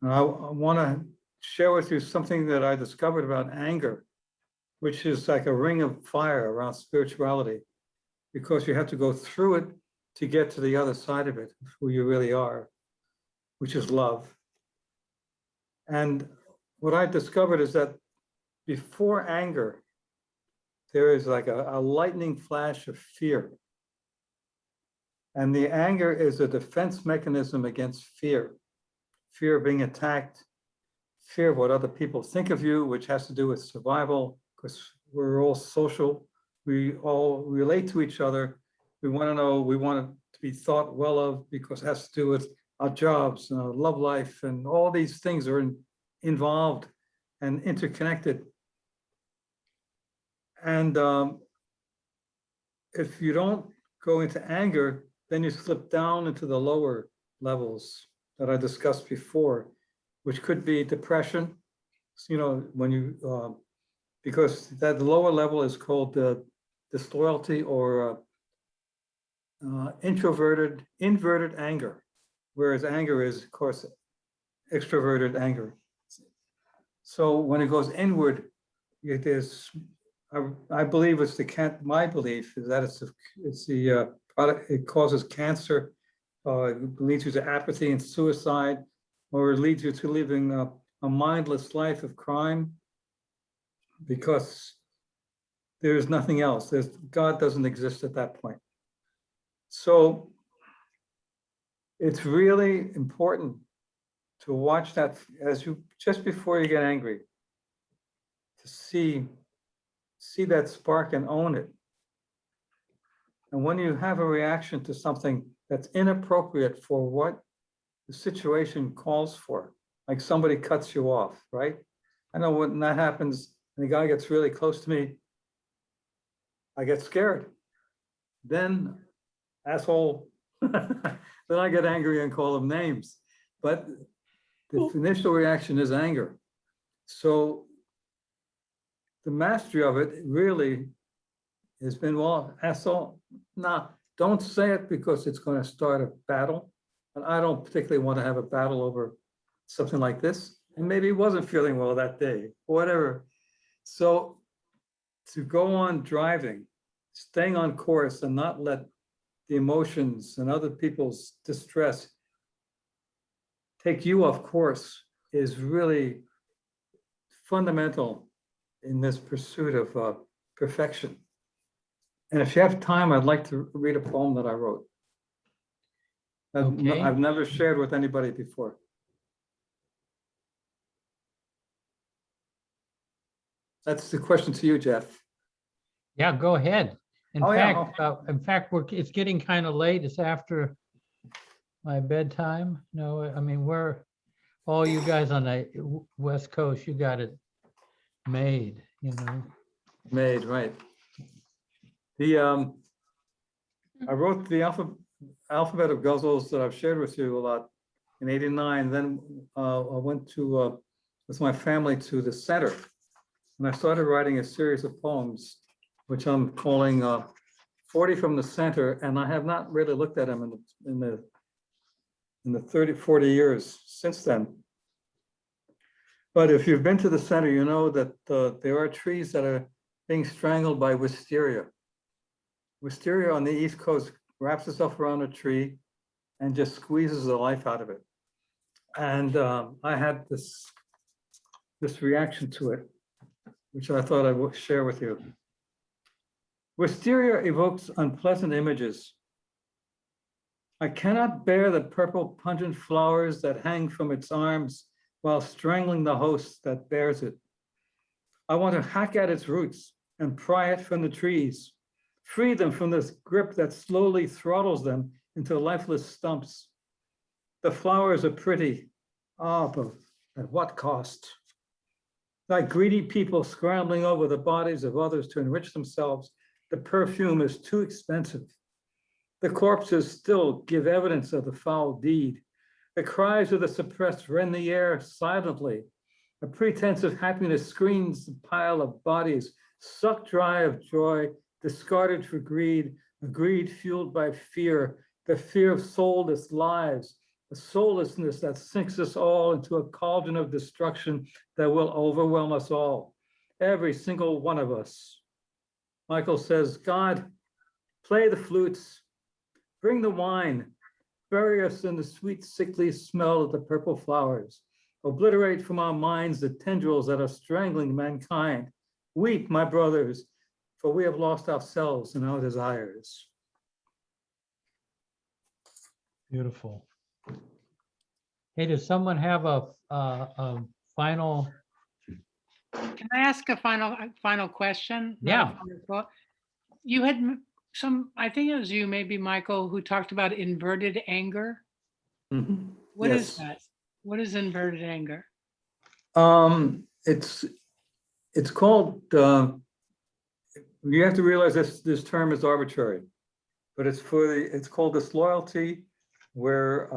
Speaker 3: And I want to share with you something that I discovered about anger, which is like a ring of fire around spirituality, because you have to go through it to get to the other side of it, who you really are, which is love. And what I discovered is that before anger, there is like a lightning flash of fear. And the anger is a defense mechanism against fear. Fear of being attacked, fear of what other people think of you, which has to do with survival, because we're all social. We all relate to each other. We want to know, we want to be thought well of because it has to do with our jobs and our love life, and all these things are involved and interconnected. And if you don't go into anger, then you slip down into the lower levels that I discussed before, which could be depression. You know, when you, because that lower level is called disloyalty or inverted anger, whereas anger is, of course, extroverted anger. So when it goes inward, it is, I believe it's my belief is that it's the product, it causes cancer, it leads you to apathy and suicide, or it leads you to living a mindless life of crime, because there's nothing else. God doesn't exist at that point. So it's really important to watch that as you, just before you get angry, to see that spark and own it. And when you have a reaction to something that's inappropriate for what the situation calls for, like somebody cuts you off, right? I know when that happens and the guy gets really close to me, I get scared. Then, asshole, then I get angry and call them names. But the initial reaction is anger. So the mastery of it really has been, well, asshole, nah, don't say it because it's going to start a battle. And I don't particularly want to have a battle over something like this. And maybe he wasn't feeling well that day, or whatever. So to go on driving, staying on course and not let the emotions and other people's distress take you off course is really fundamental in this pursuit of perfection. And if you have time, I'd like to read a poem that I wrote.
Speaker 2: Okay.
Speaker 3: I've never shared with anybody before. That's the question to you, Jeff.
Speaker 2: Yeah, go ahead. In
Speaker 3: Oh, yeah.
Speaker 2: fact, it's getting kind of late. It's after my bedtime. No, I mean, all you guys on the West Coast, you got it made, you know.
Speaker 3: Made, right. I wrote the alphabet of ghazals that I've shared with you a lot in '89. Then I went to, with my family, to the center. And I started writing a series of poems, which I'm calling 40 from the Center. And I have not really looked at them in the 30, 40 years since then. But if you've been to the center, you know that there are trees that are being strangled by wisteria. Wisteria on the East Coast wraps itself around a tree and just squeezes the life out of it. And I had this reaction to it, which I thought I would share with you. Wisteria evokes unpleasant images. I cannot bear the purple pungent flowers that hang from its arms while strangling the host that bears it. I want to hack at its roots and pry it from the trees, free them from this grip that slowly throttles them into lifeless stumps. The flowers are pretty, but at what cost? Like greedy people scrambling over the bodies of others to enrich themselves, the perfume is too expensive. The corpses still give evidence of the foul deed. The cries of the suppressed rend the air silently. A pretense of happiness screens the pile of bodies, sucked dry of joy, discarded for greed, a greed fueled by fear, the fear of soulless lives, the soullessness that sinks us all into a cauldron of destruction that will overwhelm us all, every single one of us. Michael says, God, play the flutes, bring the wine, bury us in the sweet, sickly smell of the purple flowers, obliterate from our minds the tendrils that are strangling mankind. Weep, my brothers, for we have lost ourselves and our desires.
Speaker 2: Beautiful. Hey, does someone have a final?
Speaker 9: Can I ask a final question? Not a
Speaker 2: Yeah.
Speaker 9: final thought. You had I think it was you, maybe Michael, who talked about inverted anger. What is
Speaker 3: Yes.
Speaker 9: that? What is inverted anger?
Speaker 3: It's called, you have to realize this term is arbitrary, but it's called disloyalty, where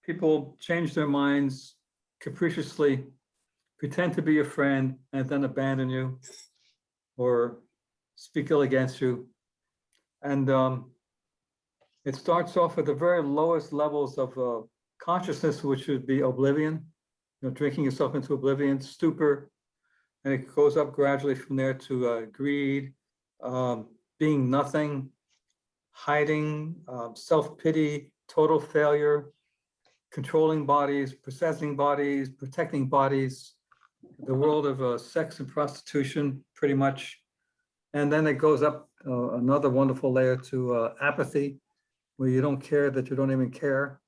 Speaker 3: people change their minds capriciously, pretend to be a friend, and then abandon you or speak ill against you. And it starts off at the very lowest levels of consciousness, which would be oblivion, drinking yourself into oblivion, stupor, and it goes up gradually from there to greed, being nothing, hiding, self-pity, total failure, controlling bodies, possessing bodies, protecting bodies, the world of sex and prostitution, pretty much. And then it goes up another wonderful layer to apathy, where you don't care that you don't even care.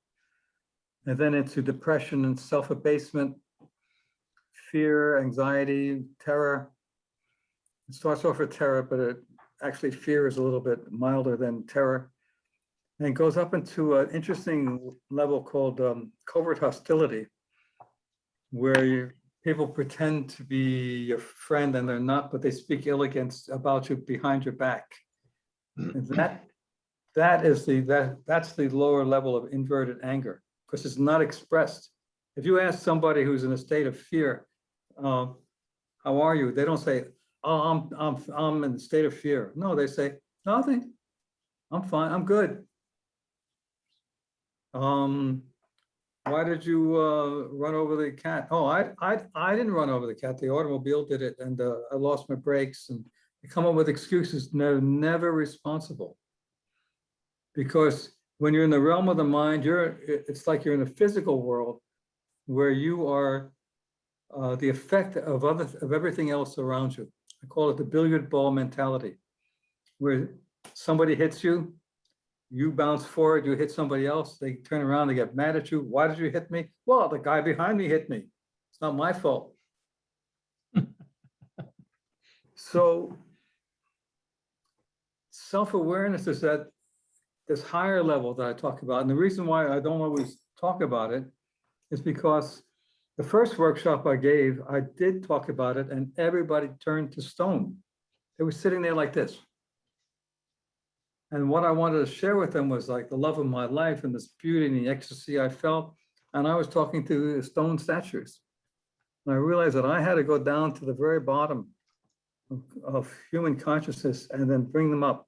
Speaker 3: And then into depression and self-abasement, fear, anxiety, terror. It starts off with terror, but actually fear is a little bit milder than terror. And it goes up into an interesting level called covert hostility, where people pretend to be your friend and they're not, but they speak ill about you behind your back. And that's the lower level of inverted anger, because it's not expressed. If you ask somebody who's in a state of fear, how are you? They don't say, oh, I'm in a state of fear. No, they say, nothing. I'm fine. I'm good. Why did you run over the cat? Oh, I didn't run over the cat. The automobile did it, and I lost my brakes. And they come up with excuses. Never responsible. Because when you're in the realm of the mind, it's like you're in a physical world where you are the effect of everything else around you. I call it the billiard ball mentality, where somebody hits you, you bounce forward, you hit somebody else, they turn around, they get mad at you. Why did you hit me? Well, the guy behind me hit me. It's not my fault. So self-awareness is at this higher level that I talk about. And the reason why I don't always talk about it is because the first workshop I gave, I did talk about it and everybody turned to stone. They were sitting there like this. And what I wanted to share with them was like the love of my life and this beauty and the ecstasy I felt. And I was talking to stone statues. And I realized that I had to go down to the very bottom of human consciousness and then bring them up.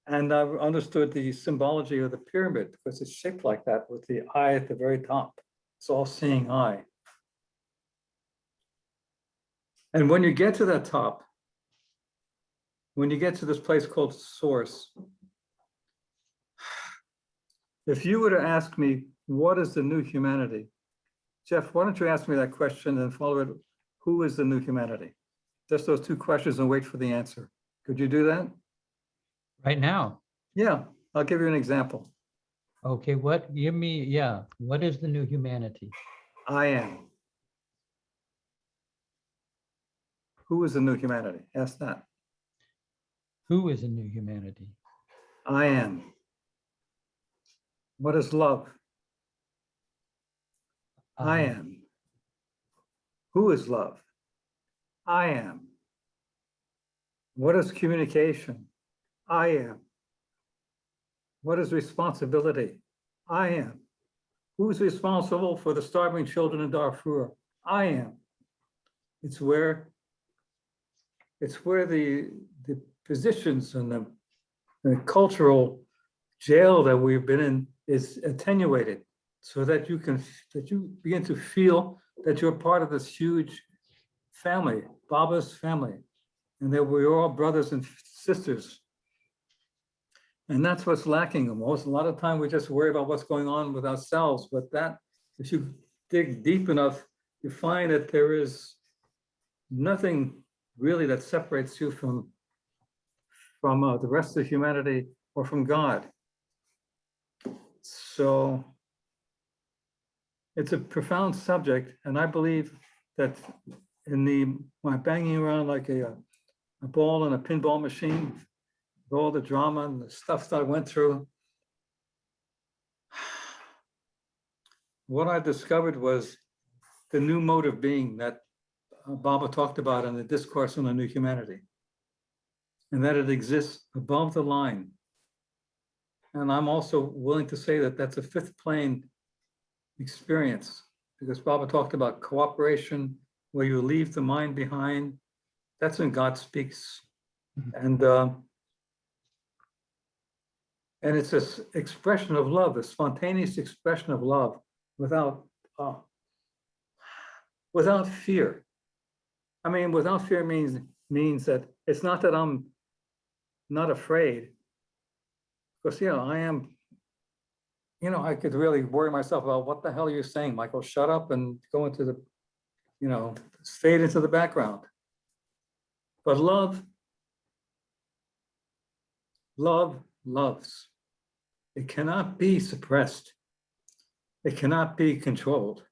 Speaker 3: And I understood the symbology of the pyramid because it's shaped like that with the eye at the very top. It's all seeing eye. And when you get to that top, when you get to this place called source, if you were to ask me, what is the new humanity? Jeff, why don't you ask me that question and follow it? Who is the new humanity? Just those two questions and wait for the answer. Could you do that?
Speaker 2: Right now?
Speaker 3: Yeah, I'll give you an example.
Speaker 2: Okay, what is the new humanity?
Speaker 3: I am. Who is the new humanity? Ask that.
Speaker 2: Who is a new humanity?
Speaker 3: I am. What is love? I am. Who is love? I am. What is communication? I am. What is responsibility? I am. Who's responsible for the starving children in Darfur? I am. It's where the positions and the cultural jail that we've been in is attenuated, so that you begin to feel that you're part of this huge family, Baba's family, and that we're all brothers and sisters. And that's what's lacking the most. A lot of time we just worry about what's going on with ourselves, but that, if you dig deep enough, you find that there is nothing really that separates you from the rest of humanity or from God. So it's a profound subject, and I believe that when banging around like a ball in a pinball machine, with all the drama and the stuff that I went through, what I discovered was the new mode of being that Baba talked about in the Discourse on the New Humanity, and that it exists above the line. And I'm also willing to say that that's a fifth plane experience, because Baba talked about cooperation, where you leave the mind behind. That's when God speaks. And it's this expression of love, a spontaneous expression of love without fear. I mean, without fear means that it's not that I'm not afraid, because, I am, I could really worry myself about what the hell are you saying, Michael? Shut up and go into the, fade into the background. But love loves. It cannot be suppressed. It cannot be controlled.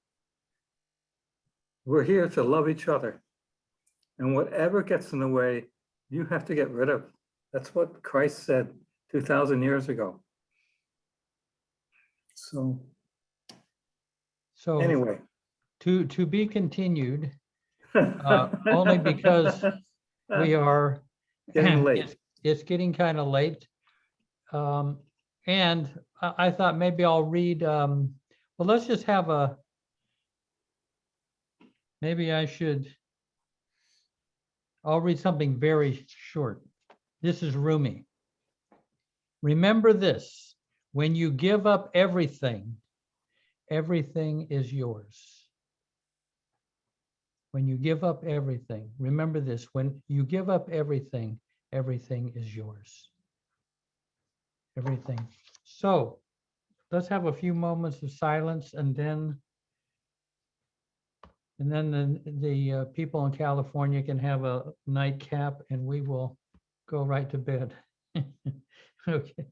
Speaker 3: We're here to love each other. And whatever gets in the way, you have to get rid of. That's what Christ said 2,000 years ago. So anyway.
Speaker 2: To be continued, only because we are
Speaker 3: getting late.
Speaker 2: It's getting kind of late. And I thought maybe I'll read, well, let's just have I'll read something very short. This is Rumi. Remember this, when you give up everything, everything is yours. When you give up everything, remember this, when you give up everything, everything is yours. Everything. So let's have a few moments of silence, and then the people in California can have a nightcap, and we will go right to bed. Okay.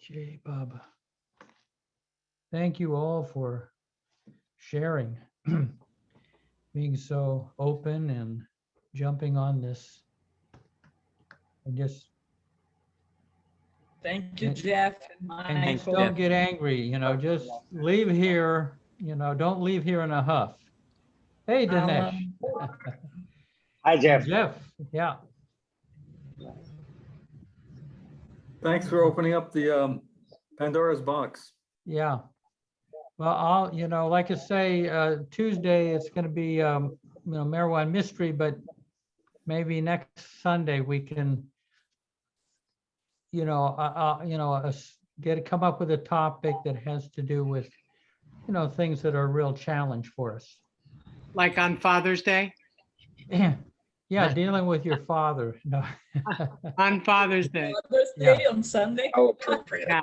Speaker 2: Jai Baba. Thank you all for sharing, being so open and jumping on this. And just
Speaker 17: Thank you, Jeff and
Speaker 2: and just
Speaker 17: Michael.
Speaker 2: don't get angry, just leave here, don't leave here in a huff. Hey, Dinesh.
Speaker 18: Hi, Jeff.
Speaker 2: Jeff, yeah.
Speaker 3: Thanks for opening up the Pandora's box.
Speaker 2: Yeah. Well, I'll, like I say, Tuesday, it's going to be marijuana mystery, but maybe next Sunday we can, come up with a topic that has to do with, things that are a real challenge for us.
Speaker 9: Like on Father's Day?
Speaker 2: Yeah, dealing with your father. No.
Speaker 9: On Father's Day.
Speaker 17: Father's Day on Sunday.
Speaker 14: How appropriate.
Speaker 9: Yeah.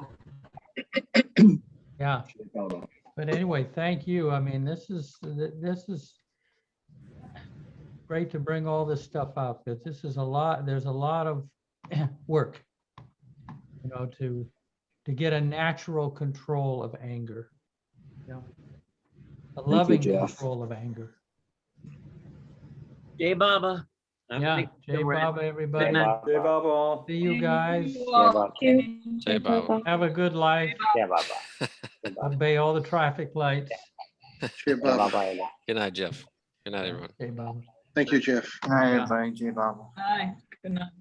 Speaker 2: Yeah. But anyway, thank you. I mean, this is great to bring all this stuff up, because this is there's a lot of work, to get a natural control of anger. A loving
Speaker 14: Jeff.
Speaker 2: control of anger.
Speaker 6: Jai Baba. Have a
Speaker 2: Yeah,
Speaker 6: big-
Speaker 2: Jai Baba, everybody.
Speaker 6: night.
Speaker 3: Jai Baba all.
Speaker 2: See you guys.
Speaker 4: Jai Baba.
Speaker 2: Have a good life.
Speaker 11: Yeah, Baba.
Speaker 2: Obey all the traffic lights.
Speaker 11: Yeah, Baba.
Speaker 4: Good night, Jeff. Good night, everyone.
Speaker 2: Jai Baba.
Speaker 18: Thank you, Jeff.
Speaker 3: Hi,
Speaker 2: Yeah.
Speaker 3: everybody. Jai Baba.
Speaker 17: Bye. Good night.